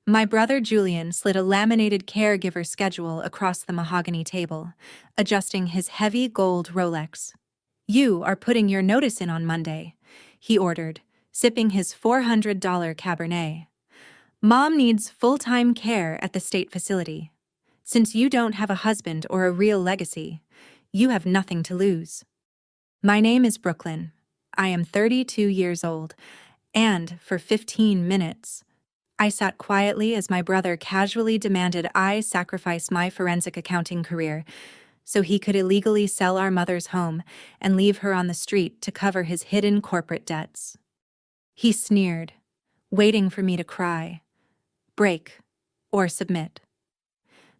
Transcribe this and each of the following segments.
My brother Julian slid a laminated caregiver schedule across the mahogany table, adjusting his heavy gold Rolex. "You are putting your notice in on Monday," he ordered, sipping his $400 Cabernet. "Mom needs full-time care at the state facility. Since you don't have a husband or a real legacy, you have nothing to lose." My name is Brooklyn. I am 32 years old, and for 15 minutes, I sat quietly as my brother casually demanded I sacrifice my forensic accounting career so he could illegally sell our mother's home and leave her on the street to cover his hidden corporate debts. He sneered, waiting for me to cry, break, or submit.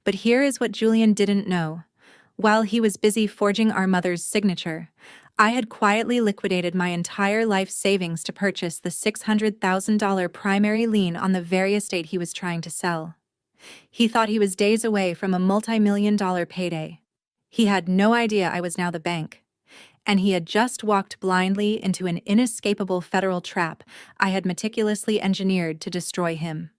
But here is what Julian didn't know. While he was busy forging our mother's signature, I had quietly liquidated my entire life savings to purchase the $600,000 primary lien on the very estate he was trying to sell. He thought he was days away from a multi-million-dollar payday. He had no idea I was now the bank, and he had just walked blindly into an inescapable federal trap I had meticulously engineered to destroy him.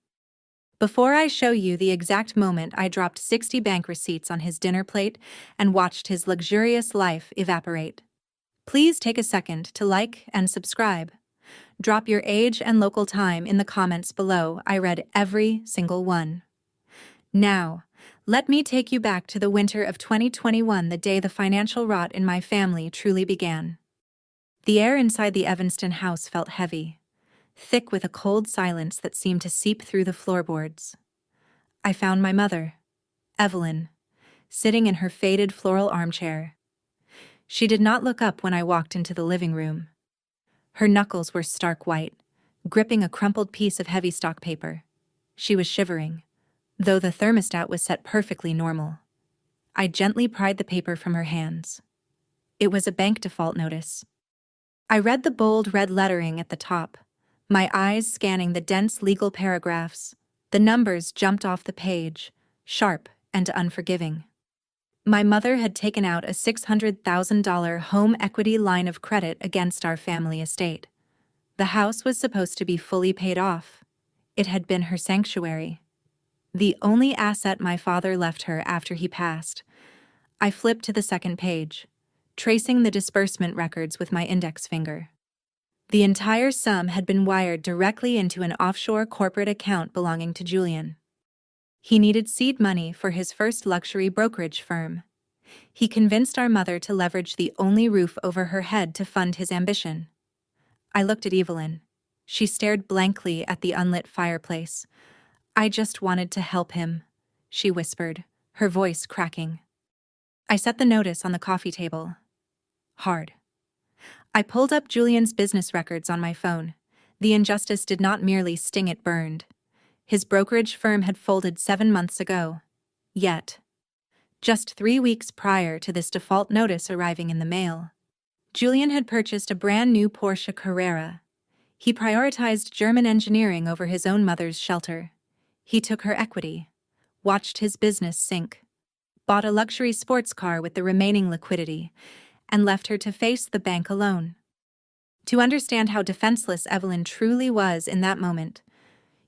Before I show you the exact moment I dropped 60 bank receipts on his dinner plate and watched his luxurious life evaporate, please take a second to like and subscribe. Drop your age and local time in the comments below. I read every single one. Now, let me take you back to the winter of 2021, the day the financial rot in my family truly began. The air inside the Evanston house felt heavy, thick with a cold silence that seemed to seep through the floorboards. I found my mother, Evelyn, sitting in her faded floral armchair. She did not look up when I walked into the living room. Her knuckles were stark white, gripping a crumpled piece of heavy stock paper. She was shivering, though the thermostat was set perfectly normal. I gently pried the paper from her hands. It was a bank default notice. I read the bold red lettering at the top, my eyes scanning the dense legal paragraphs. The numbers jumped off the page, sharp and unforgiving. My mother had taken out a $600,000 home equity line of credit against our family estate. The house was supposed to be fully paid off. It had been her sanctuary, the only asset my father left her after he passed. I flipped to the second page, tracing the disbursement records with my index finger. The entire sum had been wired directly into an offshore corporate account belonging to Julian. He needed seed money for his first luxury brokerage firm. He convinced our mother to leverage the only roof over her head to fund his ambition. I looked at Evelyn. She stared blankly at the unlit fireplace. "I just wanted to help him," she whispered, her voice cracking. I set the notice on the coffee table. Hard. I pulled up Julian's business records on my phone. The injustice did not merely sting, it burned. His brokerage firm had folded 7 months ago. Yet, just 3 weeks prior to this default notice arriving in the mail, Julian had purchased a brand new Porsche Carrera. He prioritized German engineering over his own mother's shelter. He took her equity, watched his business sink, bought a luxury sports car with the remaining liquidity, and left her to face the bank alone. To understand how defenseless Evelyn truly was in that moment,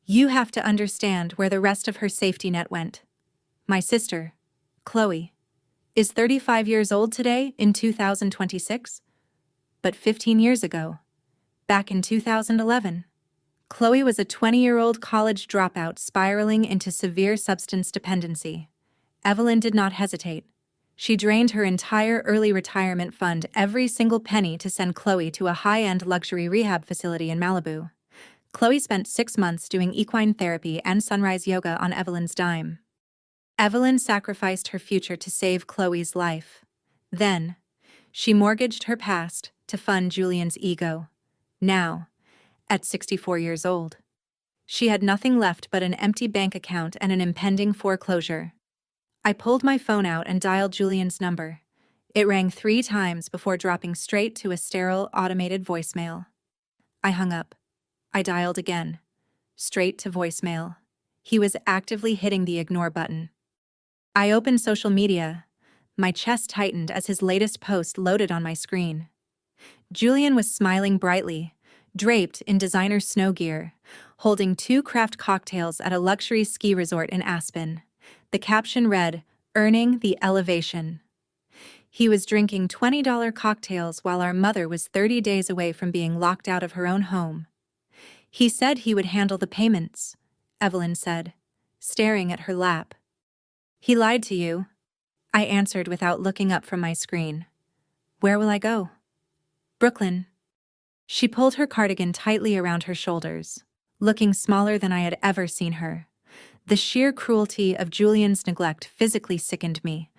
you have to understand where the rest of her safety net went. My sister, Chloe, is 35 years old today in 2026. But 15 years ago, back in 2011, Chloe was a 20-year-old college dropout spiraling into severe substance dependency. Evelyn did not hesitate. She drained her entire early retirement fund, every single penny, to send Chloe to a high-end luxury rehab facility in Malibu. Chloe spent 6 months doing equine therapy and sunrise yoga on Evelyn's dime. Evelyn sacrificed her future to save Chloe's life. Then, she mortgaged her past to fund Julian's ego. Now, at 64 years old, she had nothing left but an empty bank account and an impending foreclosure. I pulled my phone out and dialed Julian's number. It rang 3 times before dropping straight to a sterile, automated voicemail. I hung up. I dialed again. Straight to voicemail. He was actively hitting the ignore button. I opened social media. My chest tightened as his latest post loaded on my screen. Julian was smiling brightly, draped in designer snow gear, holding 2 craft cocktails at a luxury ski resort in Aspen. The caption read, "Earning the Elevation." He was drinking $20 cocktails while our mother was 30 days away from being locked out of her own home. "He said he would handle the payments," Evelyn said, staring at her lap. "He lied to you," I answered without looking up from my screen. "Where will I go?" "Brooklyn." She pulled her cardigan tightly around her shoulders, looking smaller than I had ever seen her. The sheer cruelty of Julian's neglect physically sickened me.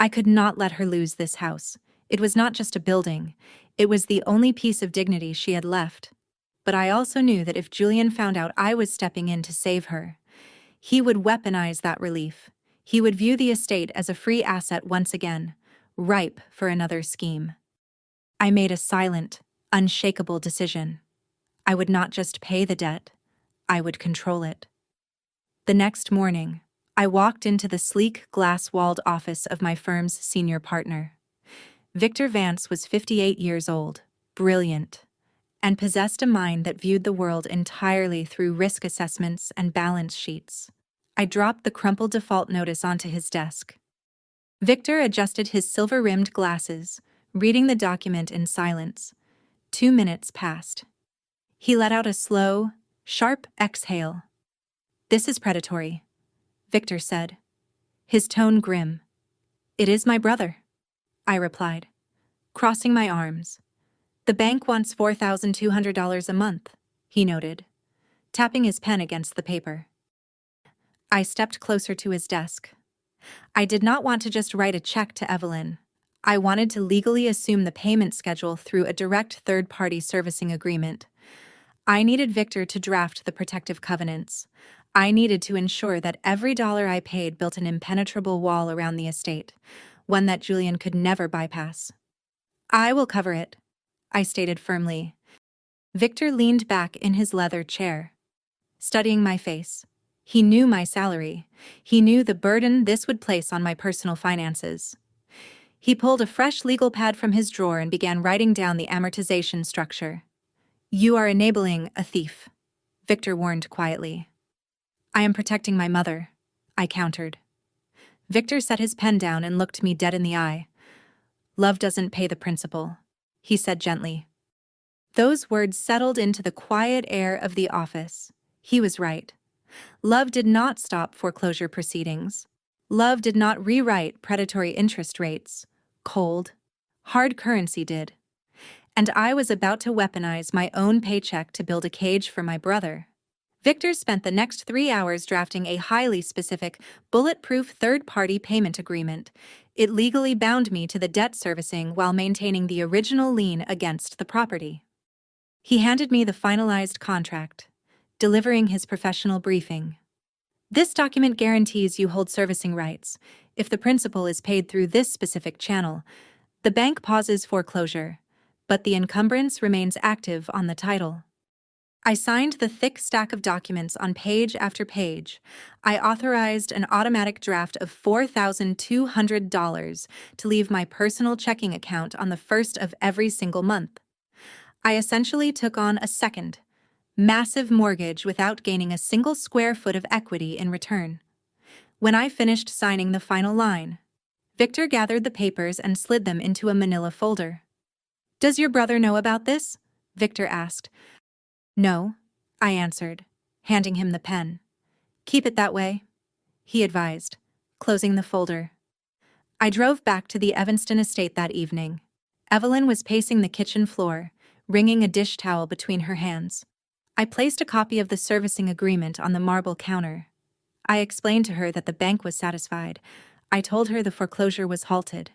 I could not let her lose this house. It was not just a building. It was the only piece of dignity she had left. But I also knew that if Julian found out I was stepping in to save her, he would weaponize that relief. He would view the estate as a free asset once again, ripe for another scheme. I made a silent, unshakable decision. I would not just pay the debt, I would control it. The next morning, I walked into the sleek, glass-walled office of my firm's senior partner. Victor Vance was 58 years old, brilliant, and possessed a mind that viewed the world entirely through risk assessments and balance sheets. I dropped the crumpled default notice onto his desk. Victor adjusted his silver-rimmed glasses, reading the document in silence. 2 minutes passed. He let out a slow, sharp exhale. "This is predatory," Victor said, his tone grim. "It is my brother," I replied, crossing my arms. "The bank wants $4,200 a month," he noted, tapping his pen against the paper. I stepped closer to his desk. I did not want to just write a check to Evelyn. I wanted to legally assume the payment schedule through a direct third-party servicing agreement. I needed Victor to draft the protective covenants. I needed to ensure that every dollar I paid built an impenetrable wall around the estate, one that Julian could never bypass. "I will cover it," I stated firmly. Victor leaned back in his leather chair, studying my face. He knew my salary. He knew the burden this would place on my personal finances. He pulled a fresh legal pad from his drawer and began writing down the amortization structure. "You are enabling a thief," Victor warned quietly. "I am protecting my mother," I countered. Victor set his pen down and looked me dead in the eye. "Love doesn't pay the principal," he said gently. Those words settled into the quiet air of the office. He was right. Love did not stop foreclosure proceedings. Love did not rewrite predatory interest rates. Cold, hard currency did. And I was about to weaponize my own paycheck to build a cage for my brother. Victor spent the next 3 hours drafting a highly specific, bulletproof third-party payment agreement. It legally bound me to the debt servicing while maintaining the original lien against the property. He handed me the finalized contract, delivering his professional briefing. "This document guarantees you hold servicing rights. If the principal is paid through this specific channel, the bank pauses foreclosure, but the encumbrance remains active on the title." I signed the thick stack of documents on page after page. I authorized an automatic draft of $4,200 to leave my personal checking account on the first of every single month. I essentially took on a second, massive mortgage without gaining a single square foot of equity in return. When I finished signing the final line, Victor gathered the papers and slid them into a manila folder. "Does your brother know about this?" Victor asked. "No," I answered, handing him the pen. "Keep it that way," he advised, closing the folder. I drove back to the Evanston estate that evening. Evelyn was pacing the kitchen floor, wringing a dish towel between her hands. I placed a copy of the servicing agreement on the marble counter. I explained to her that the bank was satisfied. I told her the foreclosure was halted.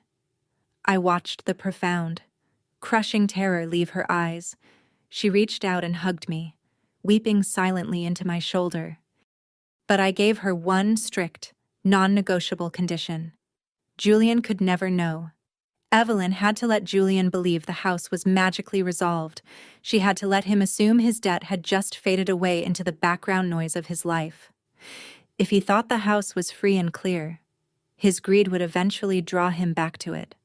I watched the profound, crushing terror leave her eyes. She reached out and hugged me, weeping silently into my shoulder. But I gave her one strict, non-negotiable condition. Julian could never know. Evelyn had to let Julian believe the house was magically resolved. She had to let him assume his debt had just faded away into the background noise of his life. If he thought the house was free and clear, his greed would eventually draw him back to it.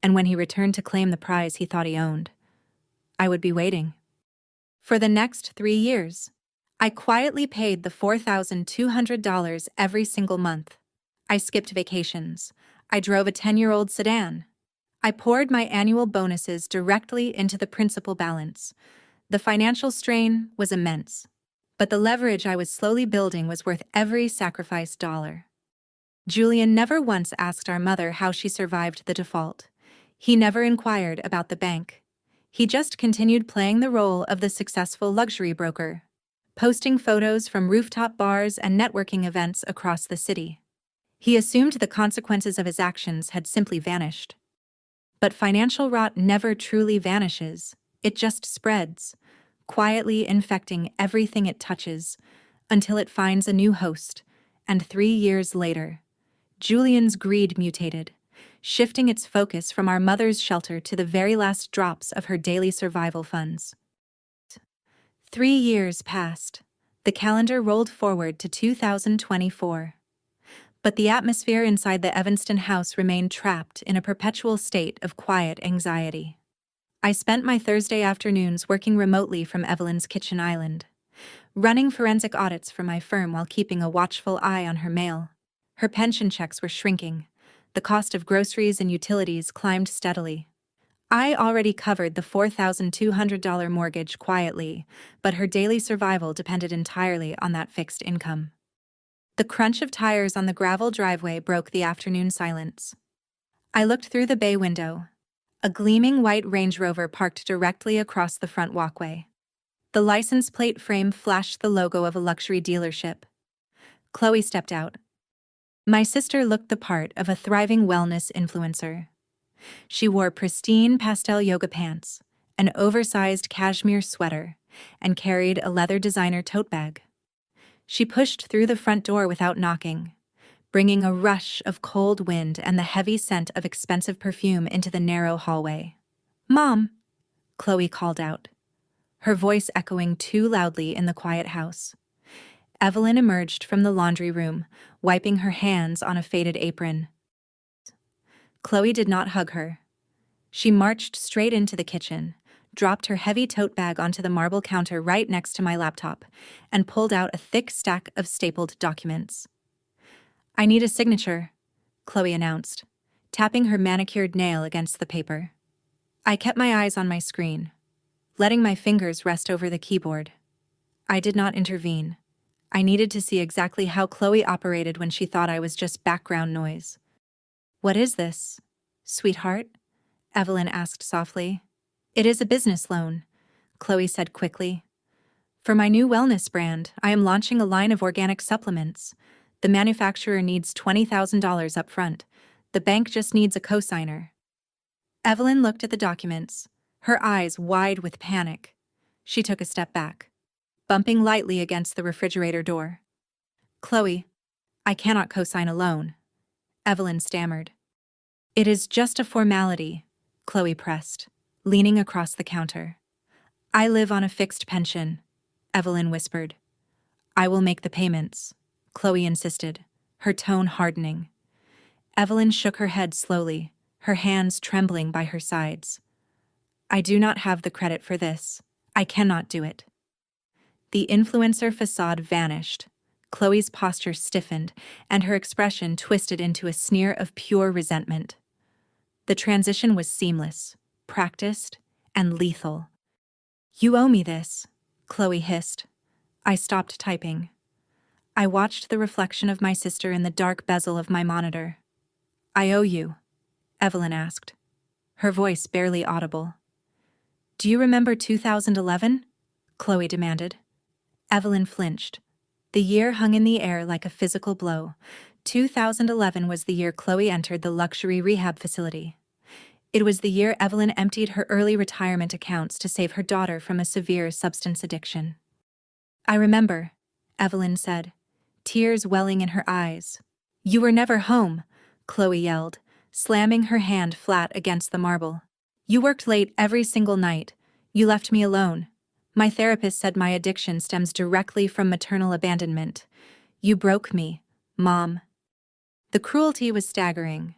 And when he returned to claim the prize he thought he owned, I would be waiting. For the next 3 years, I quietly paid the $4,200 every single month. I skipped vacations. I drove a 10-year-old sedan. I poured my annual bonuses directly into the principal balance. The financial strain was immense, but the leverage I was slowly building was worth every sacrificed dollar. Julian never once asked our mother how she survived the default. He never inquired about the bank. He just continued playing the role of the successful luxury broker, posting photos from rooftop bars and networking events across the city. He assumed the consequences of his actions had simply vanished. But financial rot never truly vanishes. It just spreads, quietly infecting everything it touches, until it finds a new host. And 3 years later, Julian's greed mutated, shifting its focus from our mother's shelter to the very last drops of her daily survival funds. 3 years passed. The calendar rolled forward to 2024. But the atmosphere inside the Evanston house remained trapped in a perpetual state of quiet anxiety. I spent my Thursday afternoons working remotely from Evelyn's kitchen island, running forensic audits for my firm while keeping a watchful eye on her mail. Her pension checks were shrinking. The cost of groceries and utilities climbed steadily. I already covered the $4,200 mortgage quietly, but her daily survival depended entirely on that fixed income. The crunch of tires on the gravel driveway broke the afternoon silence. I looked through the bay window. A gleaming white Range Rover parked directly across the front walkway. The license plate frame flashed the logo of a luxury dealership. Chloe stepped out. My sister looked the part of a thriving wellness influencer. She wore pristine pastel yoga pants, an oversized cashmere sweater, and carried a leather designer tote bag. She pushed through the front door without knocking, bringing a rush of cold wind and the heavy scent of expensive perfume into the narrow hallway. "Mom," Chloe called out, her voice echoing too loudly in the quiet house. Evelyn emerged from the laundry room, wiping her hands on a faded apron. Chloe did not hug her. She marched straight into the kitchen, dropped her heavy tote bag onto the marble counter right next to my laptop, and pulled out a thick stack of stapled documents. "I need a signature," Chloe announced, tapping her manicured nail against the paper. I kept my eyes on my screen, letting my fingers rest over the keyboard. I did not intervene. I needed to see exactly how Chloe operated when she thought I was just background noise. "What is this, sweetheart?" Evelyn asked softly. "It is a business loan," Chloe said quickly. "For my new wellness brand, I am launching a line of organic supplements. The manufacturer needs $20,000 up front. The bank just needs a cosigner." Evelyn looked at the documents, her eyes wide with panic. She took a step back, bumping lightly against the refrigerator door. "Chloe, I cannot cosign a loan," Evelyn stammered. "It is just a formality," Chloe pressed, leaning across the counter. "I live on a fixed pension," Evelyn whispered. "I will make the payments," Chloe insisted, her tone hardening. Evelyn shook her head slowly, her hands trembling by her sides. "I do not have the credit for this. I cannot do it." The influencer facade vanished. Chloe's posture stiffened, and her expression twisted into a sneer of pure resentment. The transition was seamless, practiced, and lethal. "You owe me this," Chloe hissed. I stopped typing. I watched the reflection of my sister in the dark bezel of my monitor. "I owe you?" Evelyn asked, her voice barely audible. "Do you remember 2011? Chloe demanded. Evelyn flinched. The year hung in the air like a physical blow. 2011 was the year Chloe entered the luxury rehab facility. It was the year Evelyn emptied her early retirement accounts to save her daughter from a severe substance addiction. "I remember," Evelyn said, tears welling in her eyes. "You were never home," Chloe yelled, slamming her hand flat against the marble. "You worked late every single night. You left me alone. My therapist said my addiction stems directly from maternal abandonment. You broke me, Mom." The cruelty was staggering.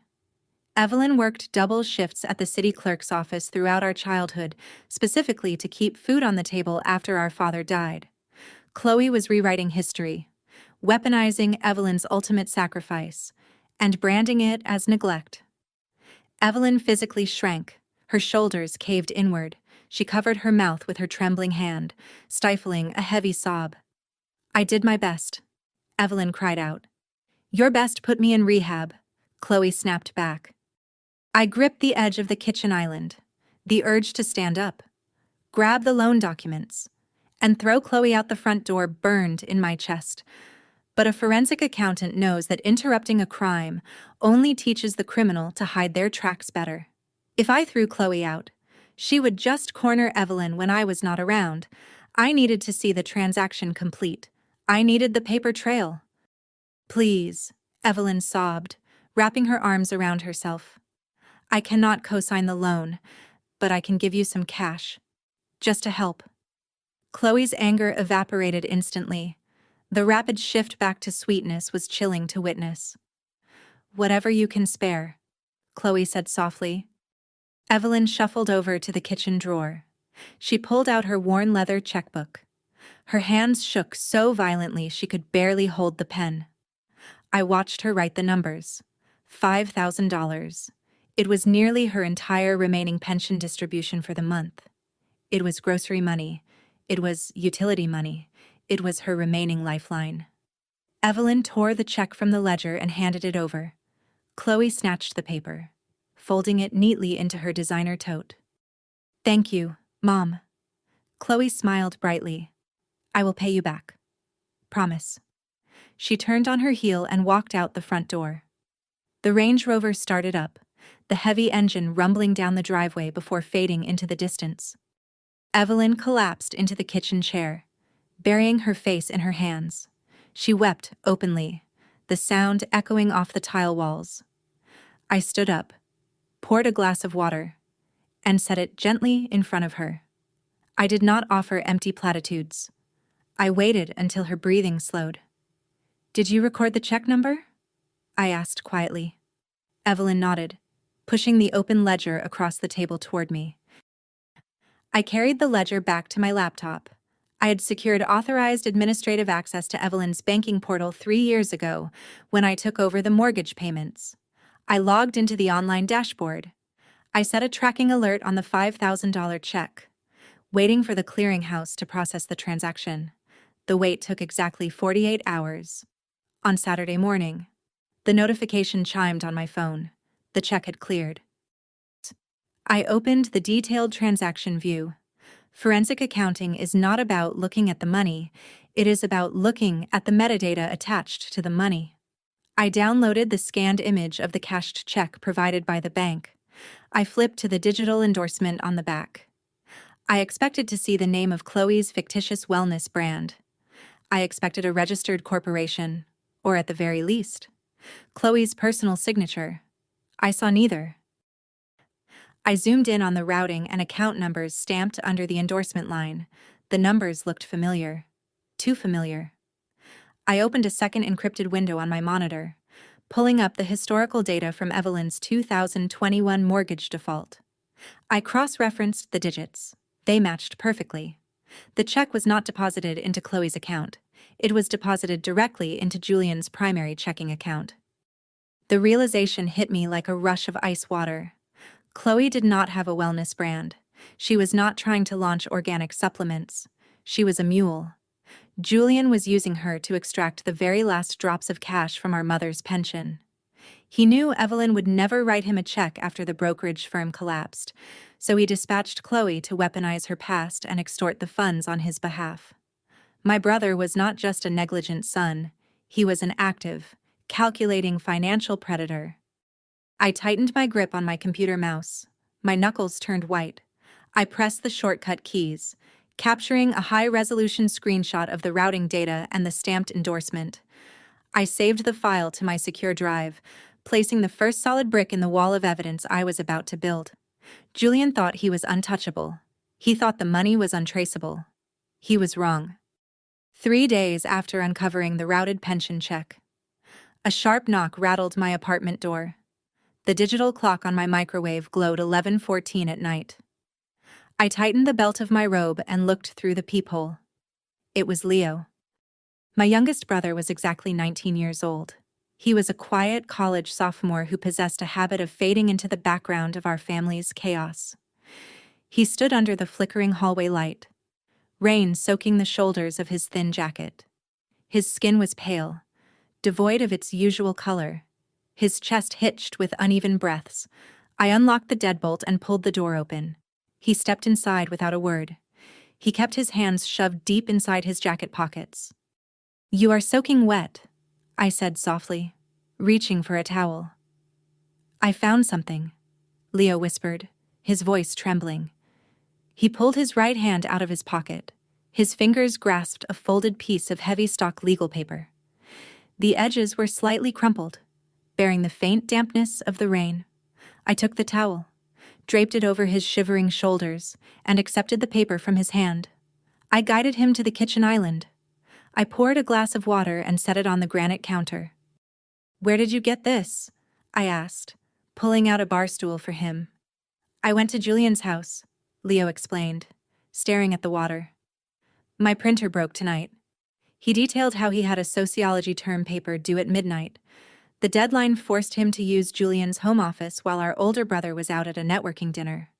Evelyn worked double shifts at the city clerk's office throughout our childhood, specifically to keep food on the table after our father died. Chloe was rewriting history, weaponizing Evelyn's ultimate sacrifice, and branding it as neglect. Evelyn physically shrank, her shoulders caved inward. She covered her mouth with her trembling hand, stifling a heavy sob. "I did my best," Evelyn cried out. "Your best put me in rehab," Chloe snapped back. I gripped the edge of the kitchen island, the urge to stand up, grab the loan documents, and throw Chloe out the front door burned in my chest. But a forensic accountant knows that interrupting a crime only teaches the criminal to hide their tracks better. If I threw Chloe out, she would just corner Evelyn when I was not around. I needed to see the transaction complete. I needed the paper trail. "Please," Evelyn sobbed, wrapping her arms around herself. "I cannot co-sign the loan, but I can give you some cash. Just to help." Chloe's anger evaporated instantly. The rapid shift back to sweetness was chilling to witness. "Whatever you can spare," Chloe said softly. Evelyn shuffled over to the kitchen drawer. She pulled out her worn leather checkbook. Her hands shook so violently she could barely hold the pen. I watched her write the numbers. $5,000. It was nearly her entire remaining pension distribution for the month. It was grocery money. It was utility money. It was her remaining lifeline. Evelyn tore the check from the ledger and handed it over. Chloe snatched the paper, folding it neatly into her designer tote. "Thank you, Mom." Chloe smiled brightly. "I will pay you back. Promise." She turned on her heel and walked out the front door. The Range Rover started up, the heavy engine rumbling down the driveway before fading into the distance. Evelyn collapsed into the kitchen chair, burying her face in her hands. She wept openly, the sound echoing off the tile walls. I stood up, poured a glass of water, and set it gently in front of her. I did not offer empty platitudes. I waited until her breathing slowed. "Did you record the check number?" I asked quietly. Evelyn nodded, pushing the open ledger across the table toward me. I carried the ledger back to my laptop. I had secured authorized administrative access to Evelyn's banking portal 3 years ago when I took over the mortgage payments. I logged into the online dashboard. I set a tracking alert on the $5,000 check, waiting for the clearinghouse to process the transaction. The wait took exactly 48 hours. On Saturday morning, the notification chimed on my phone. The check had cleared. I opened the detailed transaction view. Forensic accounting is not about looking at the money, it is about looking at the metadata attached to the money. I downloaded the scanned image of the cashed check provided by the bank. I flipped to the digital endorsement on the back. I expected to see the name of Chloe's fictitious wellness brand. I expected a registered corporation, or at the very least, Chloe's personal signature. I saw neither. I zoomed in on the routing and account numbers stamped under the endorsement line. The numbers looked familiar. Too familiar. I opened a second encrypted window on my monitor, pulling up the historical data from Evelyn's 2021 mortgage default. I cross-referenced the digits. They matched perfectly. The check was not deposited into Chloe's account. It was deposited directly into Julian's primary checking account. The realization hit me like a rush of ice water. Chloe did not have a wellness brand. She was not trying to launch organic supplements. She was a mule. Julian was using her to extract the very last drops of cash from our mother's pension. He knew Evelyn would never write him a check after the brokerage firm collapsed, so he dispatched Chloe to weaponize her past and extort the funds on his behalf. My brother was not just a negligent son, he was an active, calculating financial predator. I tightened my grip on my computer mouse. My knuckles turned white. I pressed the shortcut keys, capturing a high-resolution screenshot of the routing data and the stamped endorsement. I saved the file to my secure drive, placing the first solid brick in the wall of evidence I was about to build. Julian thought he was untouchable. He thought the money was untraceable. He was wrong. 3 days after uncovering the routed pension check, a sharp knock rattled my apartment door. The digital clock on my microwave glowed 11:14 at night. I tightened the belt of my robe and looked through the peephole. It was Leo. My youngest brother was exactly 19 years old. He was a quiet college sophomore who possessed a habit of fading into the background of our family's chaos. He stood under the flickering hallway light, rain soaking the shoulders of his thin jacket. His skin was pale, devoid of its usual color, his chest hitched with uneven breaths. I unlocked the deadbolt and pulled the door open. He stepped inside without a word. He kept his hands shoved deep inside his jacket pockets. "You are soaking wet," I said softly, reaching for a towel. "I found something," Leo whispered, his voice trembling. He pulled his right hand out of his pocket. His fingers grasped a folded piece of heavy stock legal paper. The edges were slightly crumpled, bearing the faint dampness of the rain. I took the towel, draped it over his shivering shoulders, and accepted the paper from his hand. I guided him to the kitchen island. I poured a glass of water and set it on the granite counter. "Where did you get this?" I asked, pulling out a bar stool for him. "I went to Julian's house," Leo explained, staring at the water. "My printer broke tonight." He detailed how he had a sociology term paper due at midnight. The deadline forced him to use Julian's home office while our older brother was out at a networking dinner.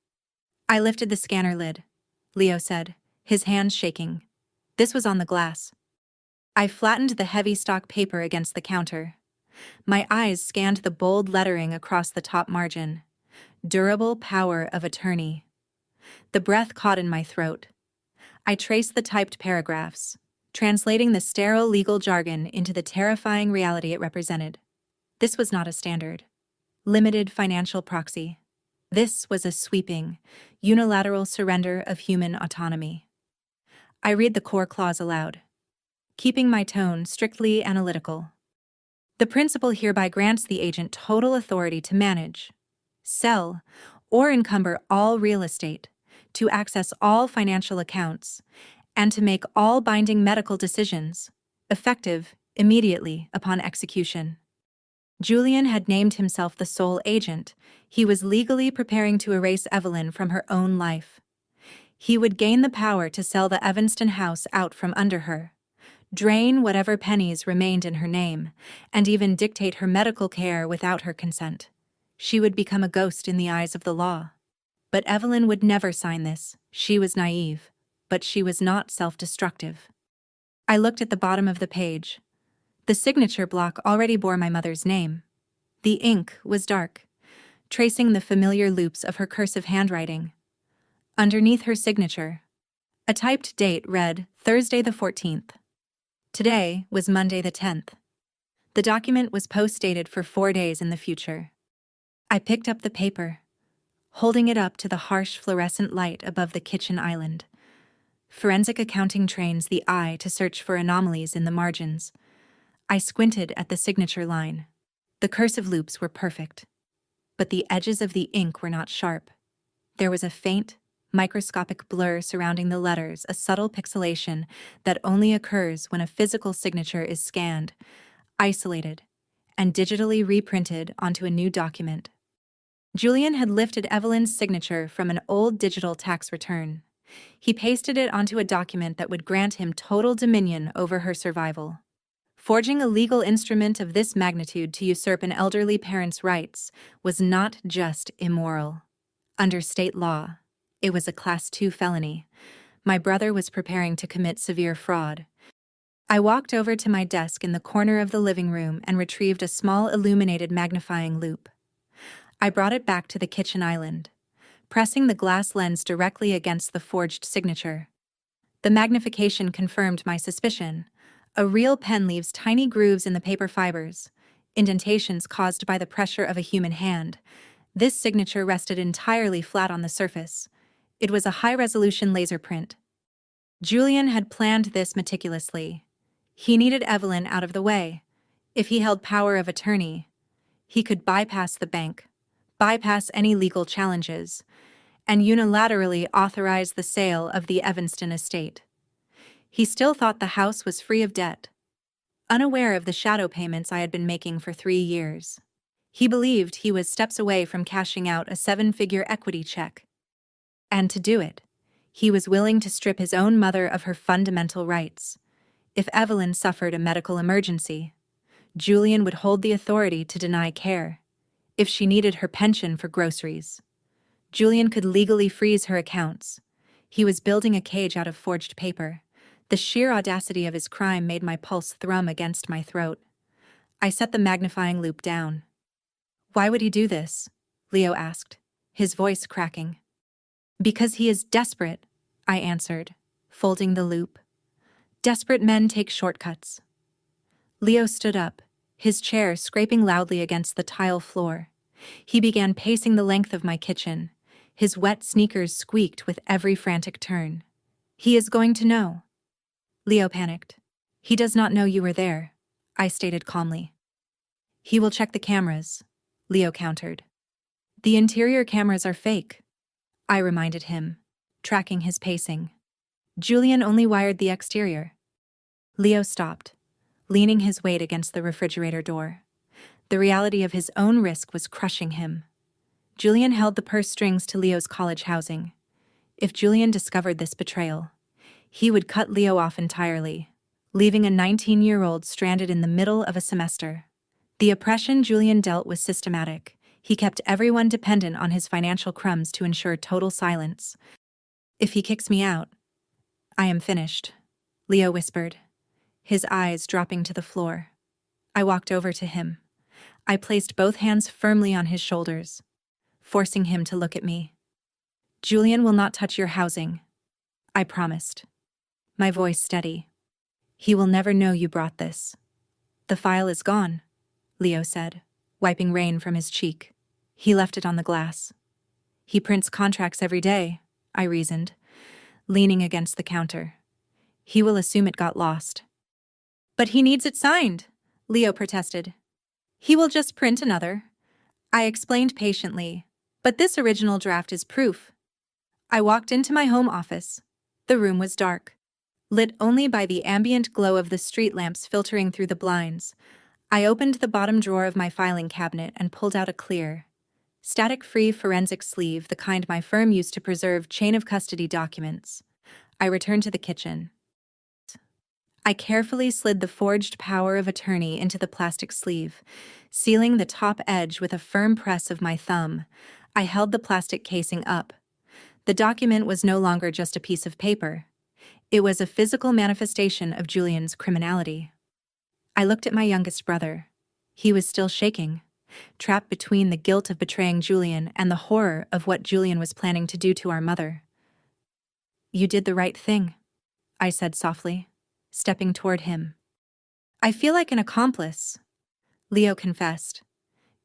"I lifted the scanner lid," Leo said, his hands shaking. "This was on the glass." I flattened the heavy stock paper against the counter. My eyes scanned the bold lettering across the top margin. "Durable power of attorney." The breath caught in my throat. I traced the typed paragraphs, translating the sterile legal jargon into the terrifying reality it represented. This was not a standard, limited financial proxy. This was a sweeping, unilateral surrender of human autonomy. I read the core clause aloud, keeping my tone strictly analytical. "The principal hereby grants the agent total authority to manage, sell, or encumber all real estate, to access all financial accounts, and to make all binding medical decisions, effective immediately upon execution." Julian had named himself the sole agent. He was legally preparing to erase Evelyn from her own life. He would gain the power to sell the Evanston house out from under her, drain whatever pennies remained in her name, and even dictate her medical care without her consent. She would become a ghost in the eyes of the law. But Evelyn would never sign this. She was naive, but she was not self-destructive. I looked at the bottom of the page. The signature block already bore my mother's name. The ink was dark, tracing the familiar loops of her cursive handwriting. Underneath her signature, a typed date read Thursday the 14th. Today was Monday the 10th. The document was post-dated for 4 days in the future. I picked up the paper, holding it up to the harsh fluorescent light above the kitchen island. Forensic accounting trains the eye to search for anomalies in the margins. I squinted at the signature line. The cursive loops were perfect, but the edges of the ink were not sharp. There was a faint, microscopic blur surrounding the letters, a subtle pixelation that only occurs when a physical signature is scanned, isolated, and digitally reprinted onto a new document. Julian had lifted Evelyn's signature from an old digital tax return. He pasted it onto a document that would grant him total dominion over her survival. Forging a legal instrument of this magnitude to usurp an elderly parent's rights was not just immoral. Under state law, it was a Class 2 felony. My brother was preparing to commit severe fraud. I walked over to my desk in the corner of the living room and retrieved a small illuminated magnifying loupe. I brought it back to the kitchen island, pressing the glass lens directly against the forged signature. The magnification confirmed my suspicion. A real pen leaves tiny grooves in the paper fibers, indentations caused by the pressure of a human hand. This signature rested entirely flat on the surface. It was a high-resolution laser print. Julian had planned this meticulously. He needed Evelyn out of the way. If he held power of attorney, he could bypass the bank, bypass any legal challenges, and unilaterally authorize the sale of the Evanston estate. He still thought the house was free of debt, unaware of the shadow payments I had been making for 3 years. He believed he was steps away from cashing out a 7-figure equity check. And to do it, He was willing to strip his own mother of her fundamental rights. If Evelyn suffered a medical emergency, Julian would hold the authority to deny care. If she needed her pension for groceries, Julian could legally freeze her accounts. He was building a cage out of forged paper. The sheer audacity of his crime made my pulse thrum against my throat. I set the magnifying loupe down. "Why would he do this?" Leo asked, his voice cracking. "Because he is desperate," I answered, folding the loupe. "Desperate men take shortcuts." Leo stood up, his chair scraping loudly against the tile floor. He began pacing the length of my kitchen. His wet sneakers squeaked with every frantic turn. "He is going to know." Leo panicked. "He does not know you were there," I stated calmly. "He will check the cameras," Leo countered. "The interior cameras are fake," I reminded him, tracking his pacing. "Julian only wired the exterior." Leo stopped, leaning his weight against the refrigerator door. The reality of his own risk was crushing him. Julian held the purse strings to Leo's college housing. If Julian discovered this betrayal, he would cut Leo off entirely, leaving a 19-year-old stranded in the middle of a semester. The oppression Julian dealt was systematic. He kept everyone dependent on his financial crumbs to ensure total silence. "If he kicks me out, I am finished," Leo whispered, his eyes dropping to the floor. I walked over to him. I placed both hands firmly on his shoulders, forcing him to look at me. "Julian will not touch your housing," I promised, my voice steady. "He will never know you brought this." "The file is gone," Leo said, wiping rain from his cheek. "He left it on the glass." "He prints contracts every day," I reasoned, leaning against the counter. "He will assume it got lost." "But he needs it signed," Leo protested. "He will just print another." I explained patiently, "But this original draft is proof." I walked into my home office. The room was dark, lit only by the ambient glow of the street lamps filtering through the blinds. I opened the bottom drawer of my filing cabinet and pulled out a clear, static-free forensic sleeve, the kind my firm used to preserve chain-of-custody documents. I returned to the kitchen. I carefully slid the forged power of attorney into the plastic sleeve, sealing the top edge with a firm press of my thumb. I held the plastic casing up. The document was no longer just a piece of paper. It was a physical manifestation of Julian's criminality. I looked at my youngest brother. He was still shaking, trapped between the guilt of betraying Julian and the horror of what Julian was planning to do to our mother. "You did the right thing," I said softly, stepping toward him. "I feel like an accomplice," Leo confessed.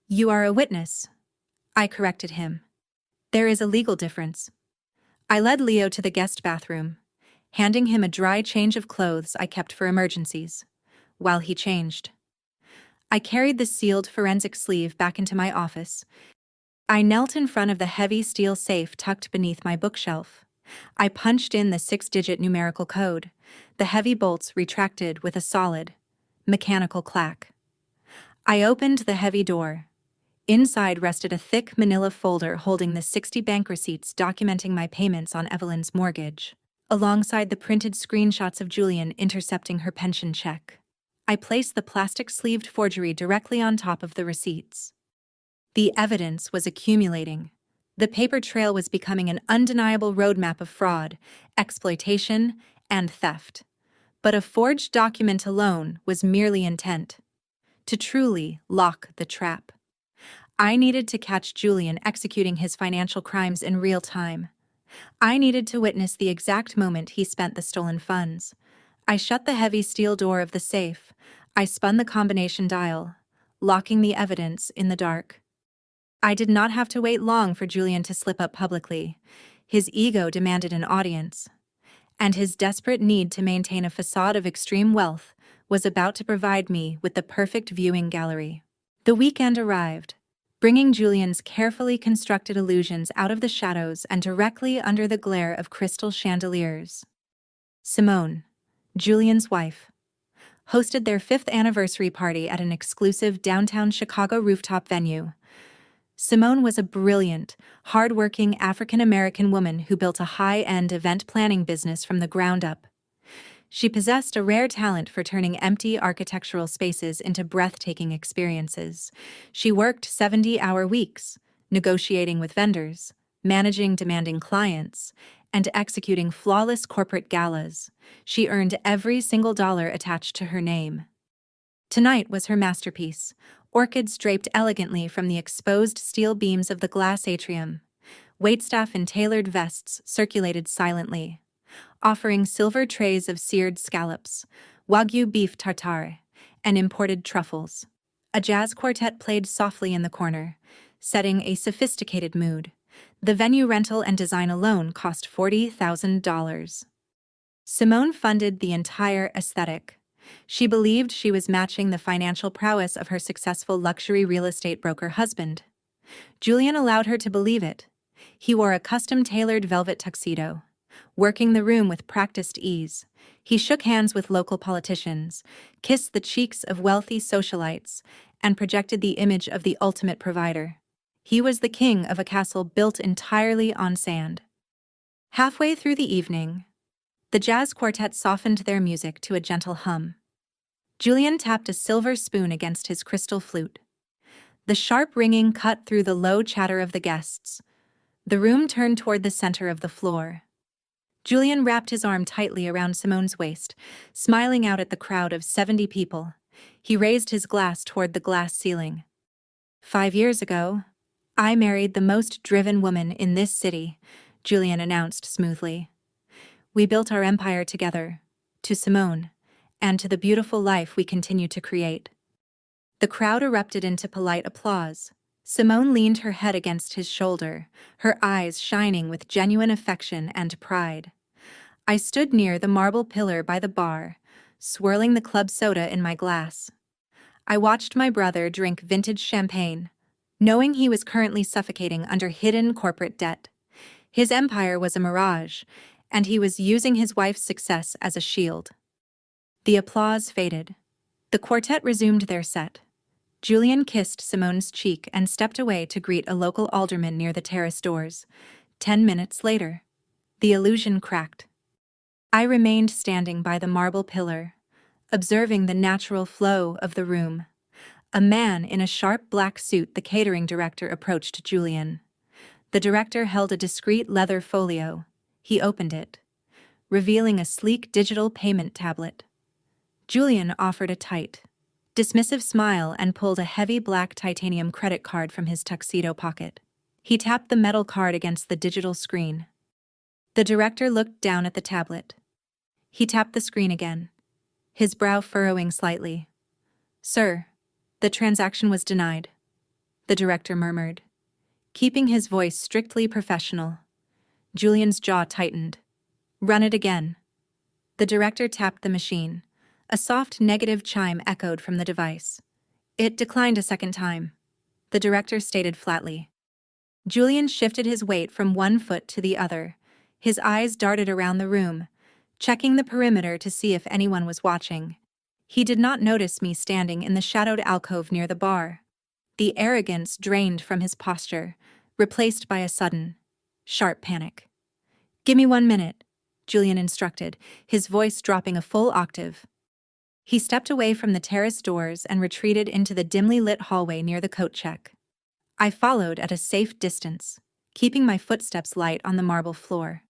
"You are a witness," I corrected him. "There is a legal difference." I led Leo to the guest bathroom, handing him a dry change of clothes I kept for emergencies. While he changed, I carried the sealed forensic sleeve back into my office. I knelt in front of the heavy steel safe tucked beneath my bookshelf. I punched in the 6-digit numerical code. The heavy bolts retracted with a solid, mechanical clack. I opened the heavy door. Inside rested a thick manila folder holding the 60 bank receipts documenting my payments on Evelyn's mortgage, alongside the printed screenshots of Julian intercepting her pension check. I placed the plastic-sleeved forgery directly on top of the receipts. The evidence was accumulating. The paper trail was becoming an undeniable roadmap of fraud, exploitation, and theft. But a forged document alone was merely intent to truly lock the trap. I needed to catch Julian executing his financial crimes in real time. I needed to witness the exact moment he spent the stolen funds. I shut the heavy steel door of the safe. I spun the combination dial, locking the evidence in the dark. I did not have to wait long for Julian to slip up publicly. His ego demanded an audience, and his desperate need to maintain a facade of extreme wealth was about to provide me with the perfect viewing gallery. The weekend arrived, bringing Julian's carefully constructed illusions out of the shadows and directly under the glare of crystal chandeliers. Simone, Julian's wife, hosted their 5th anniversary party at an exclusive downtown Chicago rooftop venue. Simone was a brilliant, hard-working African-American woman who built a high-end event planning business from the ground up. She possessed a rare talent for turning empty architectural spaces into breathtaking experiences. She worked 70-hour weeks, negotiating with vendors, managing demanding clients, and executing flawless corporate galas. She earned every single dollar attached to her name. Tonight was her masterpiece, orchids draped elegantly from the exposed steel beams of the glass atrium. Waitstaff in tailored vests circulated silently, offering silver trays of seared scallops, Wagyu beef tartare, and imported truffles. A jazz quartet played softly in the corner, setting a sophisticated mood. The venue rental and design alone cost $40,000. Simone funded the entire aesthetic. She believed she was matching the financial prowess of her successful luxury real estate broker husband. Julian allowed her to believe it. He wore a custom-tailored velvet tuxedo, working the room with practiced ease. He shook hands with local politicians, kissed the cheeks of wealthy socialites, and projected the image of the ultimate provider. He was the king of a castle built entirely on sand. Halfway through the evening, the jazz quartet softened their music to a gentle hum. Julian tapped a silver spoon against his crystal flute. The sharp ringing cut through the low chatter of the guests. The room turned toward the center of the floor. Julian wrapped his arm tightly around Simone's waist, smiling out at the crowd of 70 people. He raised his glass toward the glass ceiling. 5 years ago, I married the most driven woman in this city, Julian announced smoothly. We built our empire together, to Simone, and to the beautiful life we continue to create. The crowd erupted into polite applause. Simone leaned her head against his shoulder, her eyes shining with genuine affection and pride. I stood near the marble pillar by the bar, swirling the club soda in my glass. I watched my brother drink vintage champagne, knowing he was currently suffocating under hidden corporate debt. His empire was a mirage, and he was using his wife's success as a shield. The applause faded. The quartet resumed their set. Julian kissed Simone's cheek and stepped away to greet a local alderman near the terrace doors. 10 minutes later, the illusion cracked. I remained standing by the marble pillar, observing the natural flow of the room. A man in a sharp black suit, the catering director, approached Julian. The director held a discreet leather folio. He opened it, revealing a sleek digital payment tablet. Julian offered a tight, dismissive smile and pulled a heavy black titanium credit card from his tuxedo pocket. He tapped the metal card against the digital screen. The director looked down at the tablet. He tapped the screen again, his brow furrowing slightly. "Sir, the transaction was denied," the director murmured, keeping his voice strictly professional. Julian's jaw tightened. "Run it again." The director tapped the machine. A soft negative chime echoed from the device. "It declined a second time," the director stated flatly. Julian shifted his weight from one foot to the other. His eyes darted around the room, checking the perimeter to see if anyone was watching. He did not notice me standing in the shadowed alcove near the bar. The arrogance drained from his posture, replaced by a sudden, sharp panic. "Give me 1 minute," Julian instructed, his voice dropping a full octave. He stepped away from the terrace doors and retreated into the dimly lit hallway near the coat check. I followed at a safe distance, keeping my footsteps light on the marble floor.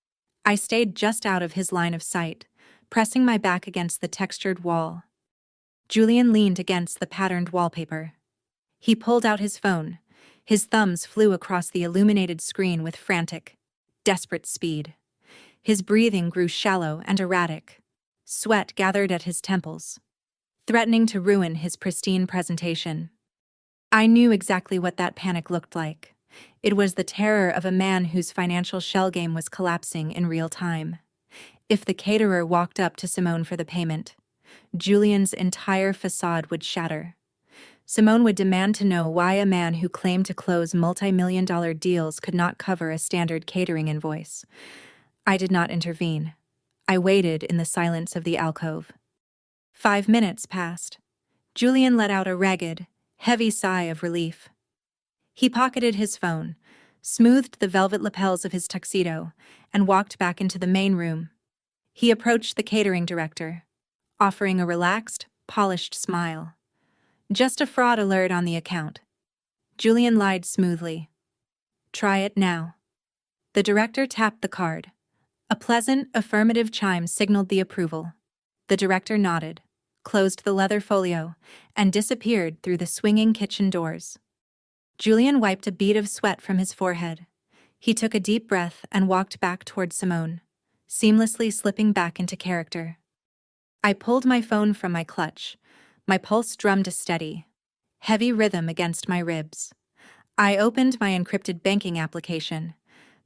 I stayed just out of his line of sight, pressing my back against the textured wall. Julian leaned against the patterned wallpaper. He pulled out his phone. His thumbs flew across the illuminated screen with frantic, desperate speed. His breathing grew shallow and erratic. Sweat gathered at his temples, threatening to ruin his pristine presentation. I knew exactly what that panic looked like. It was the terror of a man whose financial shell game was collapsing in real time. If the caterer walked up to Simone for the payment, Julian's entire facade would shatter. Simone would demand to know why a man who claimed to close multi-million-dollar deals could not cover a standard catering invoice. I did not intervene. I waited in the silence of the alcove. 5 minutes passed. Julian let out a ragged, heavy sigh of relief. He pocketed his phone, smoothed the velvet lapels of his tuxedo, and walked back into the main room. He approached the catering director, offering a relaxed, polished smile. "Just a fraud alert on the account." Julian lied smoothly. "Try it now." The director tapped the card. A pleasant, affirmative chime signaled the approval. The director nodded, closed the leather folio, and disappeared through the swinging kitchen doors. Julian wiped a bead of sweat from his forehead. He took a deep breath and walked back toward Simone, seamlessly slipping back into character. I pulled my phone from my clutch. My pulse drummed a steady, heavy rhythm against my ribs. I opened my encrypted banking application,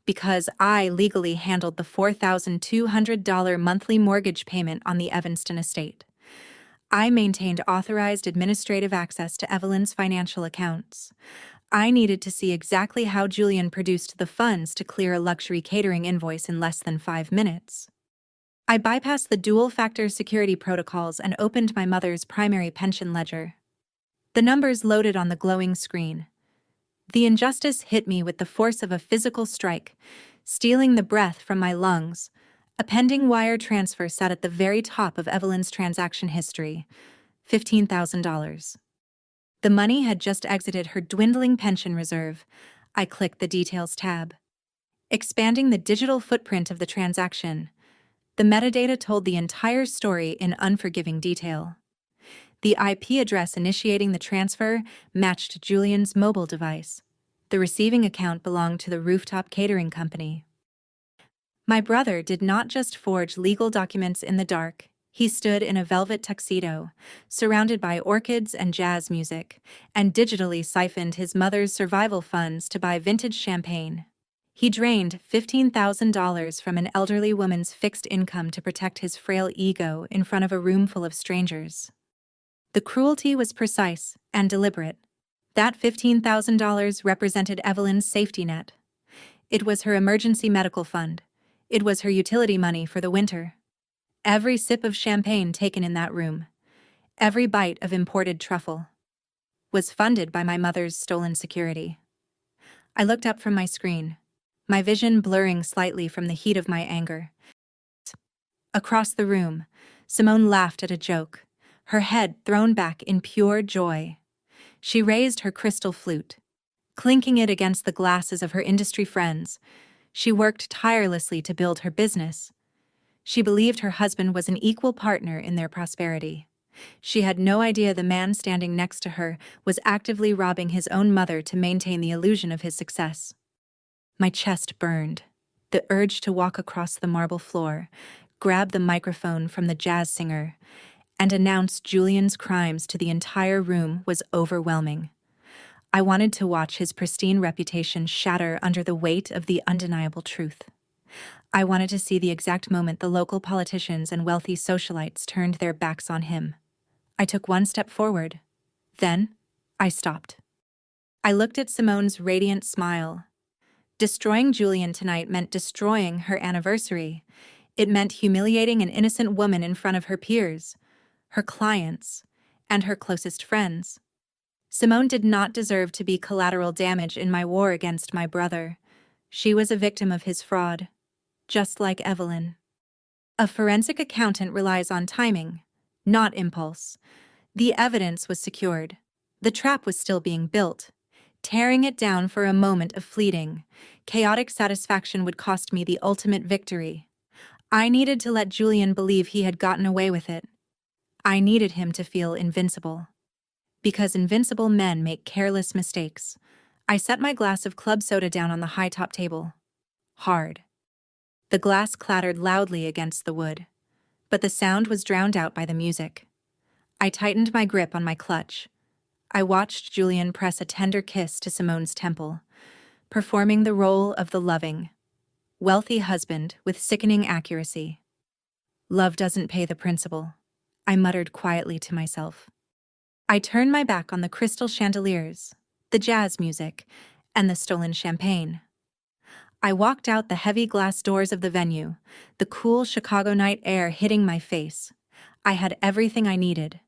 because I legally handled the $4,200 monthly mortgage payment on the Evanston estate. I maintained authorized administrative access to Evelyn's financial accounts. I needed to see exactly how Julian produced the funds to clear a luxury catering invoice in less than 5 minutes. I bypassed the dual-factor security protocols and opened my mother's primary pension ledger. The numbers loaded on the glowing screen. The injustice hit me with the force of a physical strike, stealing the breath from my lungs. A pending wire transfer sat at the very top of Evelyn's transaction history, $15,000. The money had just exited her dwindling pension reserve. I clicked the Details tab. Expanding the digital footprint of the transaction, the metadata told the entire story in unforgiving detail. The IP address initiating the transfer matched Julian's mobile device. The receiving account belonged to the rooftop catering company. My brother did not just forge legal documents in the dark. He stood in a velvet tuxedo, surrounded by orchids and jazz music, and digitally siphoned his mother's survival funds to buy vintage champagne. He drained $15,000 from an elderly woman's fixed income to protect his frail ego in front of a room full of strangers. The cruelty was precise and deliberate. That $15,000 represented Evelyn's safety net. It was her emergency medical fund. It was her utility money for the winter. Every sip of champagne taken in that room, every bite of imported truffle, was funded by my mother's stolen security. I looked up from my screen, my vision blurring slightly from the heat of my anger. Across the room, Simone laughed at a joke, her head thrown back in pure joy. She raised her crystal flute, clinking it against the glasses of her industry friends. She worked tirelessly to build her business. She believed her husband was an equal partner in their prosperity. She had no idea the man standing next to her was actively robbing his own mother to maintain the illusion of his success. My chest burned. The urge to walk across the marble floor, grab the microphone from the jazz singer, and announce Julian's crimes to the entire room was overwhelming. I wanted to watch his pristine reputation shatter under the weight of the undeniable truth. I wanted to see the exact moment the local politicians and wealthy socialites turned their backs on him. I took one step forward. Then, I stopped. I looked at Simone's radiant smile. Destroying Julian tonight meant destroying her anniversary. It meant humiliating an innocent woman in front of her peers, her clients, and her closest friends. Simone did not deserve to be collateral damage in my war against my brother. She was a victim of his fraud, just like Evelyn. A forensic accountant relies on timing, not impulse. The evidence was secured. The trap was still being built. Tearing it down for a moment of fleeting, chaotic satisfaction would cost me the ultimate victory. I needed to let Julian believe he had gotten away with it. I needed him to feel invincible. Because invincible men make careless mistakes. I set my glass of club soda down on the high-top table. Hard. The glass clattered loudly against the wood, but the sound was drowned out by the music. I tightened my grip on my clutch. I watched Julian press a tender kiss to Simone's temple, performing the role of the loving, wealthy husband with sickening accuracy. Love doesn't pay the principal, I muttered quietly to myself. I turned my back on the crystal chandeliers, the jazz music, and the stolen champagne. I walked out the heavy glass doors of the venue, the cool Chicago night air hitting my face. I had everything I needed.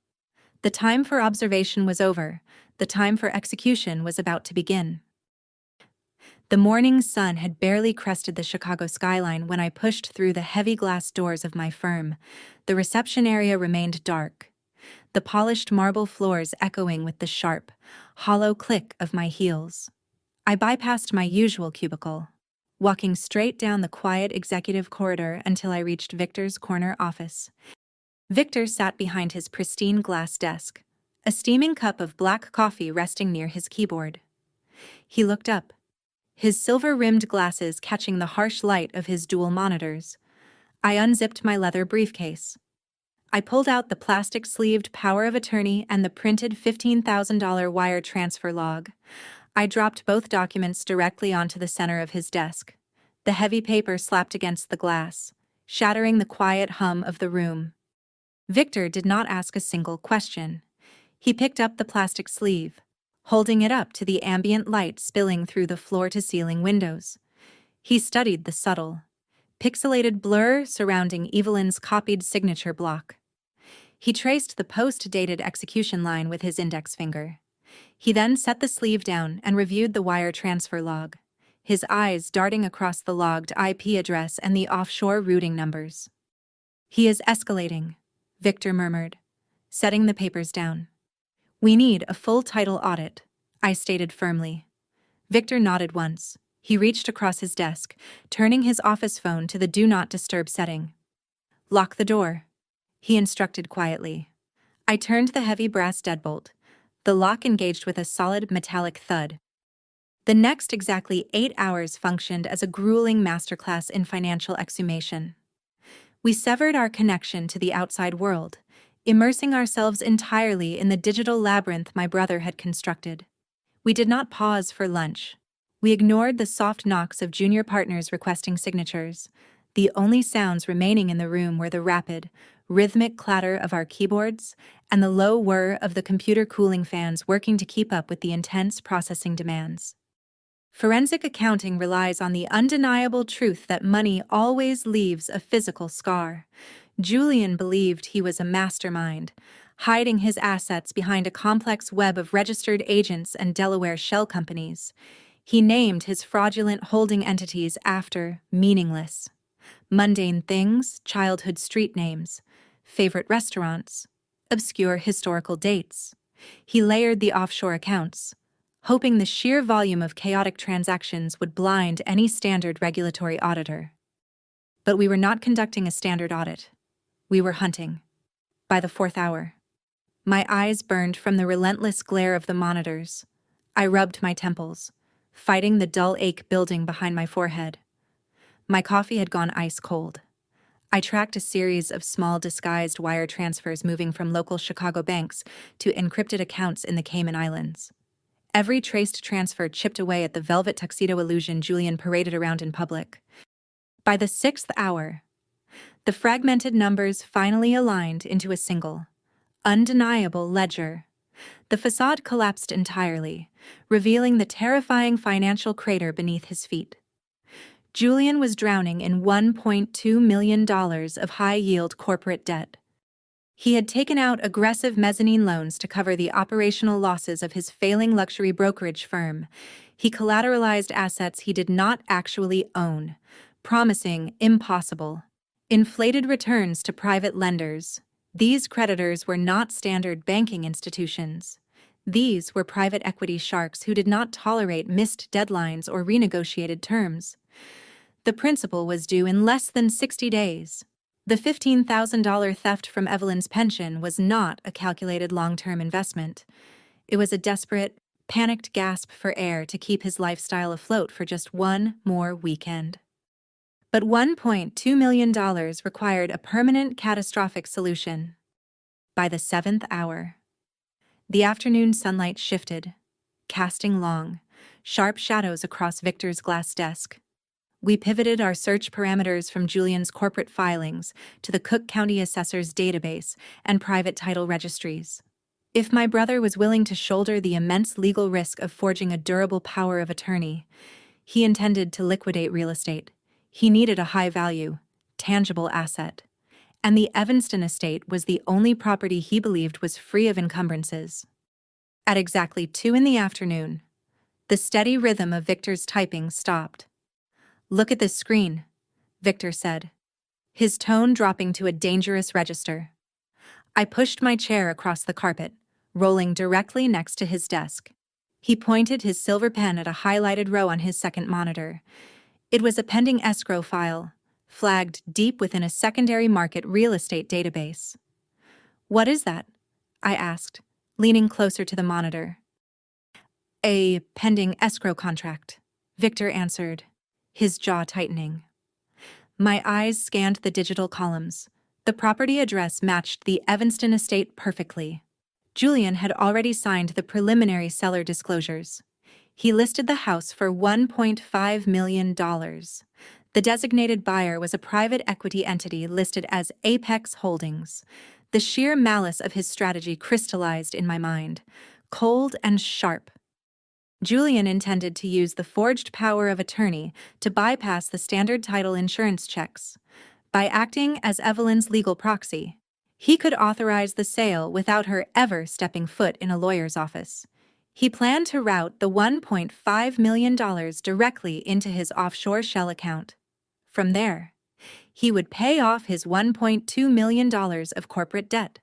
The time for observation was over. The time for execution was about to begin. The morning sun had barely crested the Chicago skyline when I pushed through the heavy glass doors of my firm. The reception area remained dark, the polished marble floors echoing with the sharp, hollow click of my heels. I bypassed my usual cubicle, walking straight down the quiet executive corridor until I reached Victor's corner office. Victor sat behind his pristine glass desk, a steaming cup of black coffee resting near his keyboard. He looked up, his silver-rimmed glasses catching the harsh light of his dual monitors. I unzipped my leather briefcase. I pulled out the plastic-sleeved power of attorney and the printed $15,000 wire transfer log. I dropped both documents directly onto the center of his desk. The heavy paper slapped against the glass, shattering the quiet hum of the room. Victor did not ask a single question. He picked up the plastic sleeve, holding it up to the ambient light spilling through the floor-to-ceiling windows. He studied the subtle, pixelated blur surrounding Evelyn's copied signature block. He traced the post-dated execution line with his index finger. He then set the sleeve down and reviewed the wire transfer log, his eyes darting across the logged IP address and the offshore routing numbers. "He is escalating," Victor murmured, setting the papers down. "We need a full title audit," I stated firmly. Victor nodded once. He reached across his desk, turning his office phone to the Do Not Disturb setting. "Lock the door," he instructed quietly. I turned the heavy brass deadbolt. The lock engaged with a solid metallic thud. The next exactly 8 hours functioned as a grueling masterclass in financial exhumation. We severed our connection to the outside world, immersing ourselves entirely in the digital labyrinth my brother had constructed. We did not pause for lunch. We ignored the soft knocks of junior partners requesting signatures. The only sounds remaining in the room were the rapid, rhythmic clatter of our keyboards and the low whir of the computer cooling fans working to keep up with the intense processing demands. Forensic accounting relies on the undeniable truth that money always leaves a physical scar. Julian believed he was a mastermind, hiding his assets behind a complex web of registered agents and Delaware shell companies. He named his fraudulent holding entities after meaningless, mundane things, childhood street names, favorite restaurants, obscure historical dates. He layered the offshore accounts, hoping the sheer volume of chaotic transactions would blind any standard regulatory auditor. But we were not conducting a standard audit. We were hunting. By the 4th hour, my eyes burned from the relentless glare of the monitors. I rubbed my temples, fighting the dull ache building behind my forehead. My coffee had gone ice cold. I tracked a series of small disguised wire transfers moving from local Chicago banks to encrypted accounts in the Cayman Islands. Every traced transfer chipped away at the velvet tuxedo illusion Julian paraded around in public. By the 6th hour, the fragmented numbers finally aligned into a single, undeniable ledger. The facade collapsed entirely, revealing the terrifying financial crater beneath his feet. Julian was drowning in $1.2 million of high-yield corporate debt. He had taken out aggressive mezzanine loans to cover the operational losses of his failing luxury brokerage firm. He collateralized assets he did not actually own, promising impossible, inflated returns to private lenders. These creditors were not standard banking institutions. These were private equity sharks who did not tolerate missed deadlines or renegotiated terms. The principal was due in less than 60 days. The $15,000 theft from Evelyn's pension was not a calculated long-term investment. It was a desperate, panicked gasp for air to keep his lifestyle afloat for just one more weekend. But $1.2 million required a permanent, catastrophic solution. By the 7th hour, the afternoon sunlight shifted, casting long, sharp shadows across Victor's glass desk. We pivoted our search parameters from Julian's corporate filings to the Cook County Assessor's database and private title registries. If my brother was willing to shoulder the immense legal risk of forging a durable power of attorney, he intended to liquidate real estate. He needed a high-value, tangible asset, and the Evanston estate was the only property he believed was free of encumbrances. At exactly 2 in the afternoon, The steady rhythm of Victor's typing stopped. "Look at this screen," Victor said, his tone dropping to a dangerous register. I pushed my chair across the carpet, rolling directly next to his desk. He pointed his silver pen at a highlighted row on his second monitor. It was a pending escrow file, flagged deep within a secondary market real estate database. "What is that?" I asked, leaning closer to the monitor. "A pending escrow contract," Victor answered, his jaw tightening. My eyes scanned the digital columns. The property address matched the Evanston estate perfectly. Julian had already signed the preliminary seller disclosures. He listed the house for $1.5 million. The designated buyer was a private equity entity listed as Apex Holdings. The sheer malice of his strategy crystallized in my mind, cold and sharp. Julian intended to use the forged power of attorney to bypass the standard title insurance checks. By acting as Evelyn's legal proxy, he could authorize the sale without her ever stepping foot in a lawyer's office. He planned to route the $1.5 million directly into his offshore shell account. From there, he would pay off his $1.2 million of corporate debt,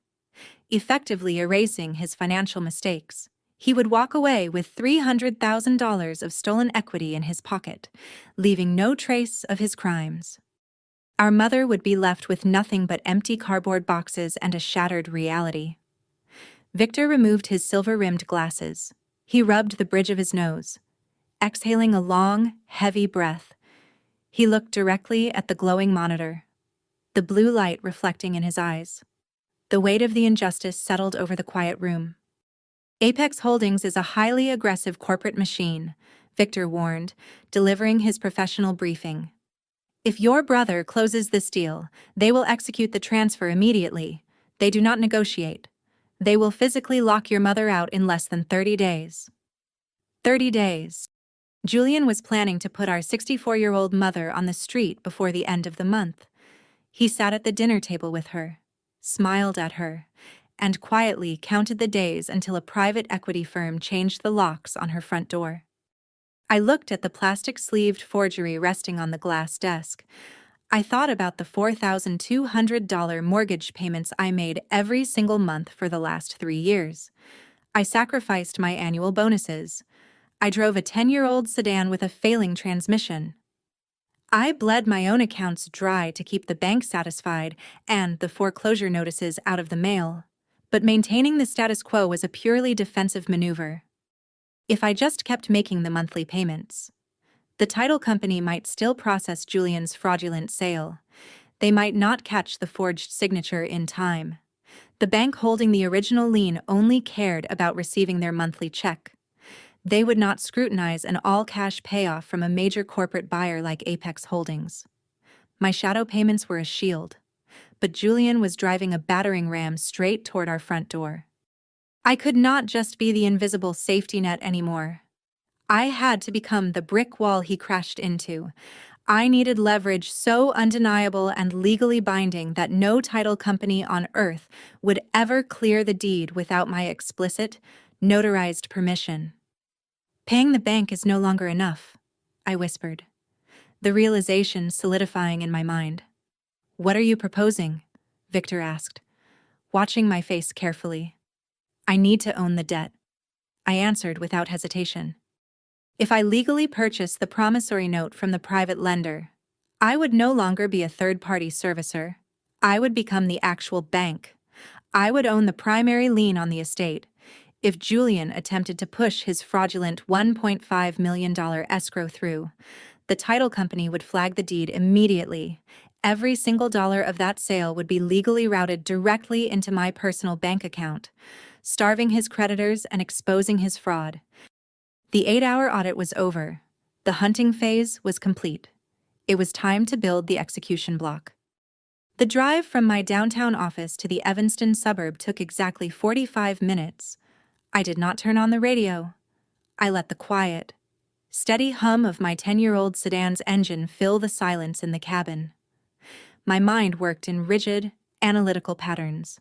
effectively erasing his financial mistakes. He would walk away with $300,000 of stolen equity in his pocket, leaving no trace of his crimes. Our mother would be left with nothing but empty cardboard boxes and a shattered reality. Victor removed his silver-rimmed glasses. He rubbed the bridge of his nose, exhaling a long, heavy breath. He looked directly at the glowing monitor, the blue light reflecting in his eyes. The weight of the injustice settled over the quiet room. "Apex Holdings is a highly aggressive corporate machine," Victor warned, delivering his professional briefing. "If your brother closes this deal, they will execute the transfer immediately. They do not negotiate. They will physically lock your mother out in less than 30 days. 30 days. Julian was planning to put our 64-year-old mother on the street before the end of the month. He sat at the dinner table with her, smiled at her, and quietly counted the days until a private equity firm changed the locks on her front door. I looked at the plastic-sleeved forgery resting on the glass desk. I thought about the $4,200 mortgage payments I made every single month for the last 3 years. I sacrificed my annual bonuses. I drove a 10-year-old sedan with a failing transmission. I bled my own accounts dry to keep the bank satisfied and the foreclosure notices out of the mail. But maintaining the status quo was a purely defensive maneuver. If I just kept making the monthly payments, the title company might still process Julian's fraudulent sale. They might not catch the forged signature in time. The bank holding the original lien only cared about receiving their monthly check. They would not scrutinize an all-cash payoff from a major corporate buyer like Apex Holdings. My shadow payments were a shield, but Julian was driving a battering ram straight toward our front door. I could not just be the invisible safety net anymore. I had to become the brick wall he crashed into. I needed leverage so undeniable and legally binding that no title company on earth would ever clear the deed without my explicit, notarized permission. "Paying the bank is no longer enough," I whispered, the realization solidifying in my mind. "What are you proposing?" Victor asked, watching my face carefully. "I need to own the debt," I answered without hesitation. If I legally purchased the promissory note from the private lender, I would no longer be a third-party servicer. I would become the actual bank. I would own the primary lien on the estate. If Julian attempted to push his fraudulent $1.5 million escrow through, the title company would flag the deed immediately. Every single dollar of that sale would be legally routed directly into my personal bank account, starving his creditors and exposing his fraud. The 8-hour audit was over. The hunting phase was complete. It was time to build the execution block. The drive from my downtown office to the Evanston suburb took exactly 45 minutes. I did not turn on the radio. I let the quiet, steady hum of my 10-year-old sedan's engine fill the silence in the cabin. My mind worked in rigid, analytical patterns,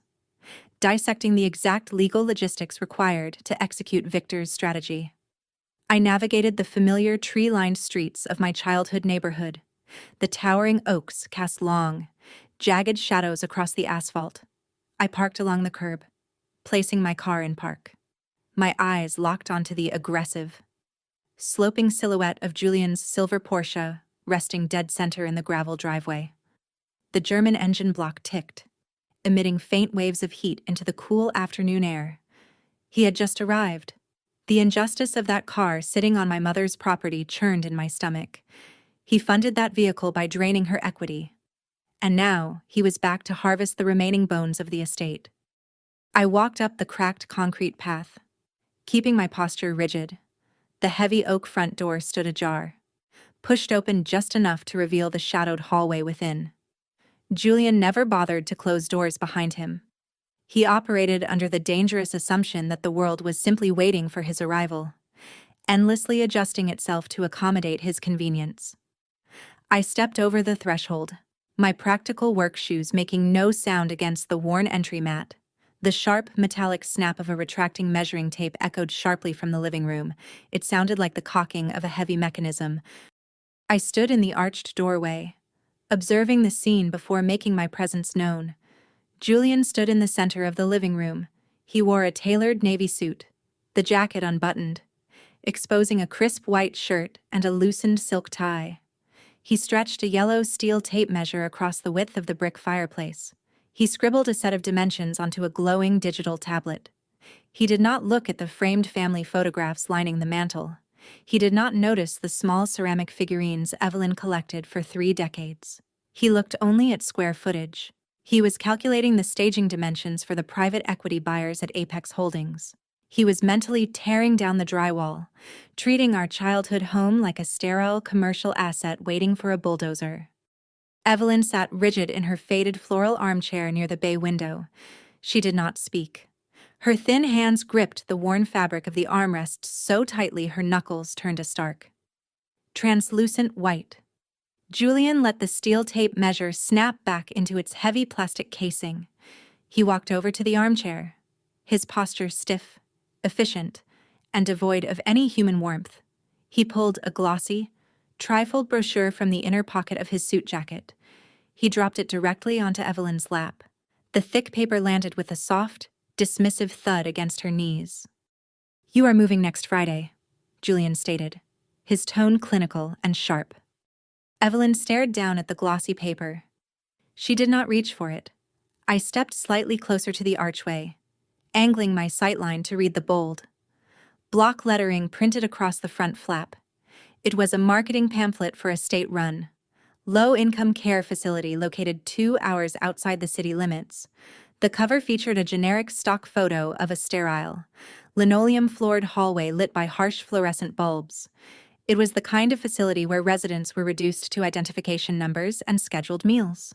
dissecting the exact legal logistics required to execute Victor's strategy. I navigated the familiar tree-lined streets of my childhood neighborhood. The towering oaks cast long, jagged shadows across the asphalt. I parked along the curb, placing my car in park. My eyes locked onto the aggressive, sloping silhouette of Julian's silver Porsche resting dead center in the gravel driveway. The German engine block ticked, emitting faint waves of heat into the cool afternoon air. He had just arrived. The injustice of that car sitting on my mother's property churned in my stomach. He funded that vehicle by draining her equity. And now he was back to harvest the remaining bones of the estate. I walked up the cracked concrete path, keeping my posture rigid. The heavy oak front door stood ajar, pushed open just enough to reveal the shadowed hallway within. Julian never bothered to close doors behind him. He operated under the dangerous assumption that the world was simply waiting for his arrival, endlessly adjusting itself to accommodate his convenience. I stepped over the threshold, my practical work shoes making no sound against the worn entry mat. The sharp, metallic snap of a retracting measuring tape echoed sharply from the living room. It sounded like the caulking of a heavy mechanism. I stood in the arched doorway, observing the scene before making my presence known. Julian stood in the center of the living room. He wore a tailored navy suit, the jacket unbuttoned, exposing a crisp white shirt and a loosened silk tie. He stretched a yellow steel tape measure across the width of the brick fireplace. He scribbled a set of dimensions onto a glowing digital tablet. He did not look at the framed family photographs lining the mantel. He did not notice the small ceramic figurines Evelyn collected for 3 decades. He looked only at square footage. He was calculating the staging dimensions for the private equity buyers at Apex Holdings. He was mentally tearing down the drywall, treating our childhood home like a sterile commercial asset waiting for a bulldozer. Evelyn sat rigid in her faded floral armchair near the bay window. She did not speak. Her thin hands gripped the worn fabric of the armrest so tightly her knuckles turned a stark, translucent white. Julian let the steel tape measure snap back into its heavy plastic casing. He walked over to the armchair, his posture stiff, efficient, and devoid of any human warmth. He pulled a glossy, trifold brochure from the inner pocket of his suit jacket. He dropped it directly onto Evelyn's lap. The thick paper landed with a soft, dismissive thud against her knees. "You are moving next Friday," Julian stated, his tone clinical and sharp. Evelyn stared down at the glossy paper. She did not reach for it. I stepped slightly closer to the archway, angling my sightline to read the bold block lettering printed across the front flap. It was a marketing pamphlet for a state-run, low-income care facility located 2 hours outside the city limits. The cover featured a generic stock photo of a sterile, linoleum-floored hallway lit by harsh fluorescent bulbs. It was the kind of facility where residents were reduced to identification numbers and scheduled meals.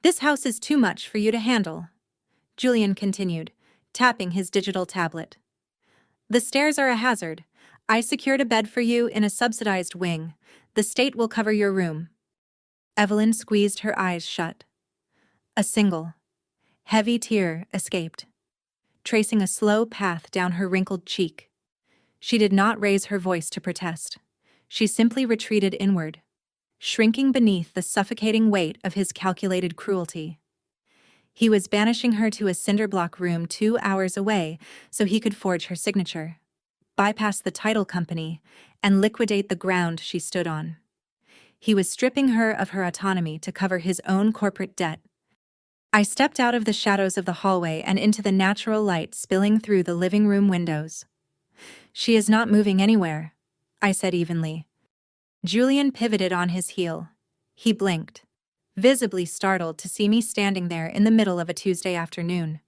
"This house is too much for you to handle," Julian continued, tapping his digital tablet. "The stairs are a hazard. I secured a bed for you in a subsidized wing. The state will cover your room." Evelyn squeezed her eyes shut. A single, heavy tear escaped, tracing a slow path down her wrinkled cheek. She did not raise her voice to protest. She simply retreated inward, shrinking beneath the suffocating weight of his calculated cruelty. He was banishing her to a cinder-block room 2 hours away so he could forge her signature, bypass the title company, and liquidate the ground she stood on. He was stripping her of her autonomy to cover his own corporate debt. I stepped out of the shadows of the hallway and into the natural light spilling through the living room windows. "She is not moving anywhere," I said evenly. Julian pivoted on his heel. He blinked, visibly startled to see me standing there in the middle of a Tuesday afternoon.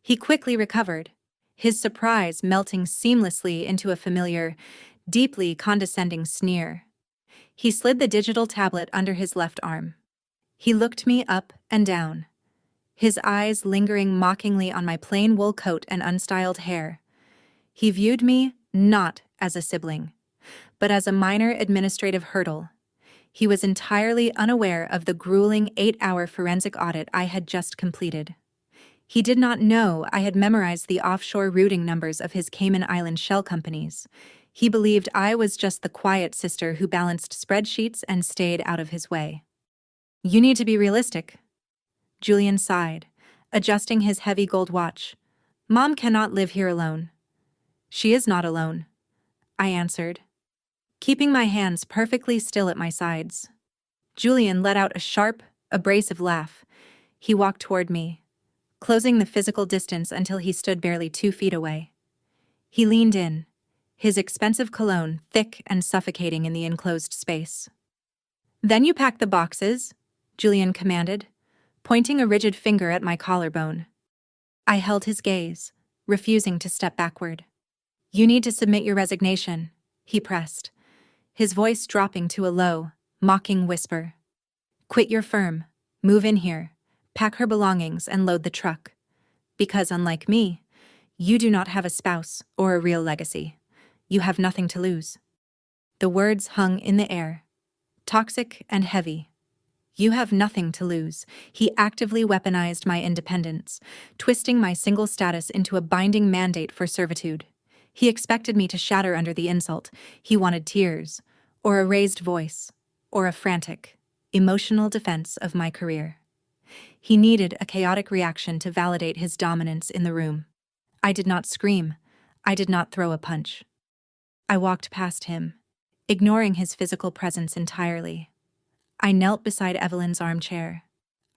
He quickly recovered, his surprise melting seamlessly into a familiar, deeply condescending sneer. He slid the digital tablet under his left arm. He looked me up and down, his eyes lingering mockingly on my plain wool coat and unstyled hair. He viewed me not as a sibling, but as a minor administrative hurdle. He was entirely unaware of the grueling 8-hour forensic audit I had just completed. He did not know I had memorized the offshore routing numbers of his Cayman Island shell companies. He believed I was just the quiet sister who balanced spreadsheets and stayed out of his way. You need to be realistic. Julian sighed, adjusting his heavy gold watch. Mom cannot live here alone. She is not alone, I answered, keeping my hands perfectly still at my sides. Julian let out a sharp, abrasive laugh. He walked toward me, closing the physical distance until he stood barely 2 feet away. He leaned in, his expensive cologne thick and suffocating in the enclosed space. Then you pack the boxes, Julian commanded, pointing a rigid finger at my collarbone. I held his gaze, refusing to step backward. You need to submit your resignation, he pressed, his voice dropping to a low, mocking whisper. Quit your firm, move in here, pack her belongings and load the truck. Because unlike me, you do not have a spouse or a real legacy. You have nothing to lose. The words hung in the air, toxic and heavy. You have nothing to lose. He actively weaponized my independence, twisting my single status into a binding mandate for servitude. He expected me to shatter under the insult. He wanted tears, or a raised voice, or a frantic, emotional defense of my career. He needed a chaotic reaction to validate his dominance in the room. I did not scream. I did not throw a punch. I walked past him, ignoring his physical presence entirely. I knelt beside Evelyn's armchair.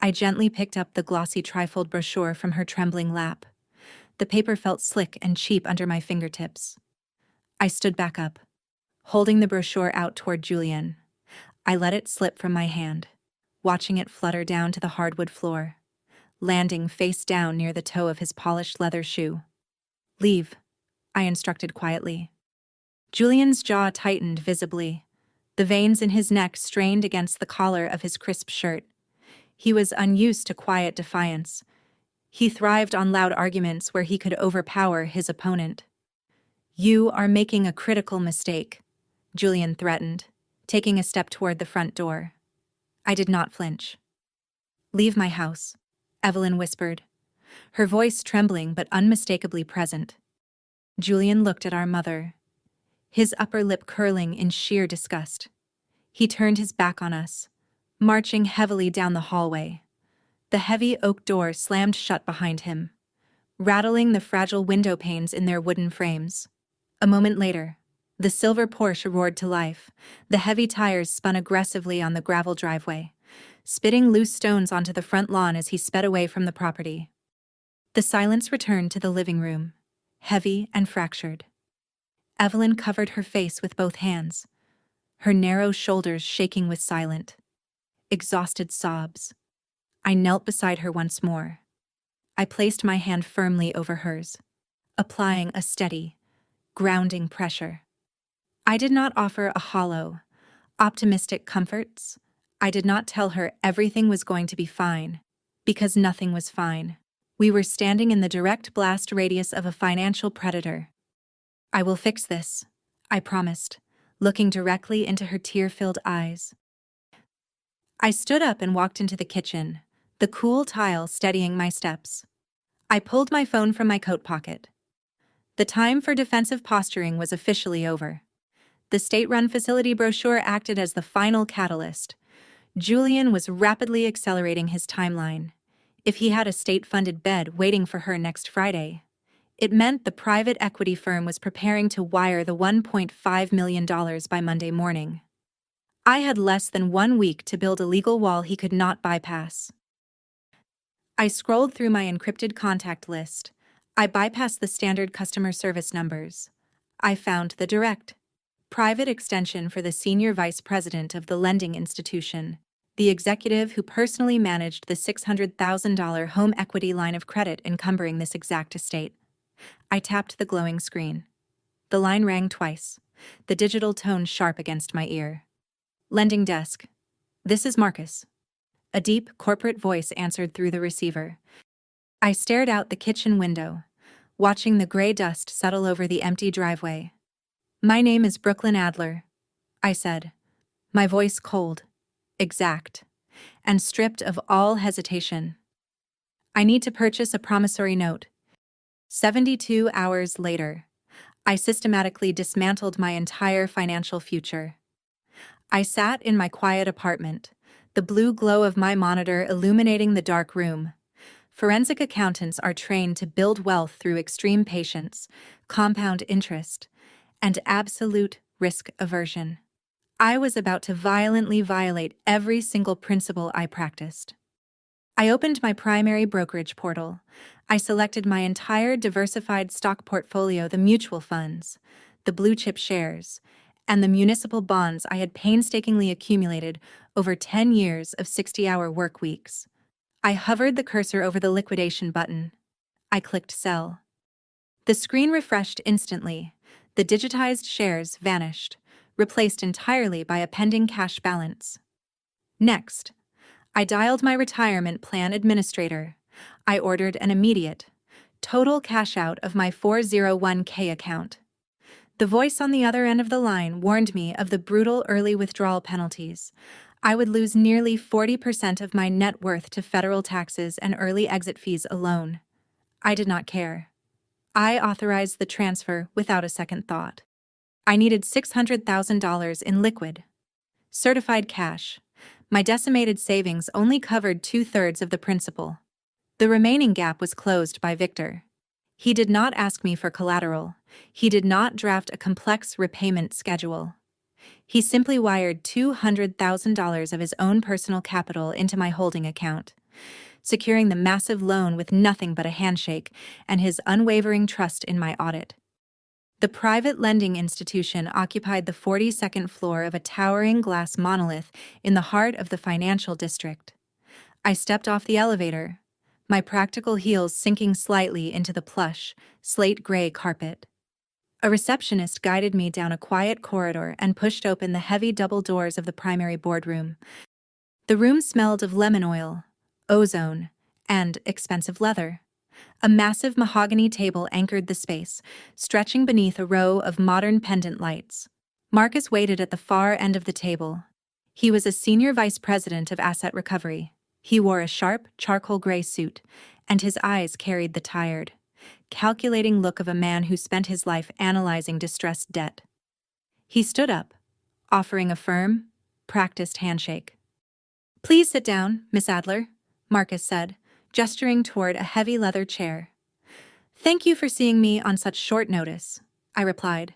I gently picked up the glossy trifold brochure from her trembling lap. The paper felt slick and cheap under my fingertips. I stood back up, holding the brochure out toward Julian. I let it slip from my hand, watching it flutter down to the hardwood floor, landing face down near the toe of his polished leather shoe. Leave, I instructed quietly. Julian's jaw tightened visibly. The veins in his neck strained against the collar of his crisp shirt. He was unused to quiet defiance. He thrived on loud arguments where he could overpower his opponent. You are making a critical mistake, Julian threatened, taking a step toward the front door. I did not flinch. Leave my house, Evelyn whispered, her voice trembling but unmistakably present. Julian looked at our mother, his upper lip curling in sheer disgust. He turned his back on us, marching heavily down the hallway. The heavy oak door slammed shut behind him, rattling the fragile window panes in their wooden frames. A moment later, the silver Porsche roared to life. The heavy tires spun aggressively on the gravel driveway, spitting loose stones onto the front lawn as he sped away from the property. The silence returned to the living room, heavy and fractured. Evelyn covered her face with both hands, her narrow shoulders shaking with silent, exhausted sobs. I knelt beside her once more. I placed my hand firmly over hers, applying a steady, grounding pressure. I did not offer a hollow, optimistic comforts. I did not tell her everything was going to be fine, because nothing was fine. We were standing in the direct blast radius of a financial predator. I will fix this, I promised, looking directly into her tear-filled eyes. I stood up and walked into the kitchen, the cool tile steadying my steps. I pulled my phone from my coat pocket. The time for defensive posturing was officially over. The state-run facility brochure acted as the final catalyst. Julian was rapidly accelerating his timeline. If he had a state-funded bed waiting for her next Friday, it meant the private equity firm was preparing to wire the $1.5 million by Monday morning. I had less than 1 week to build a legal wall he could not bypass. I scrolled through my encrypted contact list. I bypassed the standard customer service numbers. I found the direct, private extension for the senior vice president of the lending institution, the executive who personally managed the $600,000 home equity line of credit encumbering this exact estate. I tapped the glowing screen. The line rang twice, the digital tone sharp against my ear. Lending desk. This is Marcus. A deep, corporate voice answered through the receiver. I stared out the kitchen window, watching the gray dust settle over the empty driveway. My name is Brooklyn Adler, I said, my voice cold, exact, and stripped of all hesitation. I need to purchase a promissory note. 72 hours later, I systematically dismantled my entire financial future. I sat in my quiet apartment, the blue glow of my monitor illuminating the dark room. Forensic accountants are trained to build wealth through extreme patience, compound interest, and absolute risk aversion. I was about to violently violate every single principle I practiced. I opened my primary brokerage portal. I selected my entire diversified stock portfolio, the mutual funds, the blue-chip shares, and the municipal bonds I had painstakingly accumulated over 10 years of 60-hour work weeks. I hovered the cursor over the liquidation button. I clicked sell. The screen refreshed instantly. The digitized shares vanished, replaced entirely by a pending cash balance. Next, I dialed my retirement plan administrator. I ordered an immediate, total cash out of my 401k account. The voice on the other end of the line warned me of the brutal early withdrawal penalties. I would lose nearly 40% of my net worth to federal taxes and early exit fees alone. I did not care. I authorized the transfer without a second thought. I needed $600,000 in liquid, certified cash. My decimated savings only covered 2/3 of the principal. The remaining gap was closed by Victor. He did not ask me for collateral. He did not draft a complex repayment schedule. He simply wired $200,000 of his own personal capital into my holding account, securing the massive loan with nothing but a handshake and his unwavering trust in my audit. The private lending institution occupied the 42nd floor of a towering glass monolith in the heart of the financial district. I stepped off the elevator, my practical heels sinking slightly into the plush, slate-gray carpet. A receptionist guided me down a quiet corridor and pushed open the heavy double doors of the primary boardroom. The room smelled of lemon oil, ozone, and expensive leather. A massive mahogany table anchored the space, stretching beneath a row of modern pendant lights. Marcus waited at the far end of the table. He was a senior vice president of asset recovery. He wore a sharp, charcoal gray suit, and his eyes carried the tired, calculating look of a man who spent his life analyzing distressed debt. He stood up, offering a firm, practiced handshake. "Please sit down, Miss Adler," Marcus said, gesturing toward a heavy leather chair. "Thank you for seeing me on such short notice," I replied,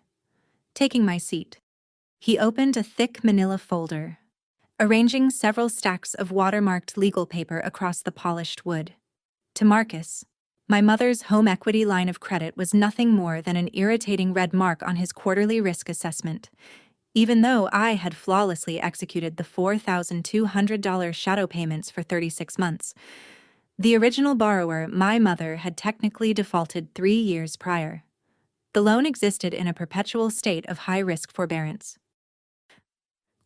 taking my seat. He opened a thick manila folder, arranging several stacks of watermarked legal paper across the polished wood. To Marcus, my mother's home equity line of credit was nothing more than an irritating red mark on his quarterly risk assessment, even though I had flawlessly executed the $4,200 shadow payments for 36 months. The original borrower, my mother, had technically defaulted 3 years prior. The loan existed in a perpetual state of high-risk forbearance.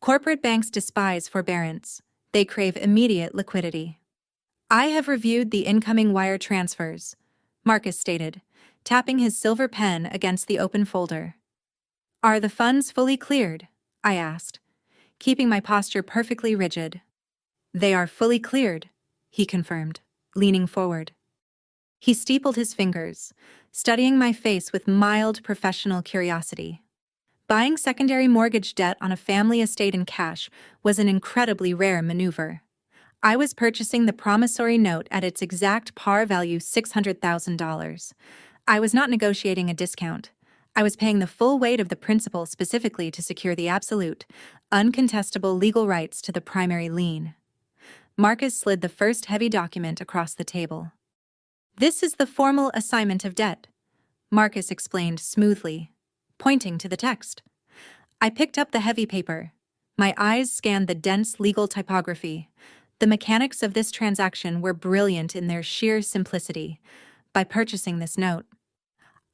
Corporate banks despise forbearance. They crave immediate liquidity. "I have reviewed the incoming wire transfers," Marcus stated, tapping his silver pen against the open folder. "Are the funds fully cleared?" I asked, keeping my posture perfectly rigid. "They are fully cleared," he confirmed, leaning forward. He steepled his fingers, studying my face with mild professional curiosity. Buying secondary mortgage debt on a family estate in cash was an incredibly rare maneuver. I was purchasing the promissory note at its exact par value, $600,000. I was not negotiating a discount. I was paying the full weight of the principal specifically to secure the absolute, uncontestable legal rights to the primary lien. Marcus slid the first heavy document across the table. "This is the formal assignment of debt," Marcus explained smoothly, pointing to the text. I picked up the heavy paper. My eyes scanned the dense legal typography. The mechanics of this transaction were brilliant in their sheer simplicity. By purchasing this note,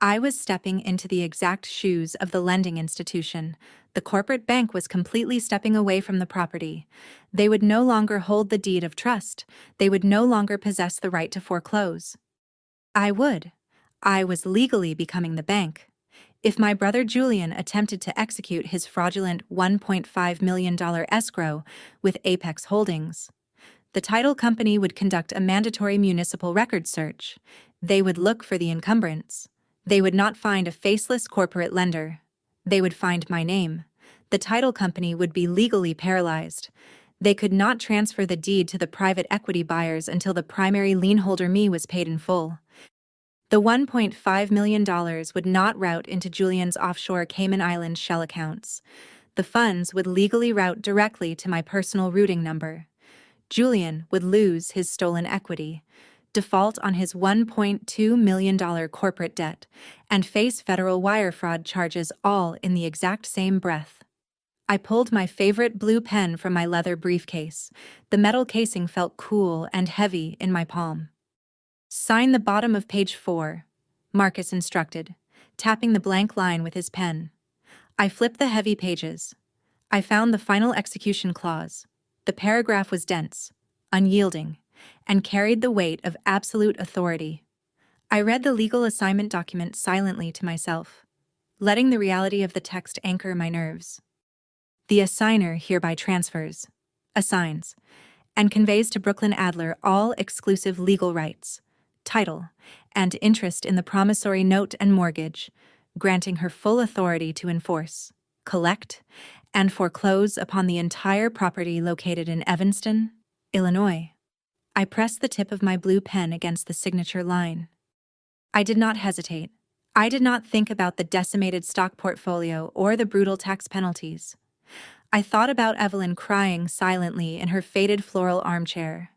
I was stepping into the exact shoes of the lending institution. The corporate bank was completely stepping away from the property. They would no longer hold the deed of trust. They would no longer possess the right to foreclose. I was legally becoming the bank. If my brother Julian attempted to execute his fraudulent $1.5 million escrow with Apex Holdings, the title company would conduct a mandatory municipal record search. They would look for the encumbrance. They would not find a faceless corporate lender. They would find my name. The title company would be legally paralyzed. They could not transfer the deed to the private equity buyers until the primary lien holder me was paid in full. The $1.5 million would not route into Julian's offshore Cayman Islands shell accounts. The funds would legally route directly to my personal routing number. Julian would lose his stolen equity, default on his $1.2 million corporate debt, and face federal wire fraud charges all in the exact same breath. I pulled my favorite blue pen from my leather briefcase. The metal casing felt cool and heavy in my palm. "Sign the bottom of page 4, Marcus instructed, tapping the blank line with his pen. I flipped the heavy pages. I found the final execution clause. The paragraph was dense, unyielding, and carried the weight of absolute authority. I read the legal assignment document silently to myself, letting the reality of the text anchor my nerves. The assigner hereby transfers, assigns, and conveys to Brooklyn Adler all exclusive legal rights, title, and interest in the promissory note and mortgage, granting her full authority to enforce, collect, and foreclose upon the entire property located in Evanston, Illinois." I pressed the tip of my blue pen against the signature line. I did not hesitate. I did not think about the decimated stock portfolio or the brutal tax penalties. I thought about Evelyn crying silently in her faded floral armchair.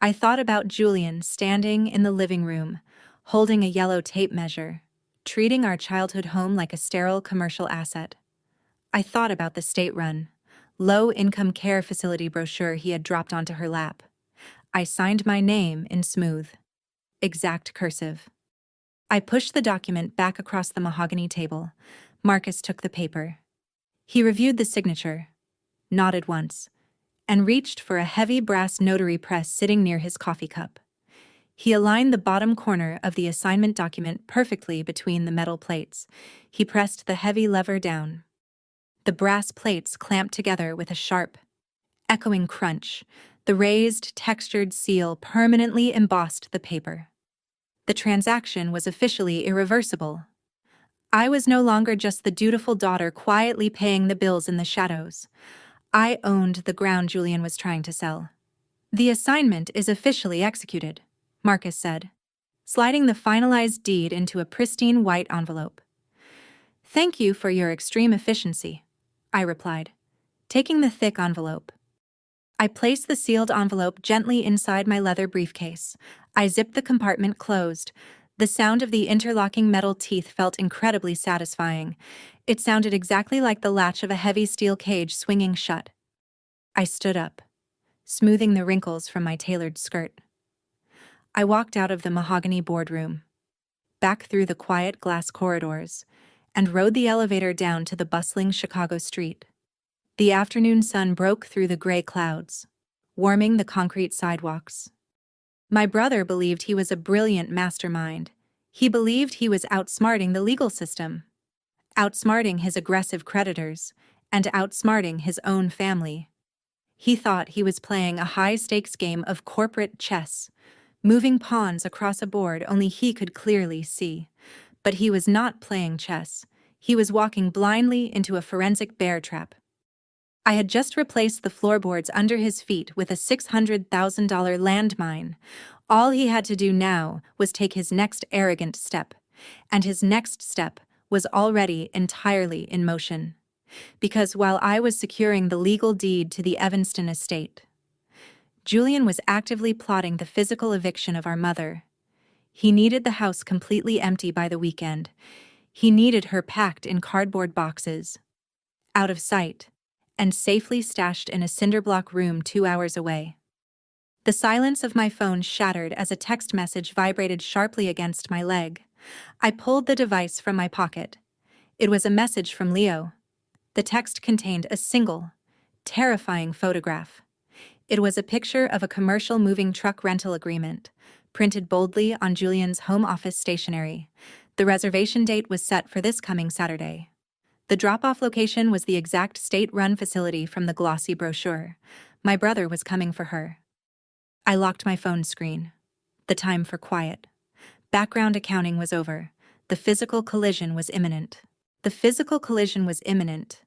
I thought about Julian standing in the living room, holding a yellow tape measure, treating our childhood home like a sterile commercial asset. I thought about the state-run, low-income care facility brochure he had dropped onto her lap. I signed my name in smooth, exact cursive. I pushed the document back across the mahogany table. Marcus took the paper. He reviewed the signature, nodded once, and reached for a heavy brass notary press sitting near his coffee cup. He aligned the bottom corner of the assignment document perfectly between the metal plates. He pressed the heavy lever down. The brass plates clamped together with a sharp, echoing crunch. The raised, textured seal permanently embossed the paper. The transaction was officially irreversible. I was no longer just the dutiful daughter quietly paying the bills in the shadows. I owned the ground Julian was trying to sell. "The assignment is officially executed," Marcus said, sliding the finalized deed into a pristine white envelope. "Thank you for your extreme efficiency," I replied, taking the thick envelope. I placed the sealed envelope gently inside my leather briefcase. I zipped the compartment closed. The sound of the interlocking metal teeth felt incredibly satisfying. It sounded exactly like the latch of a heavy steel cage swinging shut. I stood up, smoothing the wrinkles from my tailored skirt. I walked out of the mahogany boardroom, back through the quiet glass corridors, and rode the elevator down to the bustling Chicago street. The afternoon sun broke through the gray clouds, warming the concrete sidewalks. My brother believed he was a brilliant mastermind. He believed he was outsmarting the legal system, outsmarting his aggressive creditors, and outsmarting his own family. He thought he was playing a high-stakes game of corporate chess, moving pawns across a board only he could clearly see. But he was not playing chess. He was walking blindly into a forensic bear trap. I had just replaced the floorboards under his feet with a $600,000 landmine. All he had to do now was take his next arrogant step, and his next step was already entirely in motion. Because while I was securing the legal deed to the Evanston estate, Julian was actively plotting the physical eviction of our mother. He needed the house completely empty by the weekend. He needed her packed in cardboard boxes, out of sight, and safely stashed in a cinderblock room 2 hours away. The silence of my phone shattered as a text message vibrated sharply against my leg. I pulled the device from my pocket. It was a message from Leo. The text contained a single, terrifying photograph. It was a picture of a commercial moving truck rental agreement, printed boldly on Julian's home office stationery. The reservation date was set for this coming Saturday. The drop-off location was the exact state-run facility from the glossy brochure. My brother was coming for her. I locked my phone screen. The time for quiet. Background accounting was over. The physical collision was imminent. The physical collision was imminent.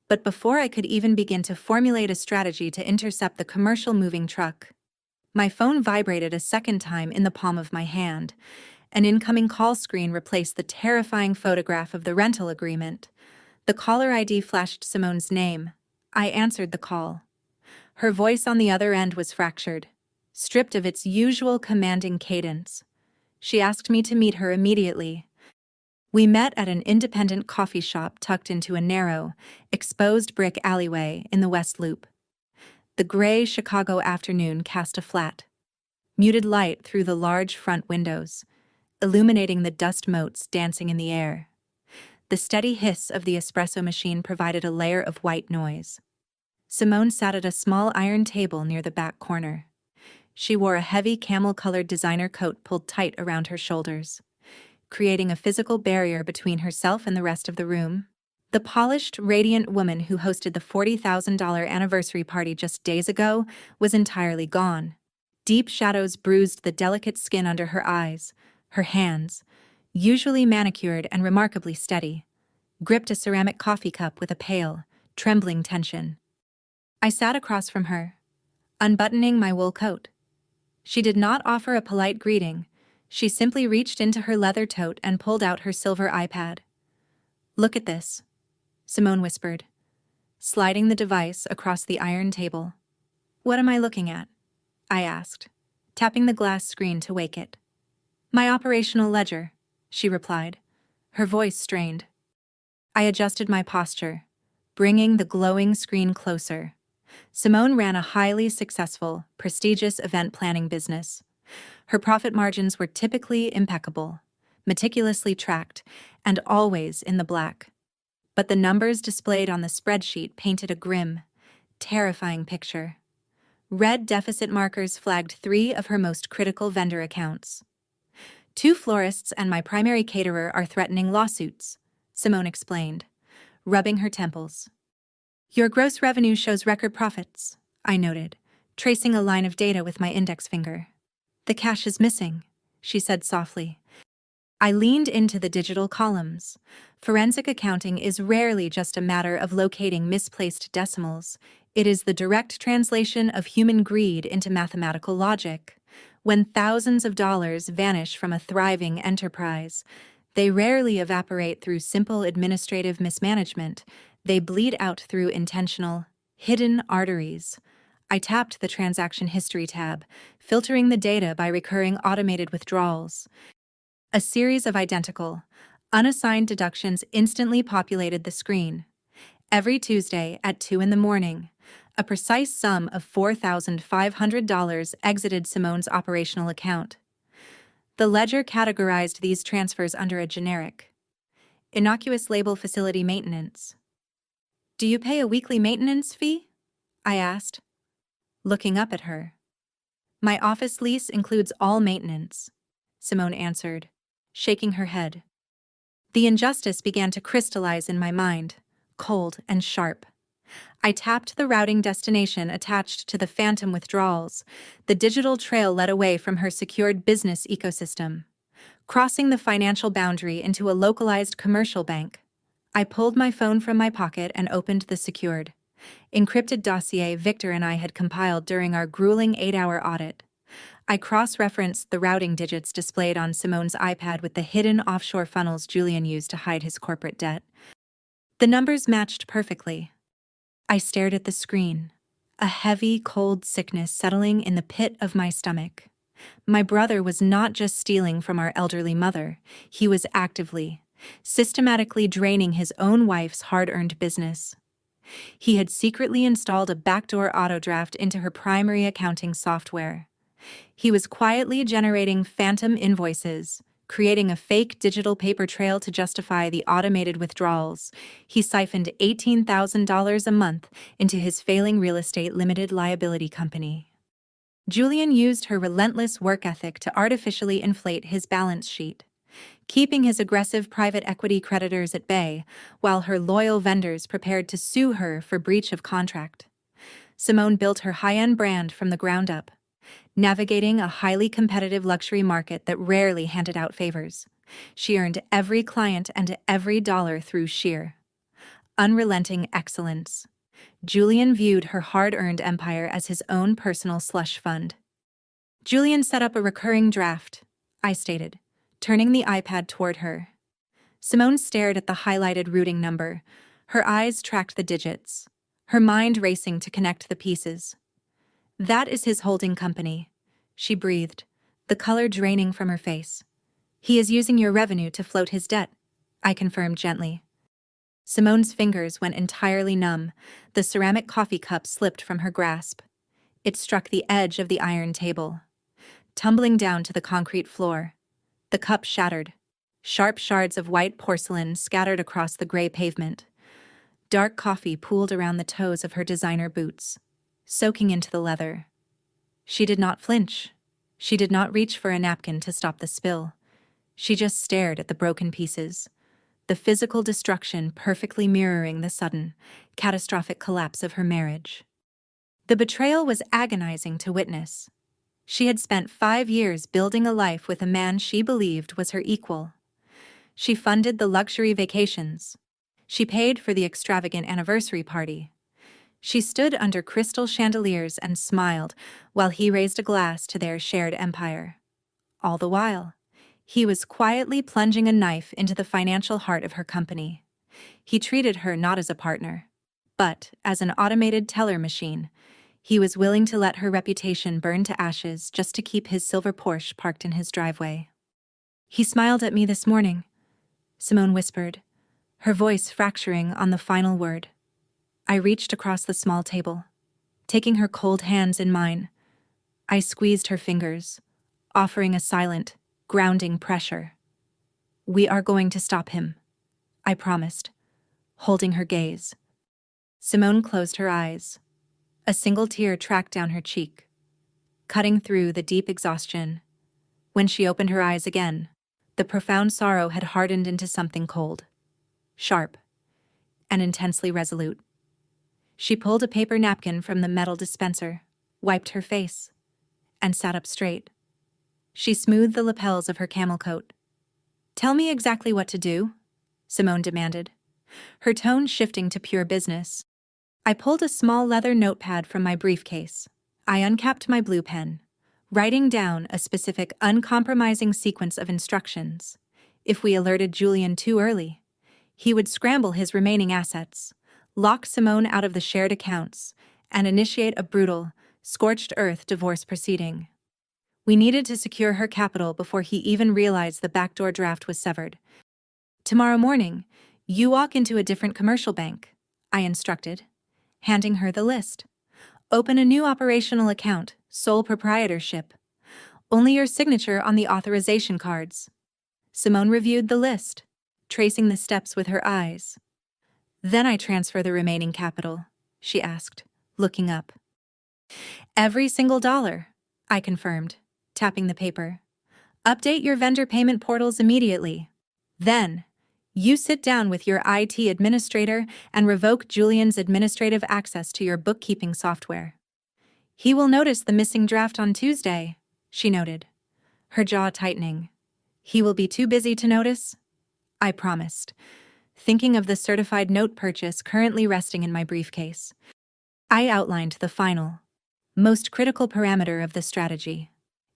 But before I could even begin to formulate a strategy to intercept the commercial moving truck, my phone vibrated a second time in the palm of my hand. An incoming call screen replaced the terrifying photograph of the rental agreement. The caller ID flashed Simone's name. I answered the call. Her voice on the other end was fractured, stripped of its usual commanding cadence. She asked me to meet her immediately. We met at an independent coffee shop tucked into a narrow, exposed brick alleyway in the West Loop. The gray Chicago afternoon cast a flat, muted light through the large front windows, illuminating the dust motes dancing in the air. The steady hiss of the espresso machine provided a layer of white noise. Simone sat at a small iron table near the back corner. She wore a heavy camel-colored designer coat pulled tight around her shoulders, creating a physical barrier between herself and the rest of the room. The polished, radiant woman who hosted the $40,000 anniversary party just days ago was entirely gone. Deep shadows bruised the delicate skin under her eyes. Her hands, usually manicured and remarkably steady, gripped a ceramic coffee cup with a pale, trembling tension. I sat across from her, unbuttoning my wool coat. She did not offer a polite greeting. She simply reached into her leather tote and pulled out her silver iPad. "Look at this," Simone whispered, sliding the device across the iron table. "What am I looking at?" I asked, tapping the glass screen to wake it. "My operational ledger," she replied, her voice strained. I adjusted my posture, bringing the glowing screen closer. Simone ran a highly successful, prestigious event planning business. Her profit margins were typically impeccable, meticulously tracked, and always in the black. But the numbers displayed on the spreadsheet painted a grim, terrifying picture. Red deficit markers flagged 3 of her most critical vendor accounts. 2 florists and my primary caterer are threatening lawsuits, Simone explained, rubbing her temples. "Your gross revenue shows record profits," I noted, tracing a line of data with my index finger. "The cash is missing," she said softly. I leaned into the digital columns. Forensic accounting is rarely just a matter of locating misplaced decimals. It is the direct translation of human greed into mathematical logic. When thousands of dollars vanish from a thriving enterprise, they rarely evaporate through simple administrative mismanagement. They bleed out through intentional, hidden arteries. I tapped the transaction history tab, filtering the data by recurring automated withdrawals. A series of identical, unassigned deductions instantly populated the screen. Every Tuesday at 2 in the morning, a precise sum of $4,500 exited Simone's operational account. The ledger categorized these transfers under a generic, innocuous label: facility maintenance. "Do you pay a weekly maintenance fee?" I asked, looking up at her. "My office lease includes all maintenance," Simone answered, shaking her head. The injustice began to crystallize in my mind, cold and sharp. I tapped the routing destination attached to the phantom withdrawals. The digital trail led away from her secured business ecosystem, crossing the financial boundary into a localized commercial bank. I pulled my phone from my pocket and opened the secured, encrypted dossier Victor and I had compiled during our grueling 8-hour audit. I cross-referenced the routing digits displayed on Simone's iPad with the hidden offshore funnels Julian used to hide his corporate debt. The numbers matched perfectly. I stared at the screen, a heavy, cold sickness settling in the pit of my stomach. My brother was not just stealing from our elderly mother, he was actively, systematically draining his own wife's hard-earned business. He had secretly installed a backdoor autodraft into her primary accounting software. He was quietly generating phantom invoices, creating a fake digital paper trail to justify the automated withdrawals. He siphoned $18,000 a month into his failing real estate limited liability company. Julian used her relentless work ethic to artificially inflate his balance sheet, keeping his aggressive private equity creditors at bay while her loyal vendors prepared to sue her for breach of contract. Simone built her high-end brand from the ground up, navigating a highly competitive luxury market that rarely handed out favors. She earned every client and every dollar through sheer, unrelenting excellence. Julian viewed her hard-earned empire as his own personal slush fund. Julian set up a recurring draft, I stated, turning the iPad toward her. Simone stared at the highlighted routing number. Her eyes tracked the digits, her mind racing to connect the pieces. That is his holding company, she breathed, the color draining from her face. He is using your revenue to float his debt, I confirmed gently. Simone's fingers went entirely numb. The ceramic coffee cup slipped from her grasp. It struck the edge of the iron table, tumbling down to the concrete floor. The cup shattered. Sharp shards of white porcelain scattered across the gray pavement. Dark coffee pooled around the toes of her designer boots, soaking into the leather. She did not flinch. She did not reach for a napkin to stop the spill. She just stared at the broken pieces, the physical destruction perfectly mirroring the sudden, catastrophic collapse of her marriage. The betrayal was agonizing to witness. She had spent 5 years building a life with a man she believed was her equal. She funded the luxury vacations. She paid for the extravagant anniversary party. She stood under crystal chandeliers and smiled while he raised a glass to their shared empire. All the while, he was quietly plunging a knife into the financial heart of her company. He treated her not as a partner, but as an automated teller machine. He was willing to let her reputation burn to ashes just to keep his silver Porsche parked in his driveway. He smiled at me this morning, Simone whispered, her voice fracturing on the final word. I reached across the small table, taking her cold hands in mine. I squeezed her fingers, offering a silent, grounding pressure. We are going to stop him, I promised, holding her gaze. Simone closed her eyes. A single tear tracked down her cheek, cutting through the deep exhaustion. When she opened her eyes again, the profound sorrow had hardened into something cold, sharp, and intensely resolute. She pulled a paper napkin from the metal dispenser, wiped her face, and sat up straight. She smoothed the lapels of her camel coat. Tell me exactly what to do, Simone demanded, her tone shifting to pure business. I pulled a small leather notepad from my briefcase. I uncapped my blue pen, writing down a specific, uncompromising sequence of instructions. If we alerted Julian too early, he would scramble his remaining assets, lock Simone out of the shared accounts, and initiate a brutal, scorched earth divorce proceeding. We needed to secure her capital before he even realized the backdoor draft was severed. Tomorrow morning, you walk into a different commercial bank, I instructed, handing her the list. Open a new operational account, sole proprietorship. Only your signature on the authorization cards. Simone reviewed the list, tracing the steps with her eyes. Then I transfer the remaining capital, she asked, looking up. Every single dollar, I confirmed, tapping the paper. Update your vendor payment portals immediately. Then, you sit down with your IT administrator and revoke Julian's administrative access to your bookkeeping software. He will notice the missing draft on Tuesday, she noted, her jaw tightening. He will be too busy to notice? I promised, thinking of the certified note purchase currently resting in my briefcase. I outlined the final, most critical parameter of the strategy.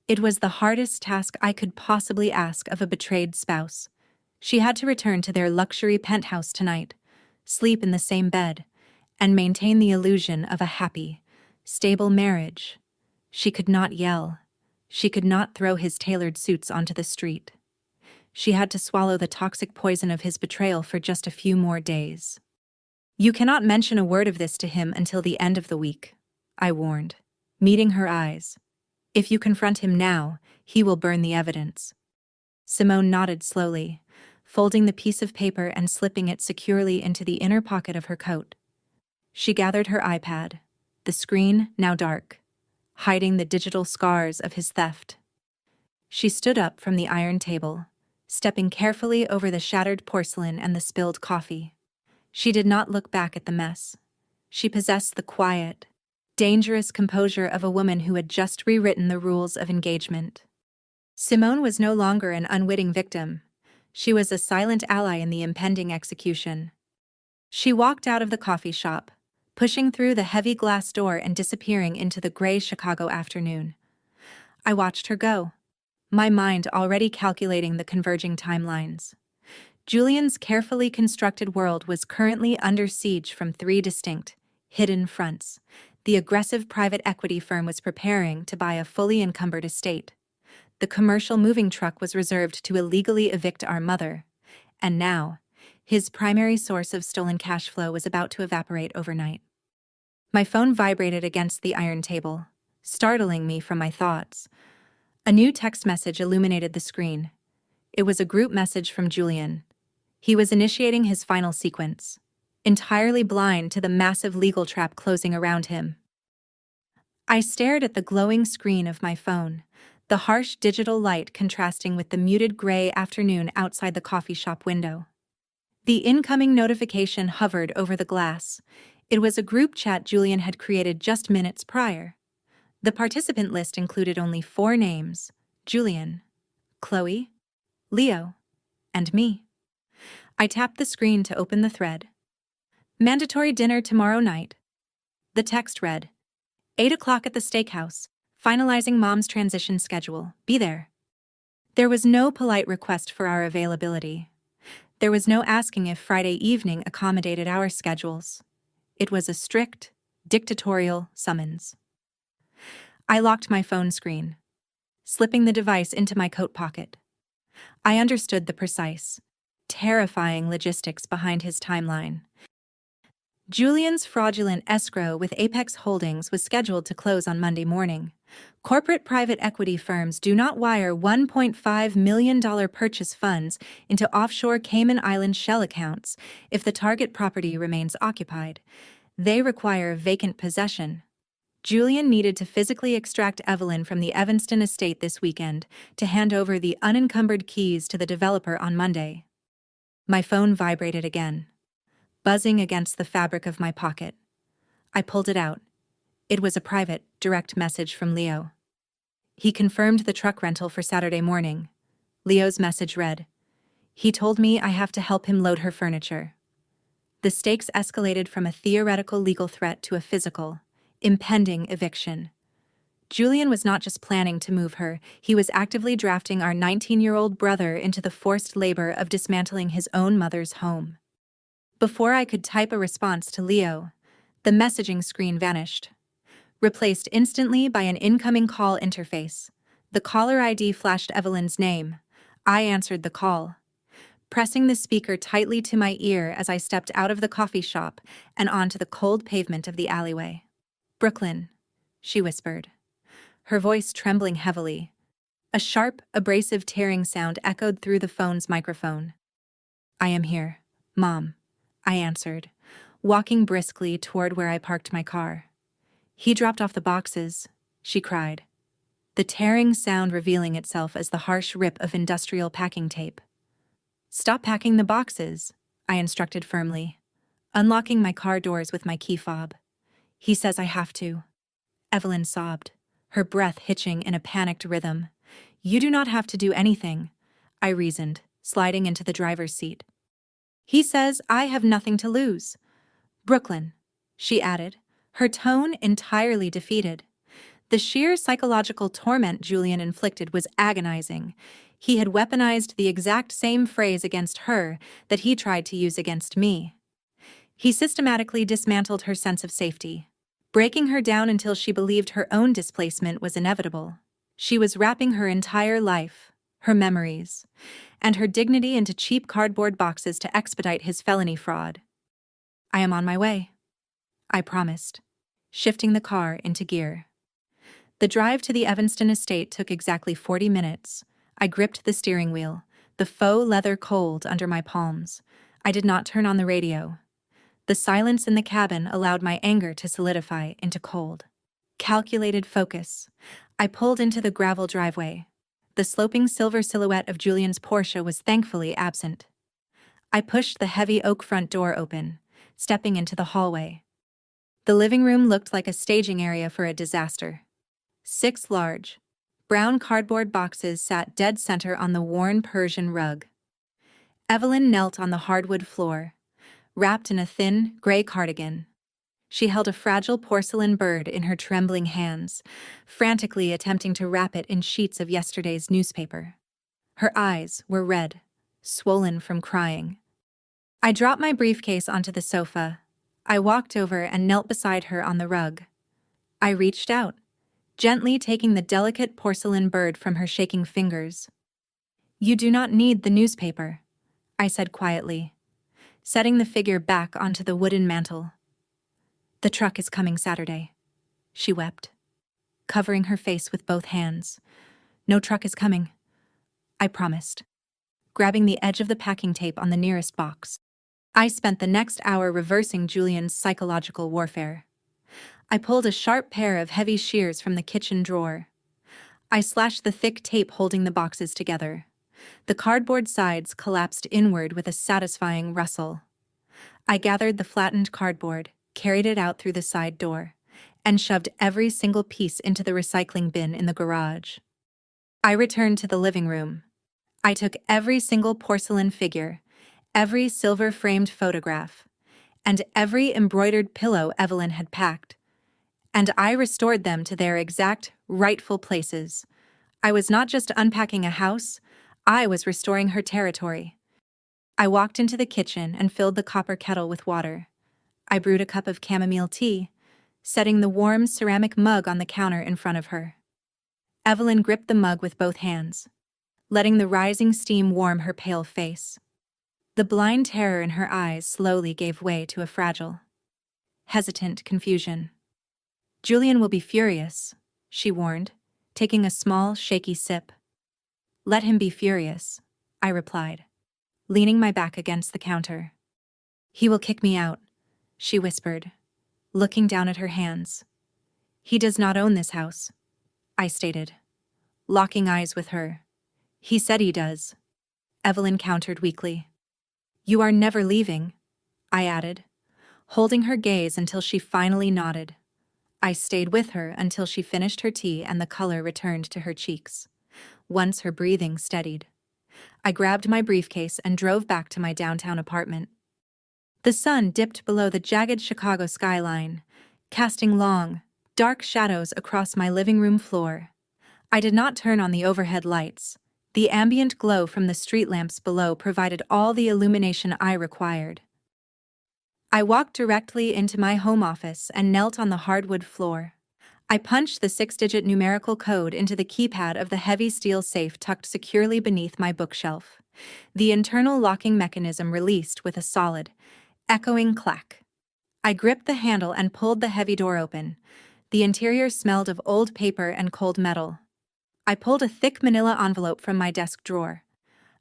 It was the hardest task I could possibly ask of a betrayed spouse. She had to return to their luxury penthouse tonight, sleep in the same bed, and maintain the illusion of a happy, stable marriage. She could not yell. She could not throw his tailored suits onto the street. She had to swallow the toxic poison of his betrayal for just a few more days. You cannot mention a word of this to him until the end of the week, I warned, meeting her eyes. If you confront him now, he will burn the evidence. Simone nodded slowly, folding the piece of paper and slipping it securely into the inner pocket of her coat. She gathered her iPad, the screen now dark, hiding the digital scars of his theft. She stood up from the iron table, stepping carefully over the shattered porcelain and the spilled coffee. She did not look back at the mess. She possessed the quiet, dangerous composure of a woman who had just rewritten the rules of engagement. Simone was no longer an unwitting victim. She was a silent ally in the impending execution. She walked out of the coffee shop, pushing through the heavy glass door and disappearing into the gray Chicago afternoon. I watched her go, my mind already calculating the converging timelines. Julian's carefully constructed world was currently under siege from three distinct, hidden fronts. The aggressive private equity firm was preparing to buy a fully encumbered estate. The commercial moving truck was reserved to illegally evict our mother. And now, his primary source of stolen cash flow was about to evaporate overnight. My phone vibrated against the iron table, startling me from my thoughts. A new text message illuminated the screen. It was a group message from Julian. He was initiating his final sequence, entirely blind to the massive legal trap closing around him. I stared at the glowing screen of my phone, the harsh digital light contrasting with the muted gray afternoon outside the coffee shop window. The incoming notification hovered over the glass. It was a group chat Julian had created just minutes prior. The participant list included only 4 names: Julian, Chloe, Leo, and me. I tapped the screen to open the thread. Mandatory dinner tomorrow night. The text read, 8 o'clock at the steakhouse, finalizing mom's transition schedule. Be there. There was no polite request for our availability. There was no asking if Friday evening accommodated our schedules. It was a strict, dictatorial summons. I locked my phone screen, slipping the device into my coat pocket. I understood the precise, terrifying logistics behind his timeline. Julian's fraudulent escrow with Apex Holdings was scheduled to close on Monday morning. Corporate private equity firms do not wire $1.5 million purchase funds into offshore Cayman Island shell accounts if the target property remains occupied. They require vacant possession. Julian needed to physically extract Evelyn from the Evanston estate this weekend to hand over the unencumbered keys to the developer on Monday. My phone vibrated again, buzzing against the fabric of my pocket. I pulled it out. It was a private, direct message from Leo. He confirmed the truck rental for Saturday morning. Leo's message read, "He told me I have to help him load her furniture." The stakes escalated from a theoretical legal threat to a physical, impending eviction. Julian was not just planning to move her, he was actively drafting our 19-year-old brother into the forced labor of dismantling his own mother's home. Before I could type a response to Leo, the messaging screen vanished, replaced instantly by an incoming call interface. The caller ID flashed Evelyn's name. I answered the call, pressing the speaker tightly to my ear as I stepped out of the coffee shop and onto the cold pavement of the alleyway. "Brooklyn," she whispered, her voice trembling heavily. A sharp, abrasive tearing sound echoed through the phone's microphone. "I am here, Mom," I answered, walking briskly toward where I parked my car. "He dropped off the boxes," she cried, the tearing sound revealing itself as the harsh rip of industrial packing tape. "Stop packing the boxes," I instructed firmly, unlocking my car doors with my key fob. "He says I have to." Evelyn sobbed, her breath hitching in a panicked rhythm. "You do not have to do anything," I reasoned, sliding into the driver's seat. "He says I have nothing to lose." "Brooklyn," she added, her tone entirely defeated. The sheer psychological torment Julian inflicted was agonizing. He had weaponized the exact same phrase against her that he tried to use against me. He systematically dismantled her sense of safety, breaking her down until she believed her own displacement was inevitable. She was wrapping her entire life, her memories, and her dignity into cheap cardboard boxes to expedite his felony fraud. "I am on my way," I promised, shifting the car into gear. The drive to the Evanston estate took exactly 40 minutes. I gripped the steering wheel, the faux leather cold under my palms. I did not turn on the radio. The silence in the cabin allowed my anger to solidify into cold, calculated focus. I pulled into the gravel driveway. The sloping silver silhouette of Julian's Porsche was thankfully absent. I pushed the heavy oak front door open, stepping into the hallway. The living room looked like a staging area for a disaster. 6 large, brown cardboard boxes sat dead center on the worn Persian rug. Evelyn knelt on the hardwood floor, wrapped in a thin, gray cardigan. She held a fragile porcelain bird in her trembling hands, frantically attempting to wrap it in sheets of yesterday's newspaper. Her eyes were red, swollen from crying. I dropped my briefcase onto the sofa. I walked over and knelt beside her on the rug. I reached out, gently taking the delicate porcelain bird from her shaking fingers. "You do not need the newspaper," I said quietly, setting the figure back onto the wooden mantel. "The truck is coming Saturday," she wept, covering her face with both hands. "No truck is coming," I promised, grabbing the edge of the packing tape on the nearest box. I spent the next hour reversing Julian's psychological warfare. I pulled a sharp pair of heavy shears from the kitchen drawer. I slashed the thick tape holding the boxes together. The cardboard sides collapsed inward with a satisfying rustle. I gathered the flattened cardboard, carried it out through the side door, and shoved every single piece into the recycling bin in the garage. I returned to the living room. I took every single porcelain figure, every silver-framed photograph, and every embroidered pillow Evelyn had packed, and I restored them to their exact, rightful places. I was not just unpacking a house, I was restoring her territory. I walked into the kitchen and filled the copper kettle with water. I brewed a cup of chamomile tea, setting the warm ceramic mug on the counter in front of her. Evelyn gripped the mug with both hands, letting the rising steam warm her pale face. The blind terror in her eyes slowly gave way to a fragile, hesitant confusion. "Julian will be furious," she warned, taking a small, shaky sip. "Let him be furious," I replied, leaning my back against the counter. "He will kick me out," she whispered, looking down at her hands. "He does not own this house," I stated, locking eyes with her. "He said he does," Evelyn countered weakly. "You are never leaving," I added, holding her gaze until she finally nodded. I stayed with her until she finished her tea and the color returned to her cheeks. Once her breathing steadied, I grabbed my briefcase and drove back to my downtown apartment. The sun dipped below the jagged Chicago skyline, casting long, dark shadows across my living room floor. I did not turn on the overhead lights. The ambient glow from the street lamps below provided all the illumination I required. I walked directly into my home office and knelt on the hardwood floor. I punched the 6-digit numerical code into the keypad of the heavy steel safe tucked securely beneath my bookshelf. The internal locking mechanism released with a solid, echoing clack. I gripped the handle and pulled the heavy door open. The interior smelled of old paper and cold metal. I pulled a thick manila envelope from my desk drawer.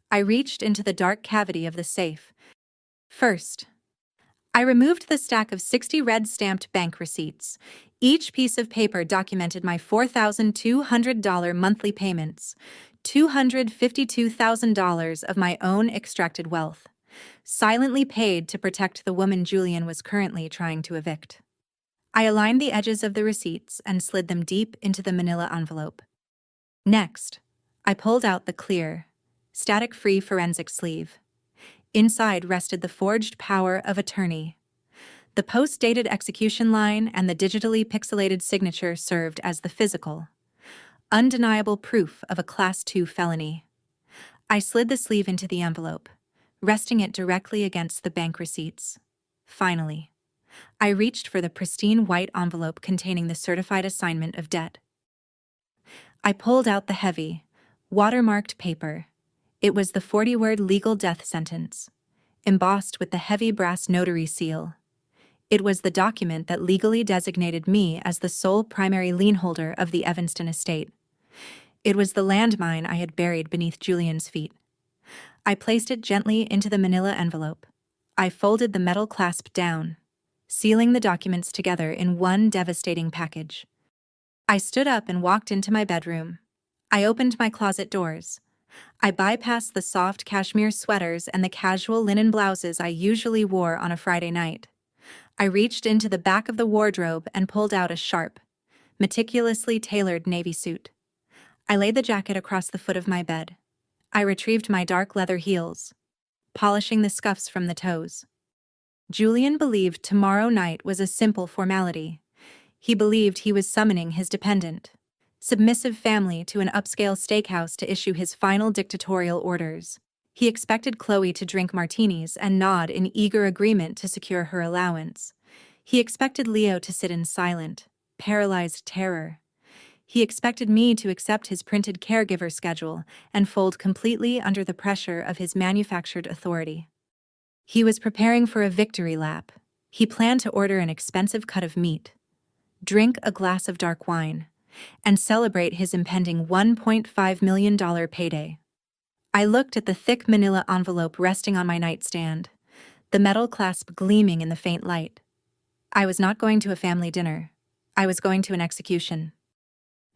I reached into the dark cavity of the safe. First, I removed the stack of 60 red-stamped bank receipts. Each piece of paper documented my $4,200 monthly payments, $252,000 of my own extracted wealth, silently paid to protect the woman Julian was currently trying to evict. I aligned the edges of the receipts and slid them deep into the manila envelope. Next, I pulled out the clear, static-free forensic sleeve. Inside rested the forged power of attorney. The post-dated execution line and the digitally pixelated signature served as the physical, undeniable proof of a Class II felony. I slid the sleeve into the envelope, resting it directly against the bank receipts. Finally, I reached for the pristine white envelope containing the certified assignment of debt. I pulled out the heavy, watermarked paper. It was the 40-word legal death sentence, embossed with the heavy brass notary seal. It was the document that legally designated me as the sole primary lien holder of the Evanston estate. It was the landmine I had buried beneath Julian's feet. I placed it gently into the manila envelope. I folded the metal clasp down, sealing the documents together in one devastating package. I stood up and walked into my bedroom. I opened my closet doors. I bypassed the soft cashmere sweaters and the casual linen blouses I usually wore on a Friday night. I reached into the back of the wardrobe and pulled out a sharp, meticulously tailored navy suit. I laid the jacket across the foot of my bed. I retrieved my dark leather heels. polishing the scuffs from the toes. Julian believed tomorrow night was a simple formality. He believed he was summoning his dependent, submissive family to an upscale steakhouse to issue his final dictatorial orders. He expected Chloe to drink martinis and nod in eager agreement to secure her allowance. He expected Leo to sit in silent, paralyzed terror. He expected me to accept his printed caregiver schedule and fold completely under the pressure of his manufactured authority. He was preparing for a victory lap. He planned to order an expensive cut of meat, drink a glass of dark wine, and celebrate his impending $1.5 million payday. I looked at the thick manila envelope resting on my nightstand, the metal clasp gleaming in the faint light. I was not going to a family dinner. I was going to an execution.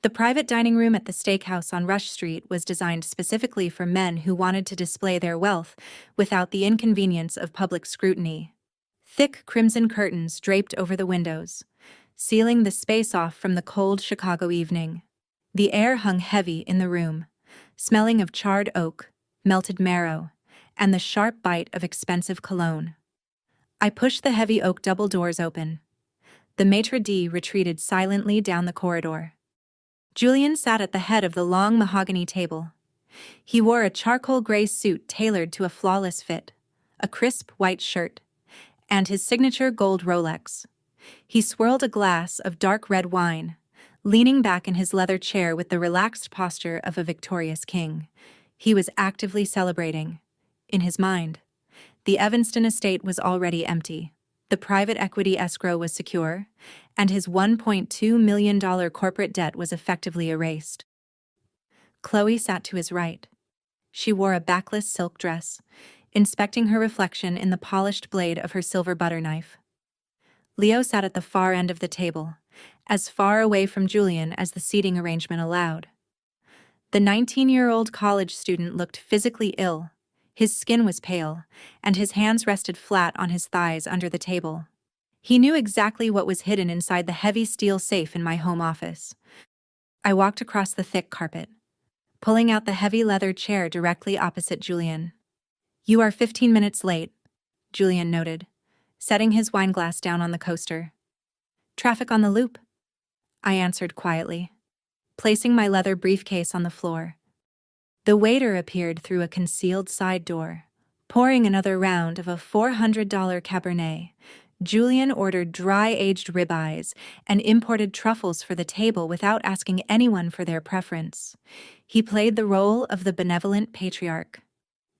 The private dining room at the steakhouse on Rush Street was designed specifically for men who wanted to display their wealth without the inconvenience of public scrutiny. Thick crimson curtains draped over the windows, sealing the space off from the cold Chicago evening. The air hung heavy in the room, smelling of charred oak, melted marrow, and the sharp bite of expensive cologne. I pushed the heavy oak double doors open. The maitre d' retreated silently down the corridor. Julian sat at the head of the long mahogany table. He wore a charcoal gray suit tailored to a flawless fit, a crisp white shirt, and his signature gold Rolex. He swirled a glass of dark red wine, leaning back in his leather chair with the relaxed posture of a victorious king. He was actively celebrating. In his mind, the Evanston estate was already empty. The private equity escrow was secure, and his $1.2 million corporate debt was effectively erased. Chloe sat to his right. She wore a backless silk dress, inspecting her reflection in the polished blade of her silver butter knife. Leo sat at the far end of the table, as far away from Julian as the seating arrangement allowed. The 19-year-old college student looked physically ill. His skin was pale, and his hands rested flat on his thighs under the table. He knew exactly what was hidden inside the heavy steel safe in my home office. I walked across the thick carpet, pulling out the heavy leather chair directly opposite Julian. "You are 15 minutes late," Julian noted, setting his wineglass down on the coaster. "Traffic on the loop," I answered quietly, placing my leather briefcase on the floor. The waiter appeared through a concealed side door, pouring another round of a $400 Cabernet. Julian ordered dry-aged ribeyes and imported truffles for the table without asking anyone for their preference. He played the role of the benevolent patriarch,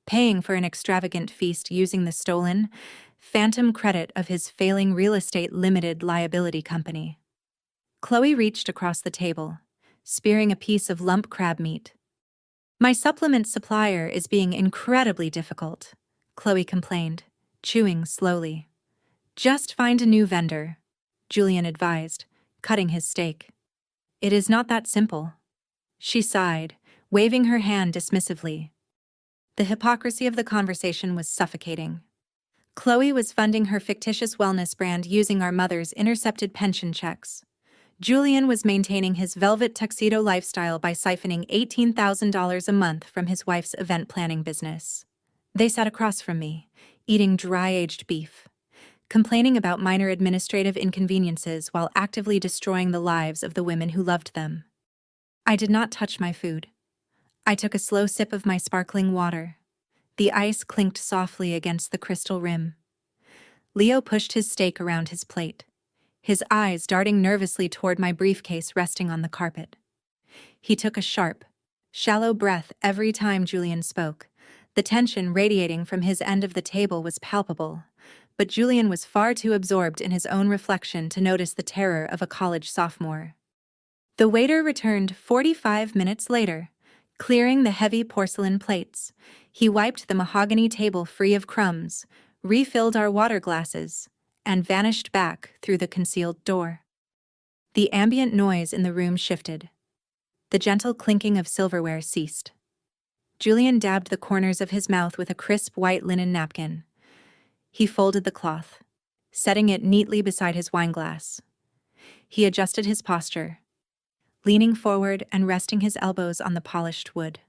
paying for an extravagant feast using the stolen, phantom credit of his failing real estate limited liability company. Chloe reached across the table, spearing a piece of lump crab meat. "My supplement supplier is being incredibly difficult," Chloe complained, chewing slowly. "Just find a new vendor," Julian advised, cutting his steak. "It is not that simple." She sighed, waving her hand dismissively. The hypocrisy of the conversation was suffocating. Chloe was funding her fictitious wellness brand using our mother's intercepted pension checks. Julian was maintaining his velvet tuxedo lifestyle by siphoning $18,000 a month from his wife's event planning business. They sat across from me, eating dry-aged beef, complaining about minor administrative inconveniences while actively destroying the lives of the women who loved them. I did not touch my food. I took a slow sip of my sparkling water. The ice clinked softly against the crystal rim. Leo pushed his steak around his plate, his eyes darting nervously toward my briefcase resting on the carpet. He took a sharp, shallow breath every time Julian spoke. The tension radiating from his end of the table was palpable, but Julian was far too absorbed in his own reflection to notice the terror of a college sophomore. The waiter returned 45 minutes later, clearing the heavy porcelain plates. He wiped the mahogany table free of crumbs, refilled our water glasses, and vanished back through the concealed door. The ambient noise in the room shifted. The gentle clinking of silverware ceased. Julian dabbed the corners of his mouth with a crisp white linen napkin. He folded the cloth, setting it neatly beside his wineglass. He adjusted his posture, leaning forward and resting his elbows on the polished wood.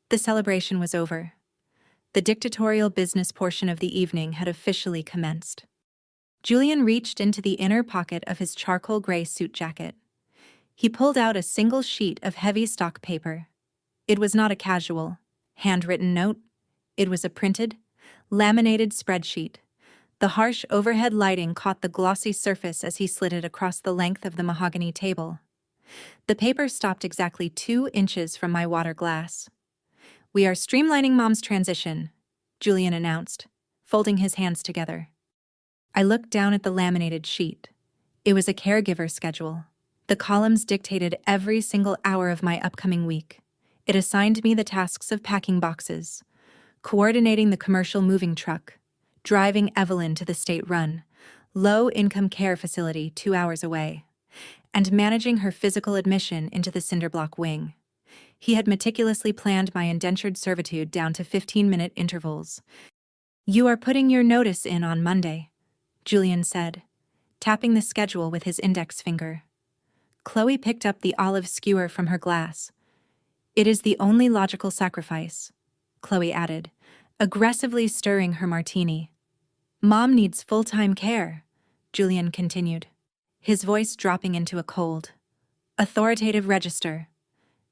The celebration was over. The dictatorial business portion of the evening had officially commenced. Julian reached into the inner pocket of his charcoal gray suit jacket. He pulled out a single sheet of heavy stock paper. It was not a casual, handwritten note. It was a printed, laminated spreadsheet. The harsh overhead lighting caught the glossy surface as he slid it across the length of the mahogany table. The paper stopped exactly 2 inches from my water glass. "We are streamlining Mom's transition," Julian announced, folding his hands together. I looked down at the laminated sheet. It was a caregiver schedule. The columns dictated every single hour of my upcoming week. It assigned me the tasks of packing boxes, coordinating the commercial moving truck, driving Evelyn to the state-run, low-income care facility 2 hours away, and managing her physical admission into the cinderblock wing. He had meticulously planned my indentured servitude down to 15-minute intervals. "You are putting your notice in on Monday," Julian said, tapping the schedule with his index finger. Chloe picked up the olive skewer from her glass. "It is the only logical sacrifice," Chloe added, aggressively stirring her martini. "Mom needs full-time care," Julian continued, his voice dropping into a cold, authoritative register.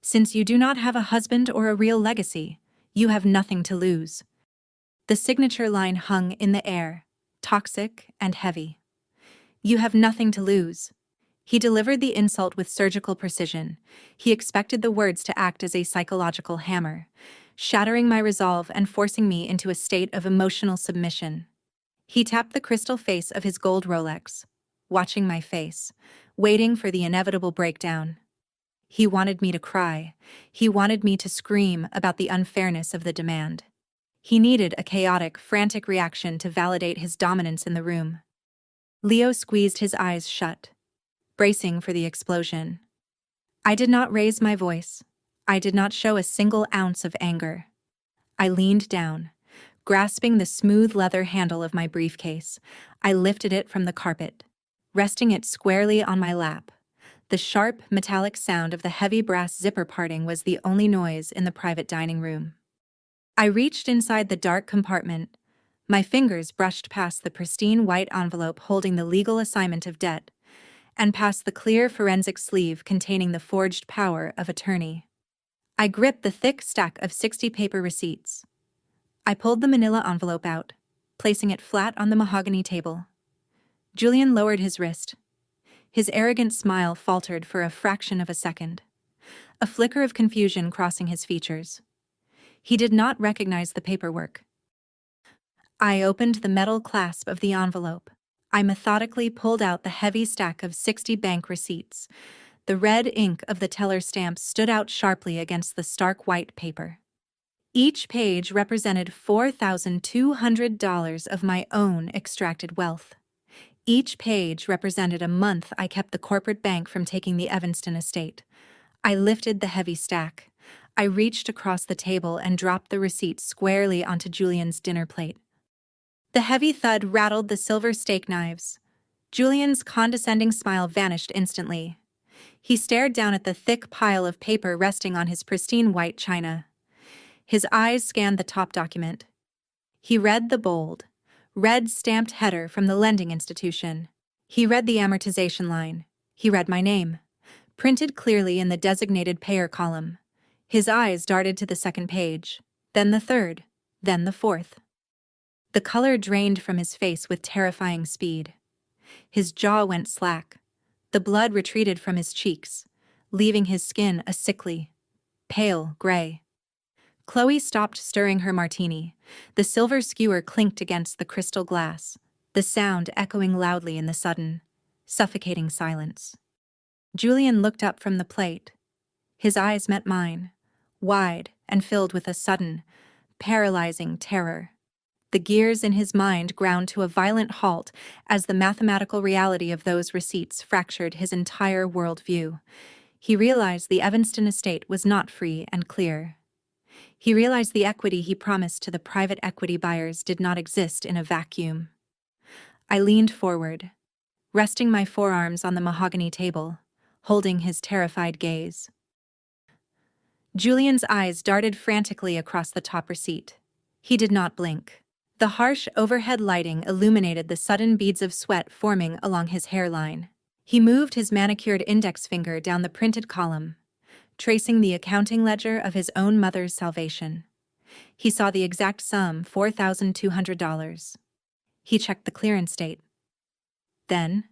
"Since you do not have a husband or a real legacy, you have nothing to lose." The signature line hung in the air, toxic and heavy. "You have nothing to lose." He delivered the insult with surgical precision. He expected the words to act as a psychological hammer, shattering my resolve and forcing me into a state of emotional submission. He tapped the crystal face of his gold Rolex, watching my face, waiting for the inevitable breakdown. He wanted me to cry. He wanted me to scream about the unfairness of the demand. He needed a chaotic, frantic reaction to validate his dominance in the room. Leo squeezed his eyes shut, bracing for the explosion. I did not raise my voice. I did not show a single ounce of anger. I leaned down, grasping the smooth leather handle of my briefcase. I lifted it from the carpet, resting it squarely on my lap. The sharp, metallic sound of the heavy brass zipper parting was the only noise in the private dining room. I reached inside the dark compartment. My fingers brushed past the pristine white envelope holding the legal assignment of debt, and past the clear forensic sleeve containing the forged power of attorney. I gripped the thick stack of 60 paper receipts. I pulled the manila envelope out, placing it flat on the mahogany table. Julian lowered his wrist. His arrogant smile faltered for a fraction of a second, a flicker of confusion crossing his features. He did not recognize the paperwork. I opened the metal clasp of the envelope. I methodically pulled out the heavy stack of 60 bank receipts. The red ink of the teller stamps stood out sharply against the stark white paper. Each page represented $4,200 of my own extracted wealth. Each page represented a month I kept the corporate bank from taking the Evanston estate. I lifted the heavy stack. I reached across the table and dropped the receipt squarely onto Julian's dinner plate. The heavy thud rattled the silver steak knives. Julian's condescending smile vanished instantly. He stared down at the thick pile of paper resting on his pristine white china. His eyes scanned the top document. He read the bold, red stamped header from the lending institution. He read the amortization line. He read my name, printed clearly in the designated payer column. His eyes darted to the second page, then the third, then the fourth. The color drained from his face with terrifying speed. His jaw went slack. The blood retreated from his cheeks, leaving his skin a sickly, pale gray. Chloe stopped stirring her martini. The silver skewer clinked against the crystal glass, the sound echoing loudly in the sudden, suffocating silence. Julian looked up from the plate. His eyes met mine, wide and filled with a sudden, paralyzing terror. The gears in his mind ground to a violent halt as the mathematical reality of those receipts fractured his entire worldview. He realized the Evanston estate was not free and clear. He realized the equity he promised to the private equity buyers did not exist in a vacuum. I leaned forward, resting my forearms on the mahogany table, holding his terrified gaze. Julian's eyes darted frantically across the top receipt. He did not blink. The harsh overhead lighting illuminated the sudden beads of sweat forming along his hairline. He moved his manicured index finger down the printed column, tracing the accounting ledger of his own mother's salvation. He saw the exact sum, $4,200. He checked the clearance date. Then,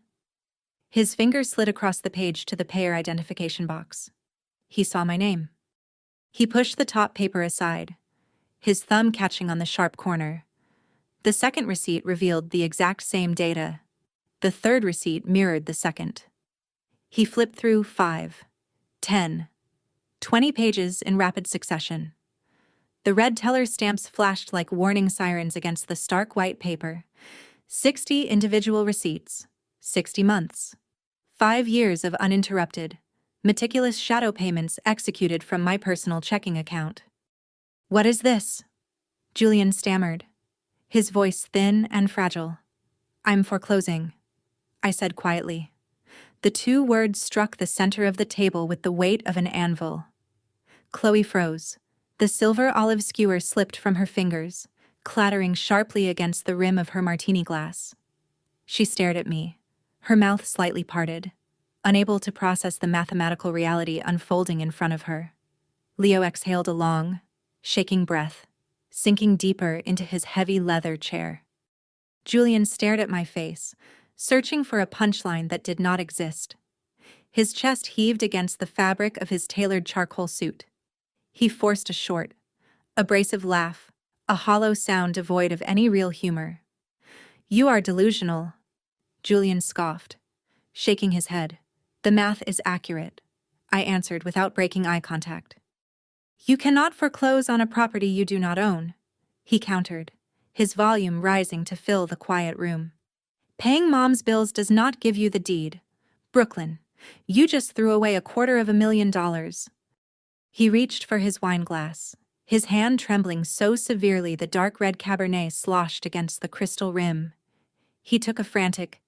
his finger slid across the page to the payer identification box. He saw my name. He pushed the top paper aside, his thumb catching on the sharp corner. The second receipt revealed the exact same data. The third receipt mirrored the second. He flipped through 5, 10, 20 pages in rapid succession. The red teller stamps flashed like warning sirens against the stark white paper. 60 individual receipts, 60 months. 5 years of uninterrupted, meticulous shadow payments executed from my personal checking account. "What is this?" Julian stammered, his voice thin and fragile. "I'm foreclosing," I said quietly. The two words struck the center of the table with the weight of an anvil. Chloe froze. The silver olive skewer slipped from her fingers, clattering sharply against the rim of her martini glass. She stared at me, her mouth slightly parted, unable to process the mathematical reality unfolding in front of her. Leo exhaled a long, shaking breath, sinking deeper into his heavy leather chair. Julian stared at my face, searching for a punchline that did not exist. His chest heaved against the fabric of his tailored charcoal suit. He forced a short, abrasive laugh, a hollow sound devoid of any real humor. "You are delusional," Julian scoffed, shaking his head. "The math is accurate," I answered without breaking eye contact. "You cannot foreclose on a property you do not own," he countered, his volume rising to fill the quiet room. "Paying mom's bills does not give you the deed. Brooklyn, you just threw away $250,000. He reached for his wine glass, his hand trembling so severely the dark red Cabernet sloshed against the crystal rim. He took a frantic,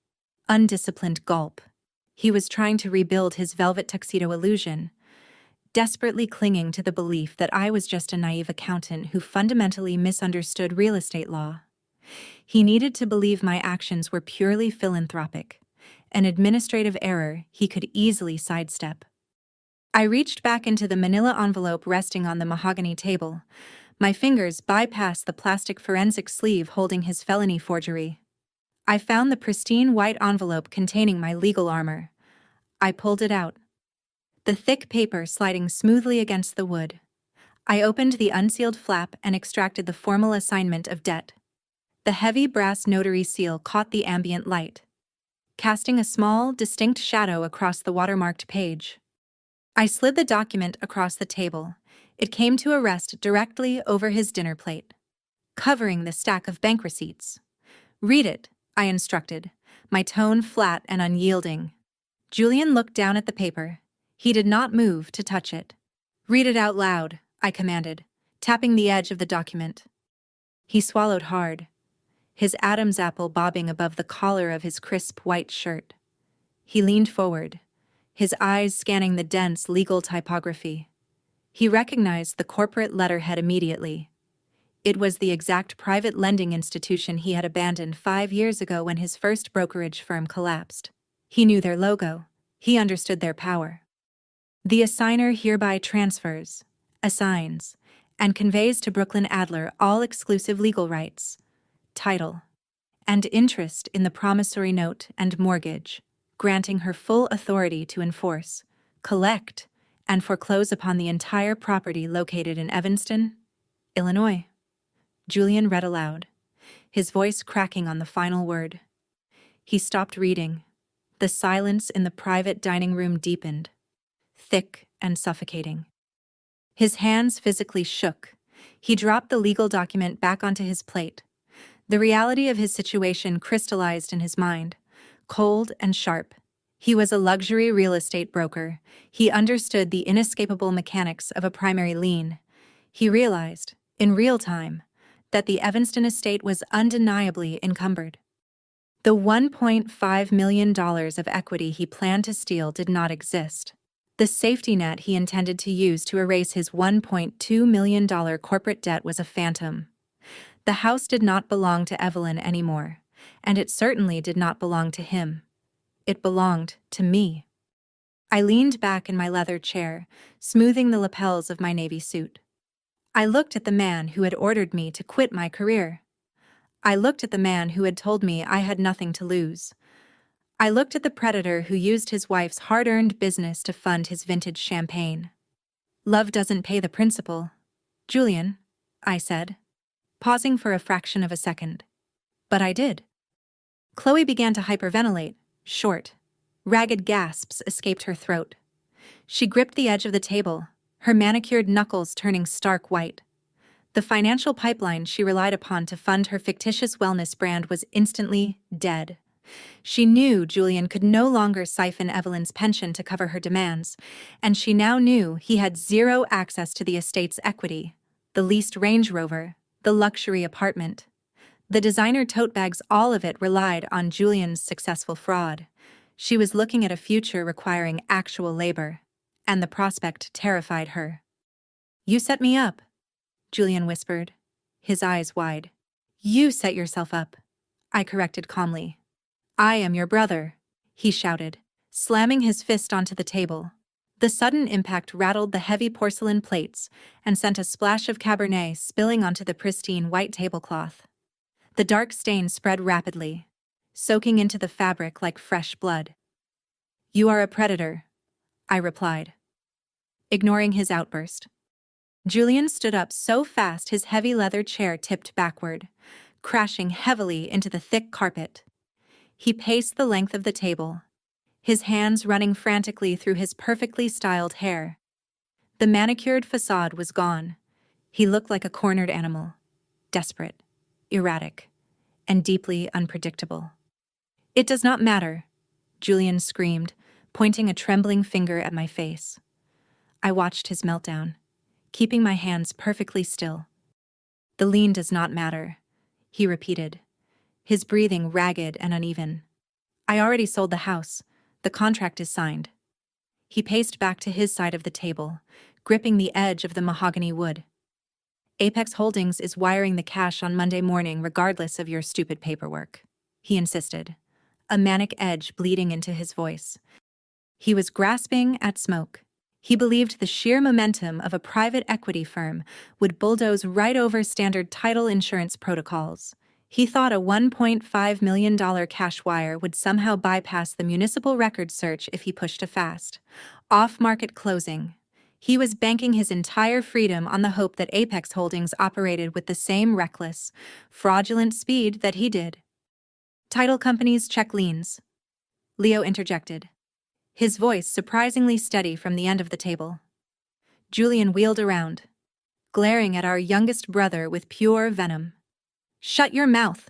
undisciplined gulp. He was trying to rebuild his velvet tuxedo illusion, desperately clinging to the belief that I was just a naive accountant who fundamentally misunderstood real estate law. He needed to believe my actions were purely philanthropic, an administrative error he could easily sidestep. I reached back into the manila envelope resting on the mahogany table. My fingers bypassed the plastic forensic sleeve holding his felony forgery. I found the pristine white envelope containing my legal armor. I pulled it out, the thick paper sliding smoothly against the wood. I opened the unsealed flap and extracted the formal assignment of debt. The heavy brass notary seal caught the ambient light, casting a small, distinct shadow across the watermarked page. I slid the document across the table. It came to a rest directly over his dinner plate, covering the stack of bank receipts. "Read it," I instructed, my tone flat and unyielding. Julian looked down at the paper. He did not move to touch it. "Read it out loud," I commanded, tapping the edge of the document. He swallowed hard, his Adam's apple bobbing above the collar of his crisp white shirt. He leaned forward, his eyes scanning the dense legal typography. He recognized the corporate letterhead immediately. It was the exact private lending institution he had abandoned 5 years ago when his first brokerage firm collapsed. He knew their logo. He understood their power. "The assigner hereby transfers, assigns, and conveys to Brooklyn Adler all exclusive legal rights, title, and interest in the promissory note and mortgage, granting her full authority to enforce, collect, and foreclose upon the entire property located in Evanston, Illinois." Julian read aloud, his voice cracking on the final word. He stopped reading. The silence in the private dining room deepened, thick and suffocating. His hands physically shook. He dropped the legal document back onto his plate. The reality of his situation crystallized in his mind, cold and sharp. He was a luxury real estate broker. He understood the inescapable mechanics of a primary lien. He realized, in real time, that the Evanston estate was undeniably encumbered. The $1.5 million of equity he planned to steal did not exist. The safety net he intended to use to erase his $1.2 million corporate debt was a phantom. The house did not belong to Evelyn anymore, and it certainly did not belong to him. It belonged to me. I leaned back in my leather chair, smoothing the lapels of my navy suit. I looked at the man who had ordered me to quit my career. I looked at the man who had told me I had nothing to lose. I looked at the predator who used his wife's hard-earned business to fund his vintage champagne. Love doesn't pay the principal, Julian, I said, pausing for a fraction of a second. But I did. Chloe began to hyperventilate, short. Ragged gasps escaped her throat. She gripped the edge of the table, her manicured knuckles turning stark white. The financial pipeline she relied upon to fund her fictitious wellness brand was instantly dead. She knew Julian could no longer siphon Evelyn's pension to cover her demands, and she now knew he had zero access to the estate's equity, the leased Range Rover, the luxury apartment. The designer tote bags, all of it relied on Julian's successful fraud. She was looking at a future requiring actual labor, and the prospect terrified her. "You set me up," Julian whispered, his eyes wide. "You set yourself up," I corrected calmly. "I am your brother," he shouted, slamming his fist onto the table. The sudden impact rattled the heavy porcelain plates and sent a splash of Cabernet spilling onto the pristine white tablecloth. The dark stain spread rapidly, soaking into the fabric like fresh blood. "You are a predator," I replied, ignoring his outburst. Julian stood up so fast his heavy leather chair tipped backward, crashing heavily into the thick carpet. He paced the length of the table, his hands running frantically through his perfectly styled hair. The manicured facade was gone. He looked like a cornered animal, desperate, erratic, and deeply unpredictable. "It does not matter," Julian screamed, pointing a trembling finger at my face. I watched his meltdown, keeping my hands perfectly still. "The lien does not matter," he repeated, his breathing ragged and uneven. "I already sold the house. The contract is signed." He paced back to his side of the table, gripping the edge of the mahogany wood. "Apex Holdings is wiring the cash on Monday morning regardless of your stupid paperwork," he insisted, a manic edge bleeding into his voice. He was grasping at smoke. He believed the sheer momentum of a private equity firm would bulldoze right over standard title insurance protocols. He thought a $1.5 million cash wire would somehow bypass the municipal record search if he pushed a fast, off-market closing. He was banking his entire freedom on the hope that Apex Holdings operated with the same reckless, fraudulent speed that he did. "Title companies check liens," Leo interjected, his voice surprisingly steady from the end of the table. Julian wheeled around, glaring at our youngest brother with pure venom. "Shut your mouth,"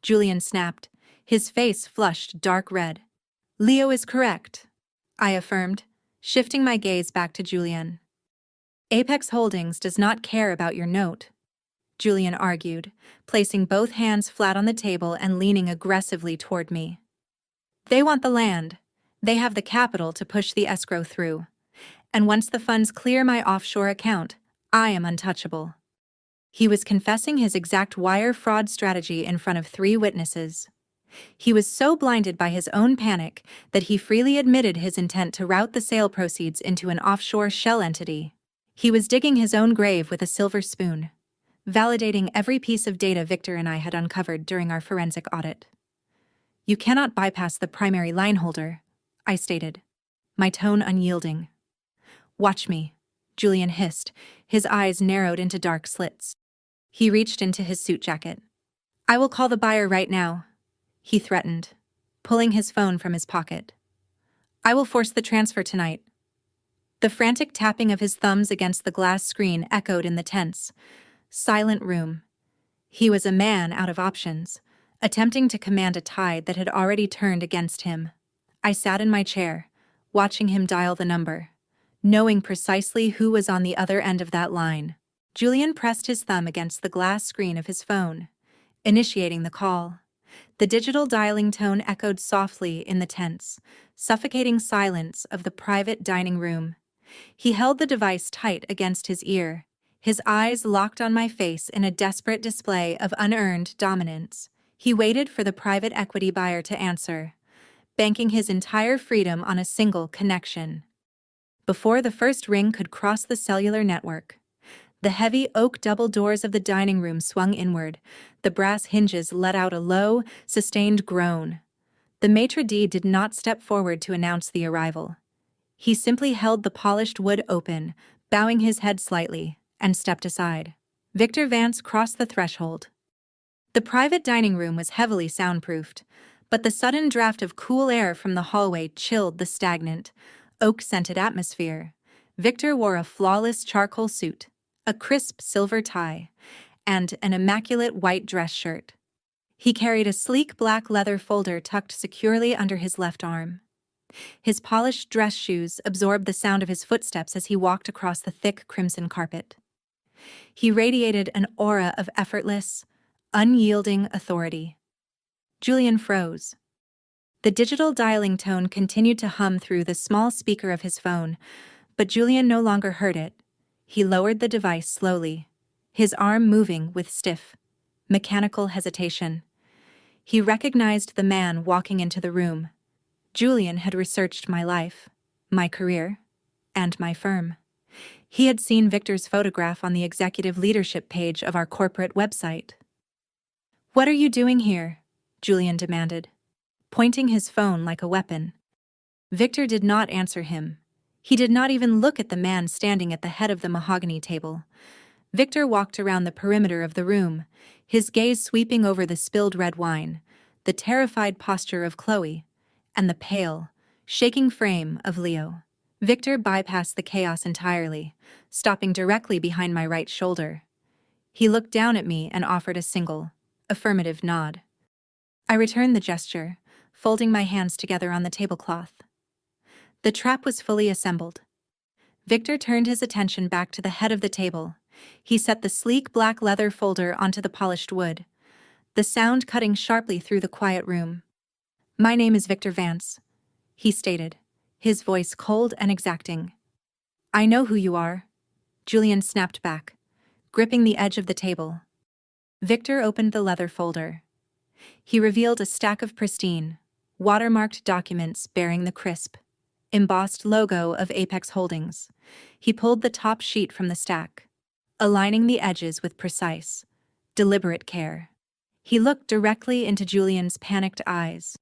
Julian snapped, his face flushed dark red. "Leo is correct," I affirmed, shifting my gaze back to Julian. "Apex Holdings does not care about your note," Julian argued, placing both hands flat on the table and leaning aggressively toward me. "They want the land. They have the capital to push the escrow through. And once the funds clear my offshore account, I am untouchable." He was confessing his exact wire fraud strategy in front of 3 witnesses. He was so blinded by his own panic that he freely admitted his intent to route the sale proceeds into an offshore shell entity. He was digging his own grave with a silver spoon, validating every piece of data Victor and I had uncovered during our forensic audit. "You cannot bypass the primary line holder," I stated, my tone unyielding. "Watch me," Julian hissed, his eyes narrowed into dark slits. He reached into his suit jacket. "I will call the buyer right now," he threatened, pulling his phone from his pocket. "I will force the transfer tonight." The frantic tapping of his thumbs against the glass screen echoed in the tense, silent room. He was a man out of options, attempting to command a tide that had already turned against him. I sat in my chair, watching him dial the number, knowing precisely who was on the other end of that line. Julian pressed his thumb against the glass screen of his phone, initiating the call. The digital dialing tone echoed softly in the tense, suffocating silence of the private dining room. He held the device tight against his ear, His eyes locked on my face in a desperate display of unearned dominance. He waited for the private equity buyer to answer, banking his entire freedom on a single connection. Before the first ring could cross the cellular network, the heavy oak double doors of the dining room swung inward. The brass hinges let out a low, sustained groan. The maitre d' did not step forward to announce the arrival. He simply held the polished wood open, bowing his head slightly, and stepped aside. Victor Vance crossed the threshold. The private dining room was heavily soundproofed, but the sudden draft of cool air from the hallway chilled the stagnant, oak-scented atmosphere. Victor wore a flawless charcoal suit, a crisp silver tie, and an immaculate white dress shirt. He carried a sleek black leather folder tucked securely under his left arm. His polished dress shoes absorbed the sound of his footsteps as he walked across the thick crimson carpet. He radiated an aura of effortless, unyielding authority. Julian froze. The digital dialing tone continued to hum through the small speaker of his phone, but Julian no longer heard it. He lowered the device slowly, his arm moving with stiff, mechanical hesitation. He recognized the man walking into the room. Julian had researched my life, my career, and my firm. He had seen Victor's photograph on the executive leadership page of our corporate website. "What are you doing here?" Julian demanded, pointing his phone like a weapon. Victor did not answer him. He did not even look at the man standing at the head of the mahogany table. Victor walked around the perimeter of the room, his gaze sweeping over the spilled red wine, the terrified posture of Chloe, and the pale, shaking frame of Leo. Victor bypassed the chaos entirely, stopping directly behind my right shoulder. He looked down at me and offered a single, affirmative nod. I returned the gesture, folding my hands together on the tablecloth. The trap was fully assembled. Victor turned his attention back to the head of the table. He set the sleek black leather folder onto the polished wood, the sound cutting sharply through the quiet room. "My name is Victor Vance," he stated, his voice cold and exacting. "I know who you are." Julian snapped back, gripping the edge of the table. Victor opened the leather folder. He revealed a stack of pristine, watermarked documents bearing the crisp, embossed logo of Apex Holdings. He pulled the top sheet from the stack, aligning the edges with precise, deliberate care. He looked directly into Julian's panicked eyes.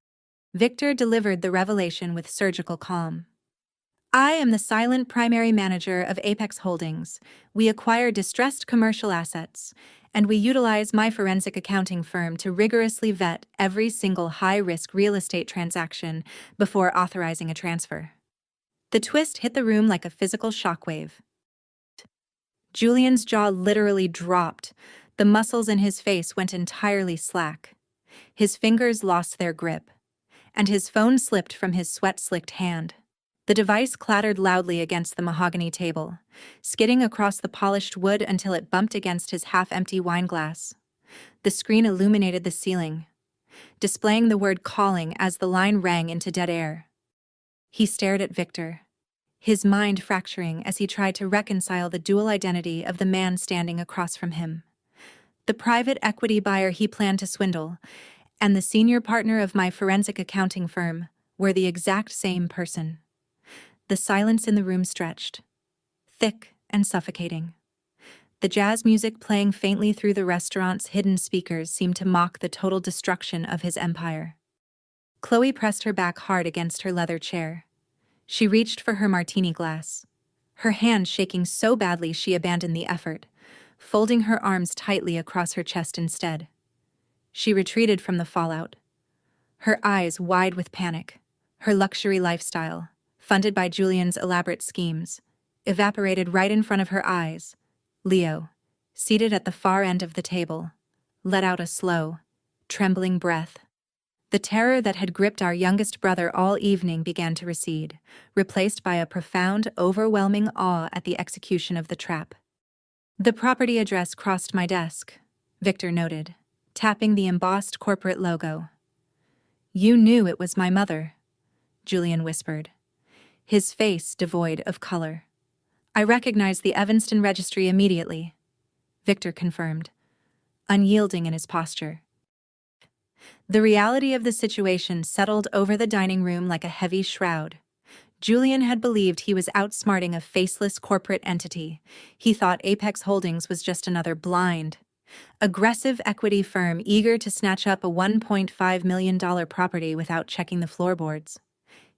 Victor delivered the revelation with surgical calm. "I am the silent primary manager of Apex Holdings. We acquire distressed commercial assets, and we utilize my forensic accounting firm to rigorously vet every single high-risk real estate transaction before authorizing a transfer." The twist hit the room like a physical shockwave. Julian's jaw literally dropped. The muscles in his face went entirely slack. His fingers lost their grip, and his phone slipped from his sweat-slicked hand. The device clattered loudly against the mahogany table, skidding across the polished wood until it bumped against his half-empty wineglass. The screen illuminated the ceiling, displaying the word "calling" as the line rang into dead air. He stared at Victor, his mind fracturing as he tried to reconcile the dual identity of the man standing across from him. The private equity buyer he planned to swindle, and the senior partner of my forensic accounting firm, were the exact same person. The silence in the room stretched, thick and suffocating. The jazz music playing faintly through the restaurant's hidden speakers seemed to mock the total destruction of his empire. Chloe pressed her back hard against her leather chair. She reached for her martini glass, her hand shaking so badly she abandoned the effort, folding her arms tightly across her chest instead. She retreated from the fallout, her eyes wide with panic. Her luxury lifestyle, funded by Julian's elaborate schemes, evaporated right in front of her eyes. Leo, seated at the far end of the table, let out a slow, trembling breath. The terror that had gripped our youngest brother all evening began to recede, replaced by a profound, overwhelming awe at the execution of the trap. "The property address crossed my desk," Victor noted, tapping the embossed corporate logo. "You knew it was my mother," Julian whispered, his face devoid of color. I recognized the Evanston registry immediately, Victor confirmed, unyielding in his posture. The reality of the situation settled over the dining room like a heavy shroud. Julian had believed he was outsmarting a faceless corporate entity. He thought Apex Holdings was just another blind, aggressive equity firm eager to snatch up a $1.5 million property without checking the floorboards.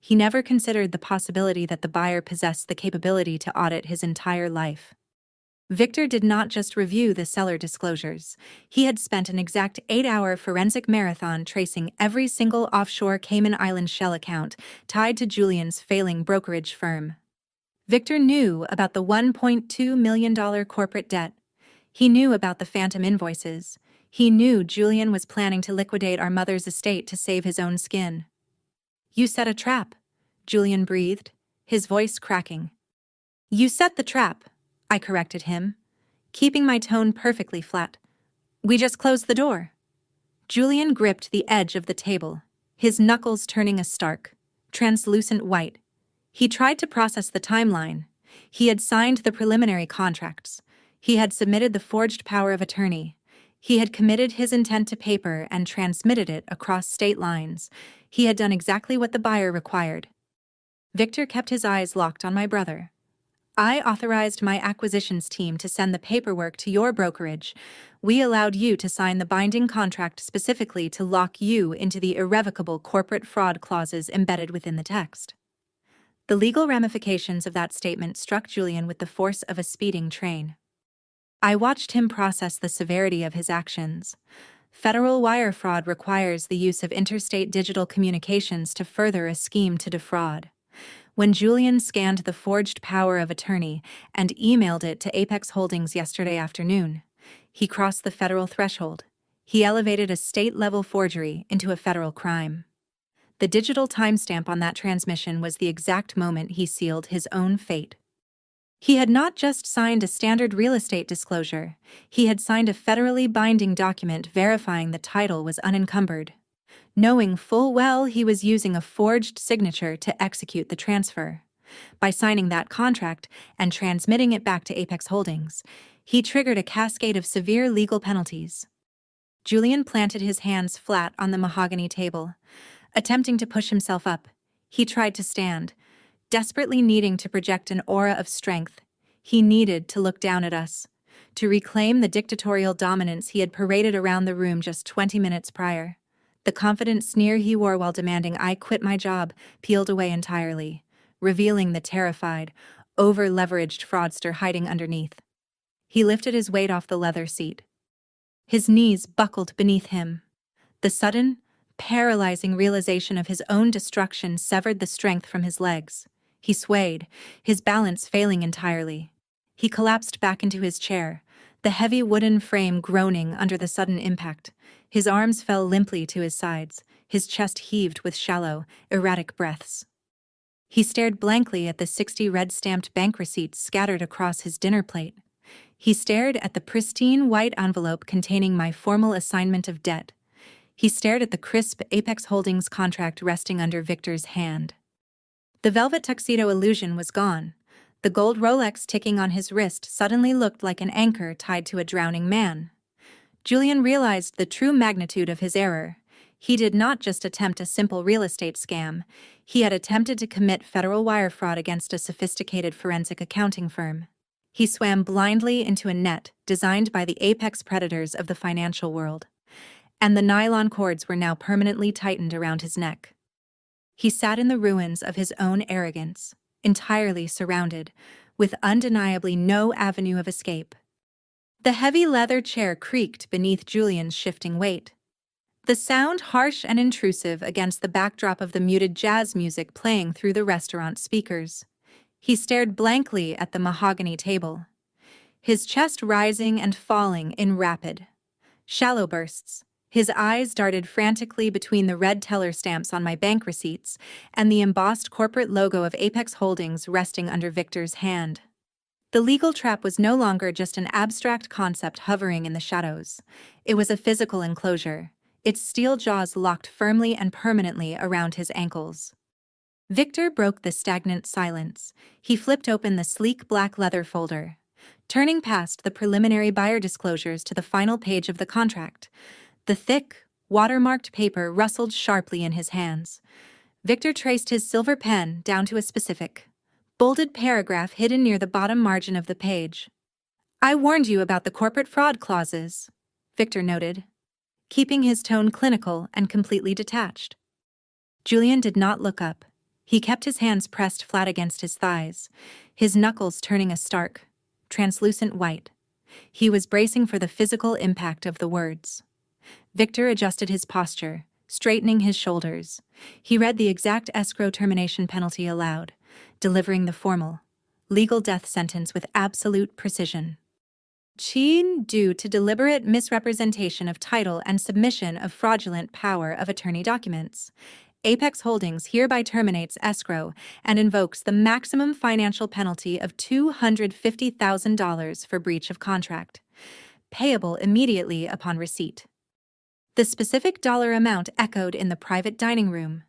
He never considered the possibility that the buyer possessed the capability to audit his entire life. Victor did not just review the seller disclosures. He had spent an exact 8-hour forensic marathon tracing every single offshore Cayman Island shell account tied to Julian's failing brokerage firm. Victor knew about the $1.2 million corporate debt. He knew about the phantom invoices. He knew Julian was planning to liquidate our mother's estate to save his own skin. "You set a trap," Julian breathed, his voice cracking. "You set the trap," I corrected him, keeping my tone perfectly flat. "We just closed the door." Julian gripped the edge of the table, his knuckles turning a stark, translucent white. He tried to process the timeline. He had signed the preliminary contracts. He had submitted the forged power of attorney. He had committed his intent to paper and transmitted it across state lines. He had done exactly what the buyer required. Victor kept his eyes locked on my brother. "I authorized my acquisitions team to send the paperwork to your brokerage. We allowed you to sign the binding contract specifically to lock you into the irrevocable corporate fraud clauses embedded within the text." The legal ramifications of that statement struck Julian with the force of a speeding train. I watched him process the severity of his actions. Federal wire fraud requires the use of interstate digital communications to further a scheme to defraud. When Julian scanned the forged power of attorney and emailed it to Apex Holdings yesterday afternoon, he crossed the federal threshold. He elevated a state-level forgery into a federal crime. The digital timestamp on that transmission was the exact moment he sealed his own fate. He had not just signed a standard real estate disclosure, he had signed a federally binding document verifying the title was unencumbered, knowing full well he was using a forged signature to execute the transfer. By signing that contract and transmitting it back to Apex Holdings, he triggered a cascade of severe legal penalties. Julian planted his hands flat on the mahogany table. Attempting to push himself up, he tried to stand, desperately needing to project an aura of strength. He needed to look down at us, to reclaim the dictatorial dominance he had paraded around the room just 20 minutes prior. The confident sneer he wore while demanding I quit my job peeled away entirely, revealing the terrified, over-leveraged fraudster hiding underneath. He lifted his weight off the leather seat. His knees buckled beneath him. The sudden, paralyzing realization of his own destruction severed the strength from his legs. He swayed, his balance failing entirely. He collapsed back into his chair, the heavy wooden frame groaning under the sudden impact. His arms fell limply to his sides, his chest heaved with shallow, erratic breaths. He stared blankly at the 60 red-stamped bank receipts scattered across his dinner plate. He stared at the pristine white envelope containing my formal assignment of debt. He stared at the crisp Apex Holdings contract resting under Victor's hand. The velvet tuxedo illusion was gone. The gold Rolex ticking on his wrist suddenly looked like an anchor tied to a drowning man. Julian realized the true magnitude of his error. He did not just attempt a simple real estate scam. He had attempted to commit federal wire fraud against a sophisticated forensic accounting firm. He swam blindly into a net designed by the apex predators of the financial world. And the nylon cords were now permanently tightened around his neck. He sat in the ruins of his own arrogance, entirely surrounded, with undeniably no avenue of escape. The heavy leather chair creaked beneath Julian's shifting weight. The sound harsh and intrusive against the backdrop of the muted jazz music playing through the restaurant speakers. He stared blankly at the mahogany table, his chest rising and falling in rapid, shallow bursts. His eyes darted frantically between the red teller stamps on my bank receipts and the embossed corporate logo of Apex Holdings resting under Victor's hand. The legal trap was no longer just an abstract concept hovering in the shadows. It was a physical enclosure, its steel jaws locked firmly and permanently around his ankles. Victor broke the stagnant silence. He flipped open the sleek black leather folder, turning past the preliminary buyer disclosures to the final page of the contract. The thick, watermarked paper rustled sharply in his hands. Victor traced his silver pen down to a specific, bolded paragraph hidden near the bottom margin of the page. "I warned you about the corporate fraud clauses," Victor noted, keeping his tone clinical and completely detached. Julian did not look up. He kept his hands pressed flat against his thighs, his knuckles turning a stark, translucent white. He was bracing for the physical impact of the words. Victor adjusted his posture, straightening his shoulders. He read the exact escrow termination penalty aloud, delivering the formal, legal death sentence with absolute precision. Lien due to deliberate misrepresentation of title and submission of fraudulent power of attorney documents. Apex Holdings hereby terminates escrow and invokes the maximum financial penalty of $250,000 for breach of contract, payable immediately upon receipt. The specific dollar amount echoed in the private dining room.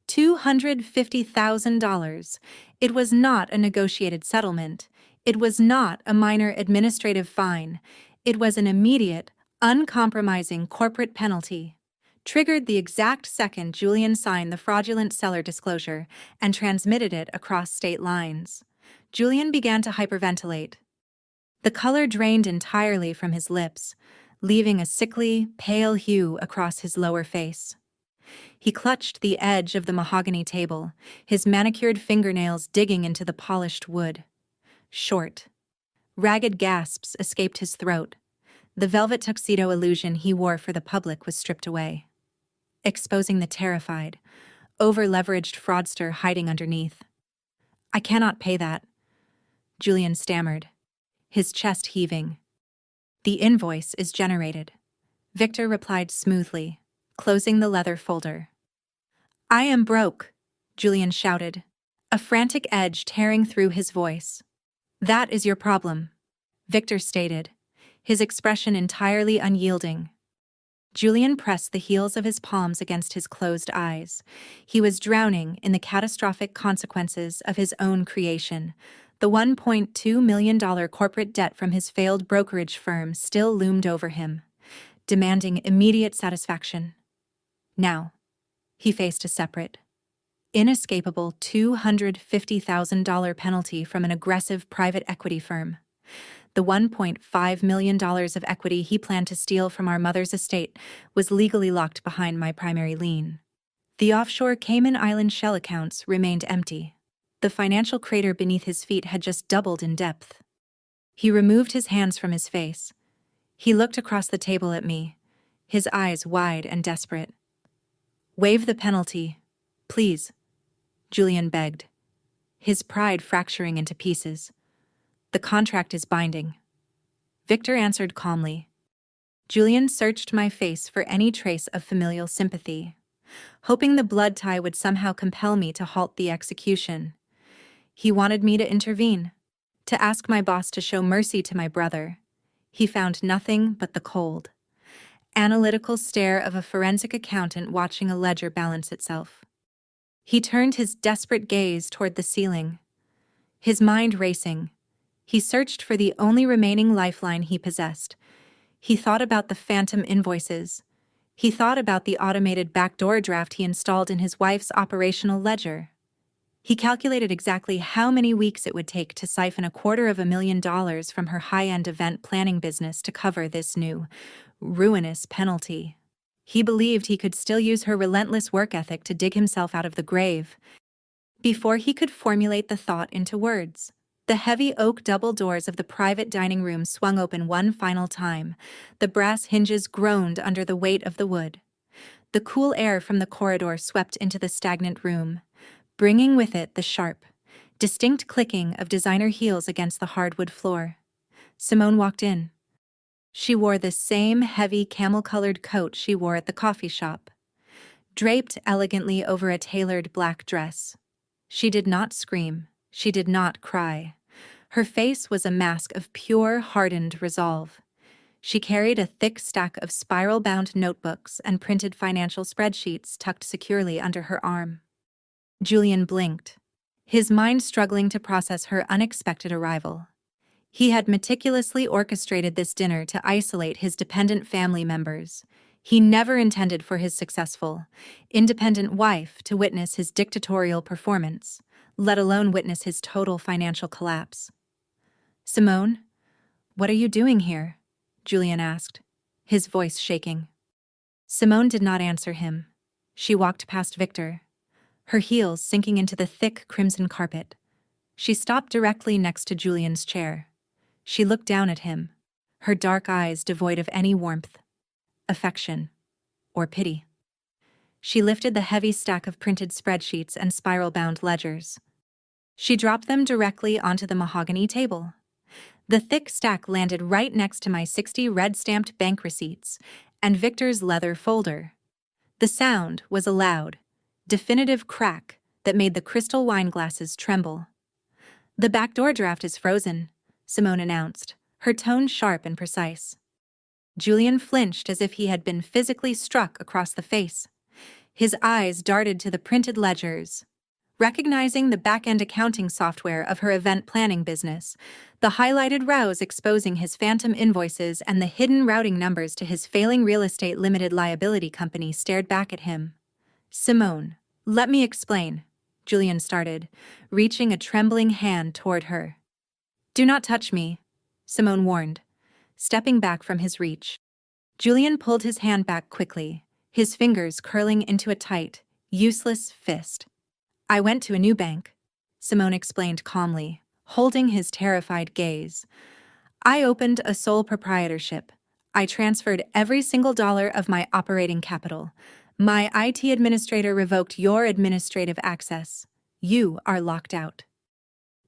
$250,000. It was not a negotiated settlement. It was not a minor administrative fine. It was an immediate, uncompromising corporate penalty, triggered the exact second Julian signed the fraudulent seller disclosure and transmitted it across state lines. Julian began to hyperventilate. The color drained entirely from his lips, leaving a sickly, pale hue across his lower face. He clutched the edge of the mahogany table, his manicured fingernails digging into the polished wood. Short, ragged gasps escaped his throat. The velvet tuxedo illusion he wore for the public was stripped away, exposing the terrified, over-leveraged fraudster hiding underneath. "I cannot pay that," Julian stammered, his chest heaving. "The invoice is generated," Victor replied smoothly, closing the leather folder. "I am broke," Julian shouted, a frantic edge tearing through his voice. "That is your problem," Victor stated, his expression entirely unyielding. Julian pressed the heels of his palms against his closed eyes. He was drowning in the catastrophic consequences of his own creation. The $1.2 million corporate debt from his failed brokerage firm still loomed over him, demanding immediate satisfaction. Now, he faced a separate, inescapable $250,000 penalty from an aggressive private equity firm. The $1.5 million of equity he planned to steal from our mother's estate was legally locked behind my primary lien. The offshore Cayman Island shell accounts remained empty. The financial crater beneath his feet had just doubled in depth. He removed his hands from his face. He looked across the table at me, his eyes wide and desperate. "Waive the penalty, please," Julian begged, his pride fracturing into pieces. "The contract is binding," Victor answered calmly. Julian searched my face for any trace of familial sympathy, hoping the blood tie would somehow compel me to halt the execution. He wanted me to intervene, to ask my boss to show mercy to my brother. He found nothing but the cold, analytical stare of a forensic accountant watching a ledger balance itself. He turned his desperate gaze toward the ceiling, his mind racing. He searched for the only remaining lifeline he possessed. He thought about the phantom invoices. He thought about the automated backdoor draft he installed in his wife's operational ledger. He calculated exactly how many weeks it would take to siphon $250,000 from her high-end event planning business to cover this new, ruinous penalty. He believed he could still use her relentless work ethic to dig himself out of the grave. Before he could formulate the thought into words, the heavy oak double doors of the private dining room swung open one final time. The brass hinges groaned under the weight of the wood. The cool air from the corridor swept into the stagnant room, bringing with it the sharp, distinct clicking of designer heels against the hardwood floor. Simone walked in. She wore the same heavy camel-colored coat she wore at the coffee shop, draped elegantly over a tailored black dress. She did not scream. She did not cry. Her face was a mask of pure, hardened resolve. She carried a thick stack of spiral-bound notebooks and printed financial spreadsheets tucked securely under her arm. Julian blinked, his mind struggling to process her unexpected arrival. He had meticulously orchestrated this dinner to isolate his dependent family members. He never intended for his successful, independent wife to witness his dictatorial performance, let alone witness his total financial collapse. "Simone, what are you doing here?" Julian asked, his voice shaking. Simone did not answer him. She walked past Victor, her heels sinking into the thick crimson carpet. She stopped directly next to Julian's chair. She looked down at him, her dark eyes devoid of any warmth, affection, or pity. She lifted the heavy stack of printed spreadsheets and spiral-bound ledgers. She dropped them directly onto the mahogany table. The thick stack landed right next to my 60 red-stamped bank receipts and Victor's leather folder. The sound was a loud, definitive crack that made the crystal wine glasses tremble. "The backdoor draft is frozen," Simone announced, her tone sharp and precise. Julian flinched as if he had been physically struck across the face. His eyes darted to the printed ledgers. Recognizing the back-end accounting software of her event planning business, the highlighted rows exposing his phantom invoices and the hidden routing numbers to his failing real estate limited liability company stared back at him. "Simone, let me explain," Julian started, reaching a trembling hand toward her. "Do not touch me," Simone warned, stepping back from his reach. Julian pulled his hand back quickly, his fingers curling into a tight, useless fist. "I went to a new bank," Simone explained calmly, holding his terrified gaze. "I opened a sole proprietorship. I transferred every single dollar of my operating capital. My IT administrator revoked your administrative access. You are locked out."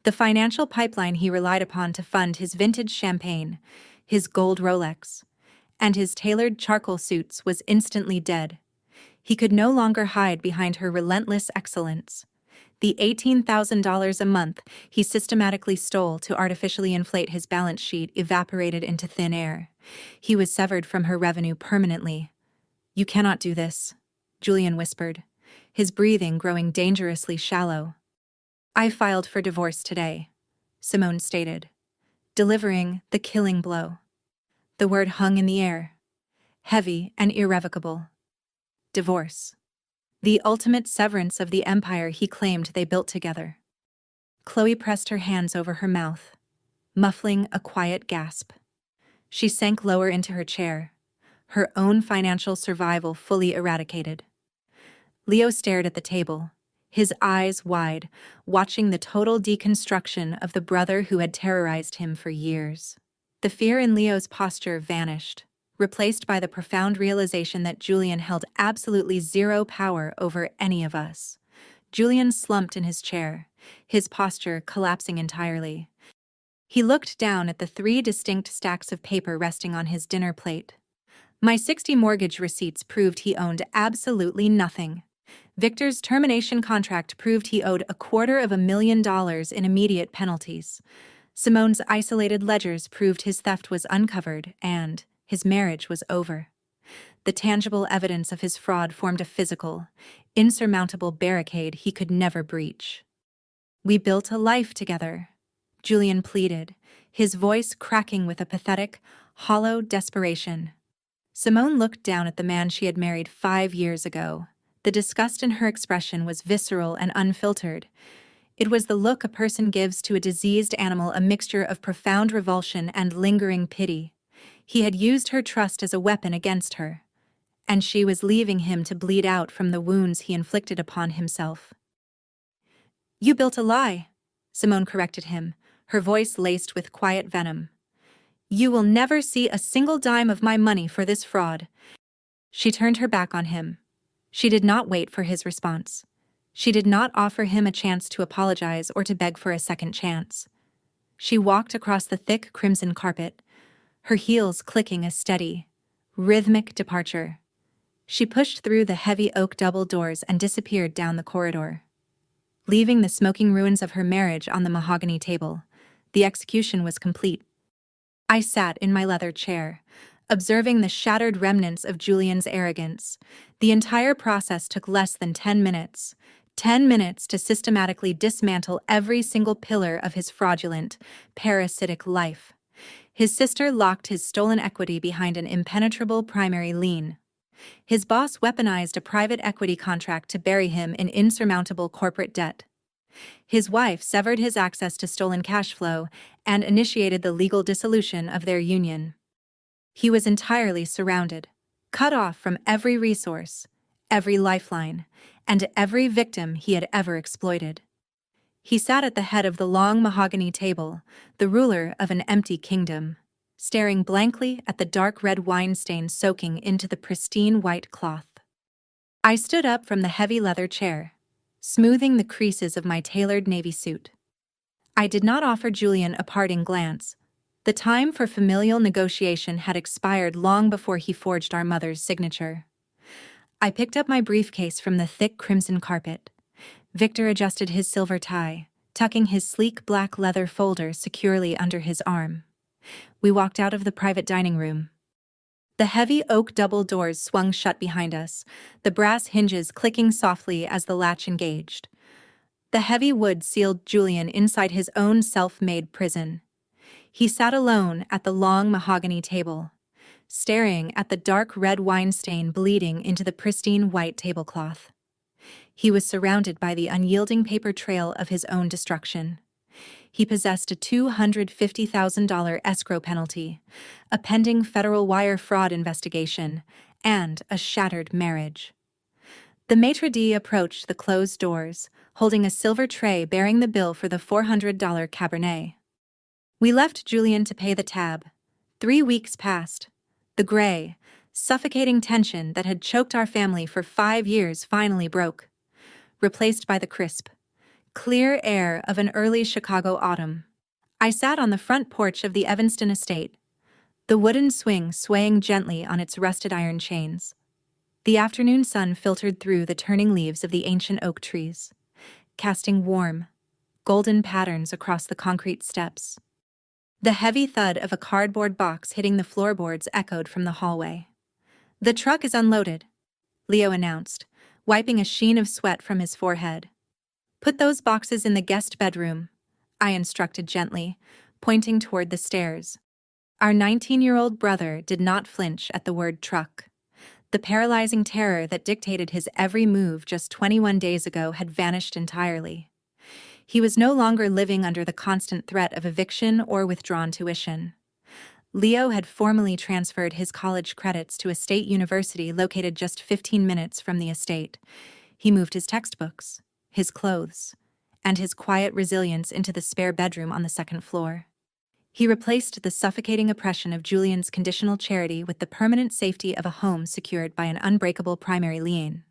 The financial pipeline he relied upon to fund his vintage champagne, his gold Rolex, and his tailored charcoal suits was instantly dead. He could no longer hide behind her relentless excellence. The $18,000 a month he systematically stole to artificially inflate his balance sheet evaporated into thin air. He was severed from her revenue permanently. "You cannot do this," Julian whispered, his breathing growing dangerously shallow. "I filed for divorce today," Simone stated, delivering the killing blow. The word hung in the air, heavy and irrevocable. Divorce. The ultimate severance of the empire he claimed they built together. Chloe pressed her hands over her mouth, muffling a quiet gasp. She sank lower into her chair, her own financial survival fully eradicated. Leo stared at the table, his eyes wide, watching the total deconstruction of the brother who had terrorized him for years. The fear in Leo's posture vanished, replaced by the profound realization that Julian held absolutely zero power over any of us. Julian slumped in his chair, his posture collapsing entirely. He looked down at the 3 distinct stacks of paper resting on his dinner plate. My 60 mortgage receipts proved he owned absolutely nothing. Victor's termination contract proved he owed $250,000 in immediate penalties. Simone's isolated ledgers proved his theft was uncovered and his marriage was over. The tangible evidence of his fraud formed a physical, insurmountable barricade he could never breach. "We built a life together," Julian pleaded, his voice cracking with a pathetic, hollow desperation. Simone looked down at the man she had married 5 years ago. The disgust in her expression was visceral and unfiltered. It was the look a person gives to a diseased animal, a mixture of profound revulsion and lingering pity. He had used her trust as a weapon against her, and she was leaving him to bleed out from the wounds he inflicted upon himself. "You built a lie," Simone corrected him, her voice laced with quiet venom. "You will never see a single dime of my money for this fraud." She turned her back on him. She did not wait for his response. She did not offer him a chance to apologize or to beg for a second chance. She walked across the thick crimson carpet, her heels clicking a steady, rhythmic departure. She pushed through the heavy oak double doors and disappeared down the corridor. Leaving the smoking ruins of her marriage on the mahogany table, the execution was complete. I sat in my leather chair, observing the shattered remnants of Julian's arrogance. The entire process took less than 10 minutes. 10 minutes to systematically dismantle every single pillar of his fraudulent, parasitic life. His sister locked his stolen equity behind an impenetrable primary lien. His boss weaponized a private equity contract to bury him in insurmountable corporate debt. His wife severed his access to stolen cash flow and initiated the legal dissolution of their union. He was entirely surrounded, cut off from every resource, every lifeline, and every victim he had ever exploited. He sat at the head of the long mahogany table, the ruler of an empty kingdom, staring blankly at the dark red wine stain soaking into the pristine white cloth. I stood up from the heavy leather chair, smoothing the creases of my tailored navy suit. I did not offer Julian a parting glance. The time for familial negotiation had expired long before he forged our mother's signature. I picked up my briefcase from the thick crimson carpet. Victor adjusted his silver tie, tucking his sleek black leather folder securely under his arm. We walked out of the private dining room. The heavy oak double doors swung shut behind us, the brass hinges clicking softly as the latch engaged. The heavy wood sealed Julian inside his own self-made prison. He sat alone at the long mahogany table, staring at the dark red wine stain bleeding into the pristine white tablecloth. He was surrounded by the unyielding paper trail of his own destruction. He possessed a $250,000 escrow penalty, a pending federal wire fraud investigation, and a shattered marriage. The maitre d' approached the closed doors, holding a silver tray bearing the bill for the $400 Cabernet. We left Julian to pay the tab. 3 weeks passed. The gray, suffocating tension that had choked our family for 5 years finally broke, replaced by the crisp, clear air of an early Chicago autumn. I sat on the front porch of the Evanston estate, the wooden swing swaying gently on its rusted iron chains. The afternoon sun filtered through the turning leaves of the ancient oak trees, casting warm, golden patterns across the concrete steps. The heavy thud of a cardboard box hitting the floorboards echoed from the hallway. "The truck is unloaded," Leo announced, wiping a sheen of sweat from his forehead. "Put those boxes in the guest bedroom," I instructed gently, pointing toward the stairs. Our 19-year-old brother did not flinch at the word truck. The paralyzing terror that dictated his every move just 21 days ago had vanished entirely. He was no longer living under the constant threat of eviction or withdrawn tuition. Leo had formally transferred his college credits to a state university located just 15 minutes from the estate. He moved his textbooks, his clothes, and his quiet resilience into the spare bedroom on the second floor. He replaced the suffocating oppression of Julian's conditional charity with the permanent safety of a home secured by an unbreakable primary lien.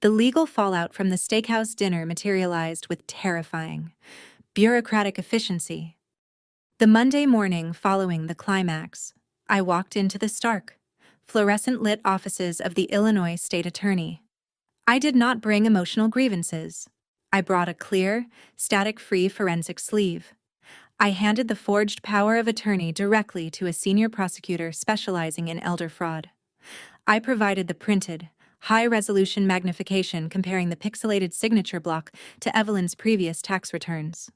The legal fallout from the steakhouse dinner materialized with terrifying, bureaucratic efficiency. The Monday morning following the climax, I walked into the stark, fluorescent-lit offices of the Illinois State Attorney. I did not bring emotional grievances. I brought a clear, static-free forensic sleeve. I handed the forged power of attorney directly to a senior prosecutor specializing in elder fraud. I provided the printed, high-resolution magnification comparing the pixelated signature block to Evelyn's previous tax returns.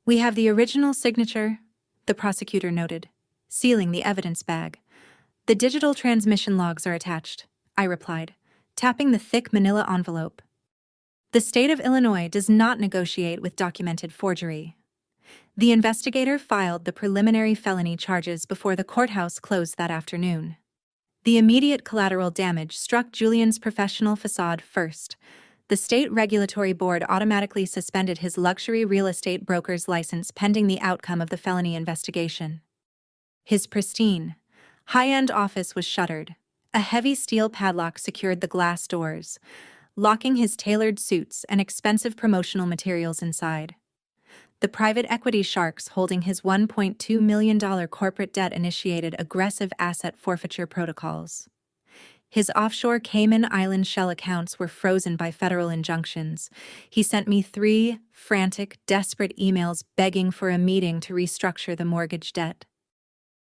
"We have the original signature," the prosecutor noted, sealing the evidence bag. "The digital transmission logs are attached," I replied, tapping the thick manila envelope. "The state of Illinois does not negotiate with documented forgery." The investigator filed the preliminary felony charges before the courthouse closed that afternoon. The immediate collateral damage struck Julian's professional facade first. The state regulatory board automatically suspended his luxury real estate broker's license pending the outcome of the felony investigation. His pristine, high-end office was shuttered. A heavy steel padlock secured the glass doors, locking his tailored suits and expensive promotional materials inside. The private equity sharks holding his $1.2 million corporate debt initiated aggressive asset forfeiture protocols. His offshore Cayman Island shell accounts were frozen by federal injunctions. He sent me 3 frantic, desperate emails begging for a meeting to restructure the mortgage debt.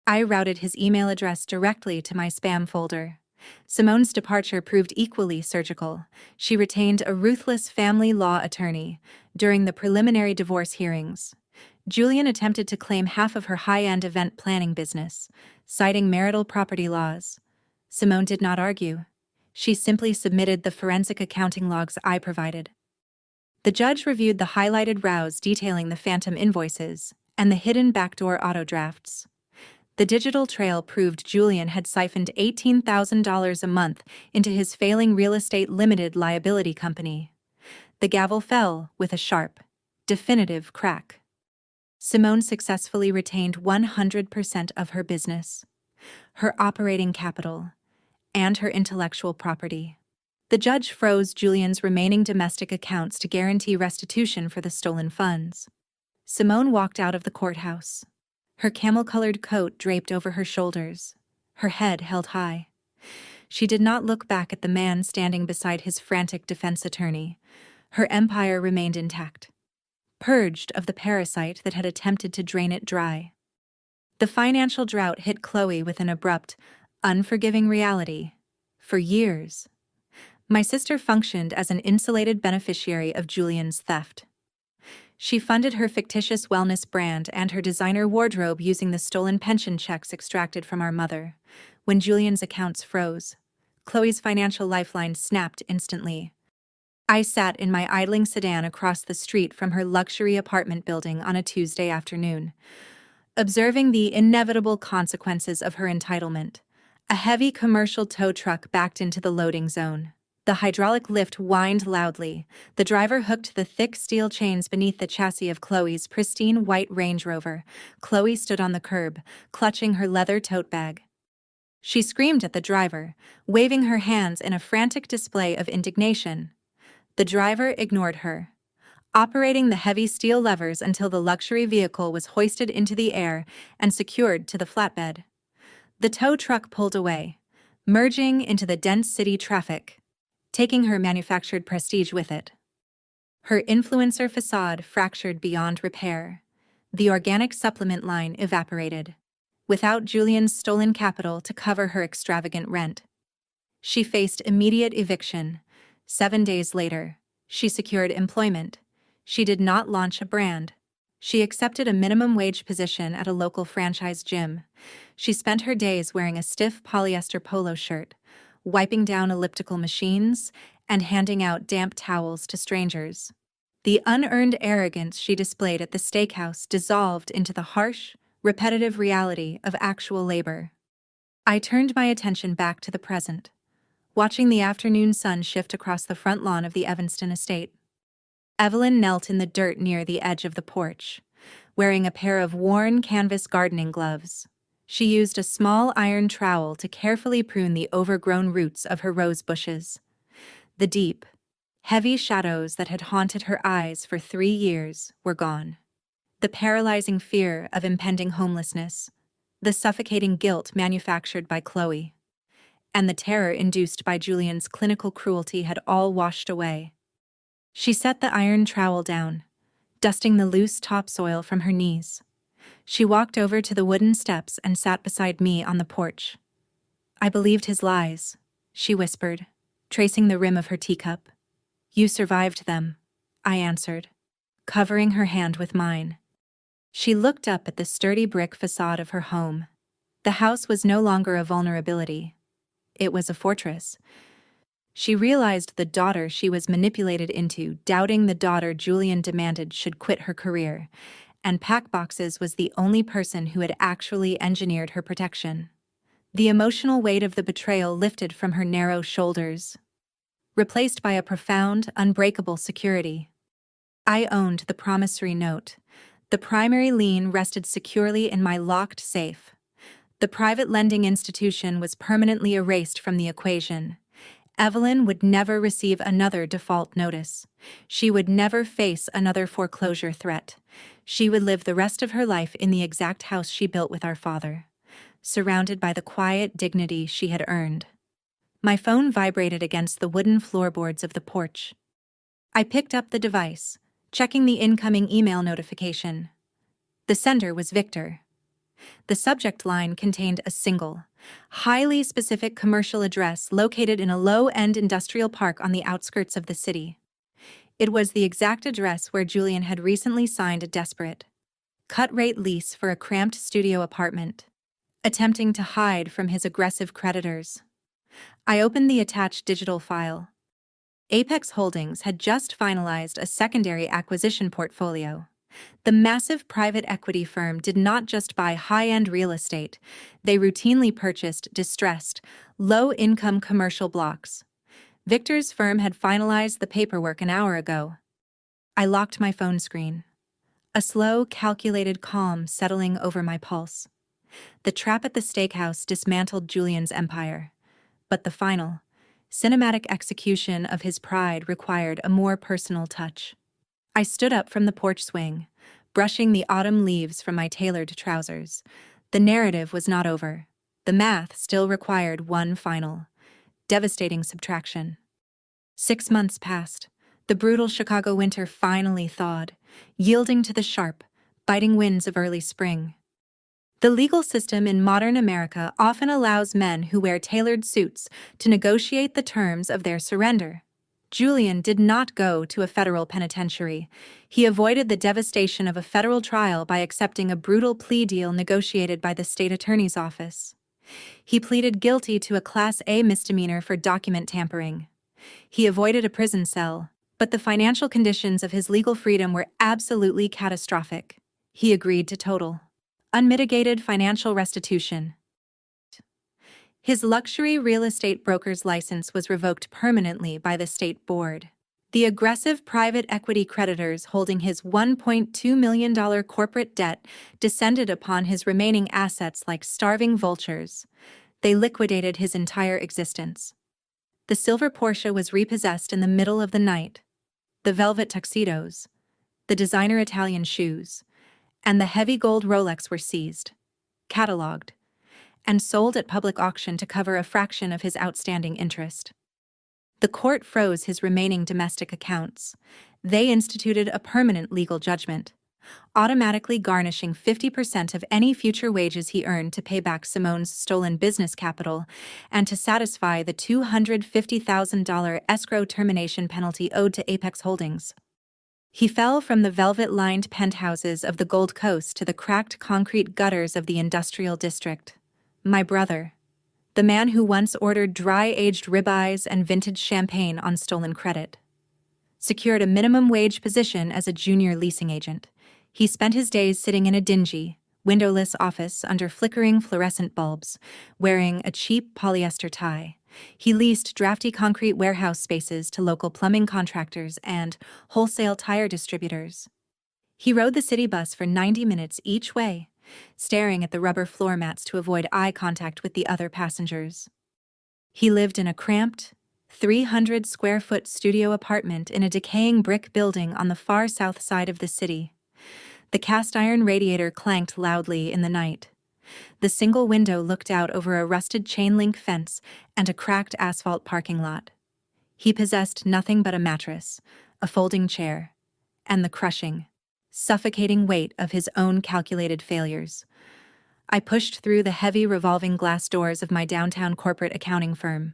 I routed his email address directly to my spam folder, Simone's departure proved equally surgical. She retained a ruthless family law attorney during the preliminary divorce hearings. Julian attempted to claim half of her high-end event planning business, citing marital property laws. Simone did not argue. She simply submitted the forensic accounting logs I provided. The judge reviewed the highlighted rows detailing the phantom invoices and the hidden backdoor auto drafts. The digital trail proved Julian had siphoned $18,000 a month into his failing real estate limited liability company. The gavel fell with a sharp, definitive crack. Simone successfully retained 100% of her business, her operating capital, and her intellectual property. The judge froze Julian's remaining domestic accounts to guarantee restitution for the stolen funds. Simone walked out of the courthouse, her camel-colored coat draped over her shoulders, her head held high. She did not look back at the man standing beside his frantic defense attorney. Her empire remained intact, purged of the parasite that had attempted to drain it dry. The financial drought hit Chloe with an abrupt, unforgiving reality. For years, my sister functioned as an insulated beneficiary of Julian's theft. She funded her fictitious wellness brand and her designer wardrobe using the stolen pension checks extracted from our mother. When Julian's accounts froze, Chloe's financial lifeline snapped instantly. I sat in my idling sedan across the street from her luxury apartment building on a Tuesday afternoon, observing the inevitable consequences of her entitlement. A heavy commercial tow truck backed into the loading zone. The hydraulic lift whined loudly. The driver hooked the thick steel chains beneath the chassis of Chloe's pristine white Range Rover. Chloe stood on the curb, clutching her leather tote bag. She screamed at the driver, waving her hands in a frantic display of indignation. The driver ignored her, operating the heavy steel levers until the luxury vehicle was hoisted into the air and secured to the flatbed. The tow truck pulled away, merging into the dense city traffic, taking her manufactured prestige with it. Her influencer facade fractured beyond repair. The organic supplement line evaporated, without Julian's stolen capital to cover her extravagant rent. She faced immediate eviction. 7 days later, she secured employment. She did not launch a brand. She accepted a minimum wage position at a local franchise gym. She spent her days wearing a stiff polyester polo shirt, wiping down elliptical machines, and handing out damp towels to strangers. The unearned arrogance she displayed at the steakhouse dissolved into the harsh, repetitive reality of actual labor. I turned my attention back to the present, watching the afternoon sun shift across the front lawn of the Evanston estate. Evelyn knelt in the dirt near the edge of the porch, wearing a pair of worn canvas gardening gloves. She used a small iron trowel to carefully prune the overgrown roots of her rose bushes. The deep, heavy shadows that had haunted her eyes for 3 years were gone. The paralyzing fear of impending homelessness, the suffocating guilt manufactured by Chloe, and the terror induced by Julian's clinical cruelty had all washed away. She set the iron trowel down, dusting the loose topsoil from her knees. She walked over to the wooden steps and sat beside me on the porch. I believed his lies, she whispered, tracing the rim of her teacup. You survived them, I answered, covering her hand with mine. She looked up at the sturdy brick facade of her home. The house was no longer a vulnerability. It was a fortress. She realized the daughter she was manipulated into, doubting the daughter Julian demanded should quit her career, and Packboxes was the only person who had actually engineered her protection. The emotional weight of the betrayal lifted from her narrow shoulders, replaced by a profound, unbreakable security. I owned the promissory note. The primary lien rested securely in my locked safe. The private lending institution was permanently erased from the equation. Evelyn would never receive another default notice. She would never face another foreclosure threat. She would live the rest of her life in the exact house she built with our father, surrounded by the quiet dignity she had earned. My phone vibrated against the wooden floorboards of the porch. I picked up the device, checking the incoming email notification. The sender was Victor. The subject line contained a single, Highly specific commercial address located in a low-end industrial park on the outskirts of the city. It was the exact address where Julian had recently signed a desperate, cut-rate lease for a cramped studio apartment, attempting to hide from his aggressive creditors. I opened the attached digital file. Apex Holdings had just finalized a secondary acquisition portfolio. The massive private equity firm did not just buy high-end real estate, they routinely purchased distressed, low-income commercial blocks. Victor's firm had finalized the paperwork an hour ago. I locked my phone screen. A slow, calculated calm settling over my pulse. The trap at the steakhouse dismantled Julian's empire. But the final, cinematic execution of his pride required a more personal touch. I stood up from the porch swing, brushing the autumn leaves from my tailored trousers. The narrative was not over. The math still required one final, devastating subtraction. 6 months passed. The brutal Chicago winter finally thawed, yielding to the sharp, biting winds of early spring. The legal system in modern America often allows men who wear tailored suits to negotiate the terms of their surrender. Julian did not go to a federal penitentiary. He avoided the devastation of a federal trial by accepting a brutal plea deal negotiated by the state attorney's office. He pleaded guilty to a Class A misdemeanor for document tampering. He avoided a prison cell, but the financial conditions of his legal freedom were absolutely catastrophic. He agreed to total, unmitigated financial restitution. His luxury real estate broker's license was revoked permanently by the state board. The aggressive private equity creditors holding his $1.2 million corporate debt descended upon his remaining assets like starving vultures. They liquidated his entire existence. The silver Porsche was repossessed in the middle of the night. The velvet tuxedos, the designer Italian shoes, and the heavy gold Rolex were seized, catalogued, and sold at public auction to cover a fraction of his outstanding interest. The court froze his remaining domestic accounts. They instituted a permanent legal judgment, automatically garnishing 50% of any future wages he earned to pay back Simone's stolen business capital and to satisfy the $250,000 escrow termination penalty owed to Apex Holdings. He fell from the velvet-lined penthouses of the Gold Coast to the cracked concrete gutters of the industrial district. My brother, the man who once ordered dry-aged ribeyes and vintage champagne on stolen credit, secured a minimum wage position as a junior leasing agent. He spent his days sitting in a dingy, windowless office under flickering fluorescent bulbs, wearing a cheap polyester tie. He leased drafty concrete warehouse spaces to local plumbing contractors and wholesale tire distributors. He rode the city bus for 90 minutes each way, staring at the rubber floor mats to avoid eye contact with the other passengers. He lived in a cramped, 300-square-foot studio apartment in a decaying brick building on the far south side of the city. The cast-iron radiator clanked loudly in the night. The single window looked out over a rusted chain-link fence and a cracked asphalt parking lot. He possessed nothing but a mattress, a folding chair, and the crushing, suffocating weight of his own calculated failures. I pushed through the heavy revolving glass doors of my downtown corporate accounting firm.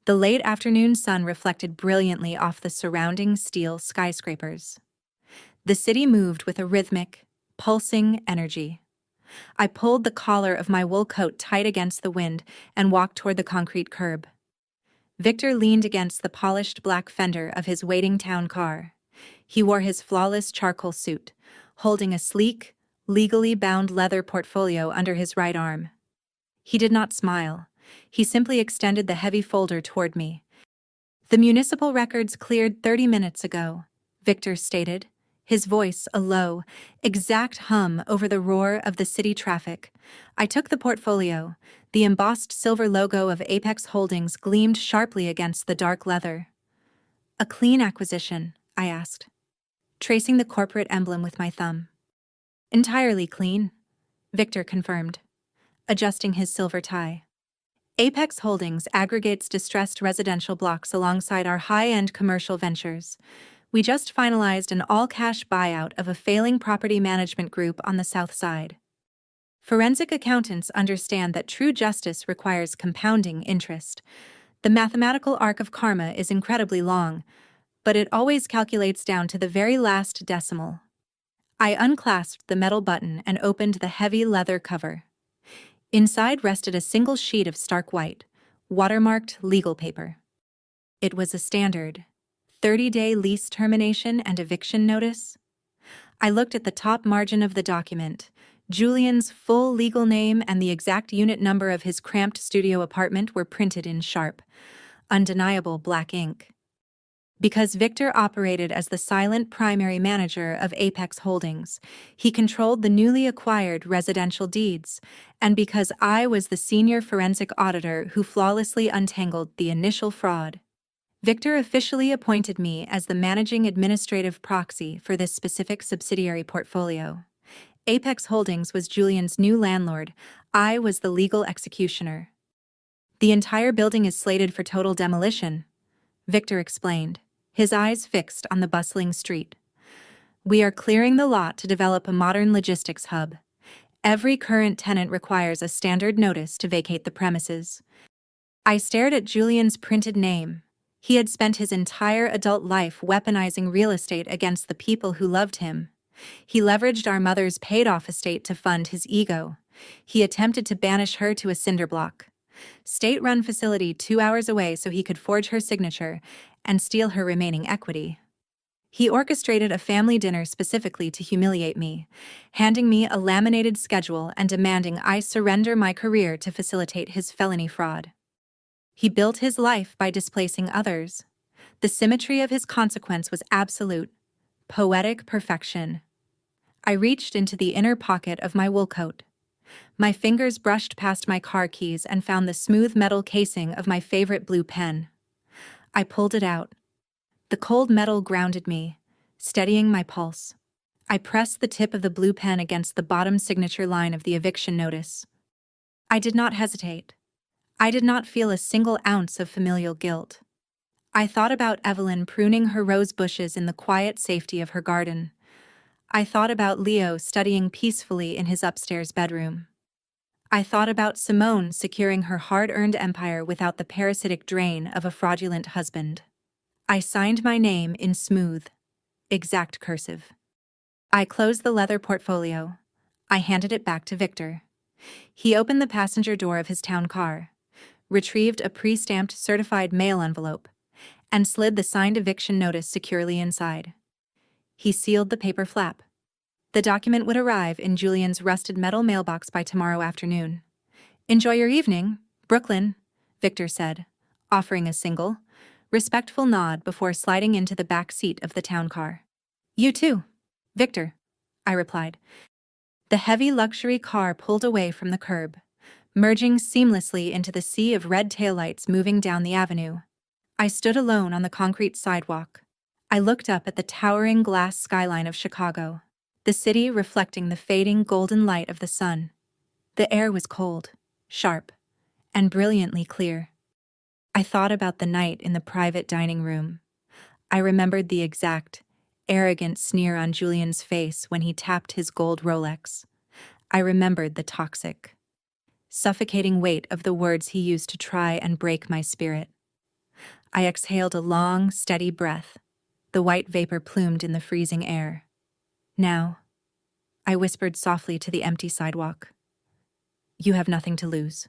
The late afternoon sun reflected brilliantly off the surrounding steel skyscrapers. The city moved with a rhythmic, pulsing energy. I pulled the collar of my wool coat tight against the wind and walked toward the concrete curb. Victor leaned against the polished black fender of his waiting town car. He wore his flawless charcoal suit, holding a sleek, legally bound leather portfolio under his right arm. He did not smile. He simply extended the heavy folder toward me. "The municipal records cleared 30 minutes ago," Victor stated, his voice a low, exact hum over the roar of the city traffic. I took the portfolio. The embossed silver logo of Apex Holdings gleamed sharply against the dark leather. "A clean acquisition?" I asked, tracing the corporate emblem with my thumb. "Entirely clean," Victor confirmed, adjusting his silver tie. Apex Holdings aggregates distressed residential blocks alongside our high-end commercial ventures. We just finalized an all-cash buyout of a failing property management group on the south side. Forensic accountants understand that true justice requires compounding interest. The mathematical arc of karma is incredibly long, but it always calculates down to the very last decimal. I unclasped the metal button and opened the heavy leather cover. Inside rested a single sheet of stark white, watermarked legal paper. It was a standard 30-day lease termination and eviction notice. I looked at the top margin of the document. Julian's full legal name and the exact unit number of his cramped studio apartment were printed in sharp, undeniable black ink. Because Victor operated as the silent primary manager of Apex Holdings, he controlled the newly acquired residential deeds, and because I was the senior forensic auditor who flawlessly untangled the initial fraud, Victor officially appointed me as the managing administrative proxy for this specific subsidiary portfolio. Apex Holdings was Julian's new landlord. I was the legal executioner. The entire building is slated for total demolition, Victor explained, his eyes fixed on the bustling street. We are clearing the lot to develop a modern logistics hub. Every current tenant requires a standard notice to vacate the premises. I stared at Julian's printed name. He had spent his entire adult life weaponizing real estate against the people who loved him. He leveraged our mother's paid-off estate to fund his ego. He attempted to banish her to a cinder block. State-run facility 2 hours away so he could forge her signature and steal her remaining equity. He orchestrated a family dinner specifically to humiliate me, handing me a laminated schedule and demanding I surrender my career to facilitate his felony fraud. He built his life by displacing others. The symmetry of his consequence was absolute, poetic perfection. I reached into the inner pocket of my wool coat. My fingers brushed past my car keys and found the smooth metal casing of my favorite blue pen. I pulled it out. The cold metal grounded me, steadying my pulse. I pressed the tip of the blue pen against the bottom signature line of the eviction notice. I did not hesitate. I did not feel a single ounce of familial guilt. I thought about Evelyn pruning her rose bushes in the quiet safety of her garden. I thought about Leo studying peacefully in his upstairs bedroom. I thought about Simone securing her hard-earned empire without the parasitic drain of a fraudulent husband. I signed my name in smooth, exact cursive. I closed the leather portfolio. I handed it back to Victor. He opened the passenger door of his town car, retrieved a pre-stamped certified mail envelope, and slid the signed eviction notice securely inside. He sealed the paper flap. The document would arrive in Julian's rusted metal mailbox by tomorrow afternoon. "Enjoy your evening, Brooklyn," Victor said, offering a single, respectful nod before sliding into the back seat of the town car. "You too, Victor," I replied. The heavy luxury car pulled away from the curb, merging seamlessly into the sea of red taillights moving down the avenue. I stood alone on the concrete sidewalk. I looked up at the towering glass skyline of Chicago, the city reflecting the fading golden light of the sun. The air was cold, sharp, and brilliantly clear. I thought about the night in the private dining room. I remembered the exact, arrogant sneer on Julian's face when he tapped his gold Rolex. I remembered the toxic, suffocating weight of the words he used to try and break my spirit. I exhaled a long, steady breath, the white vapor plumed in the freezing air. "Now," I whispered softly to the empty sidewalk, "you have nothing to lose."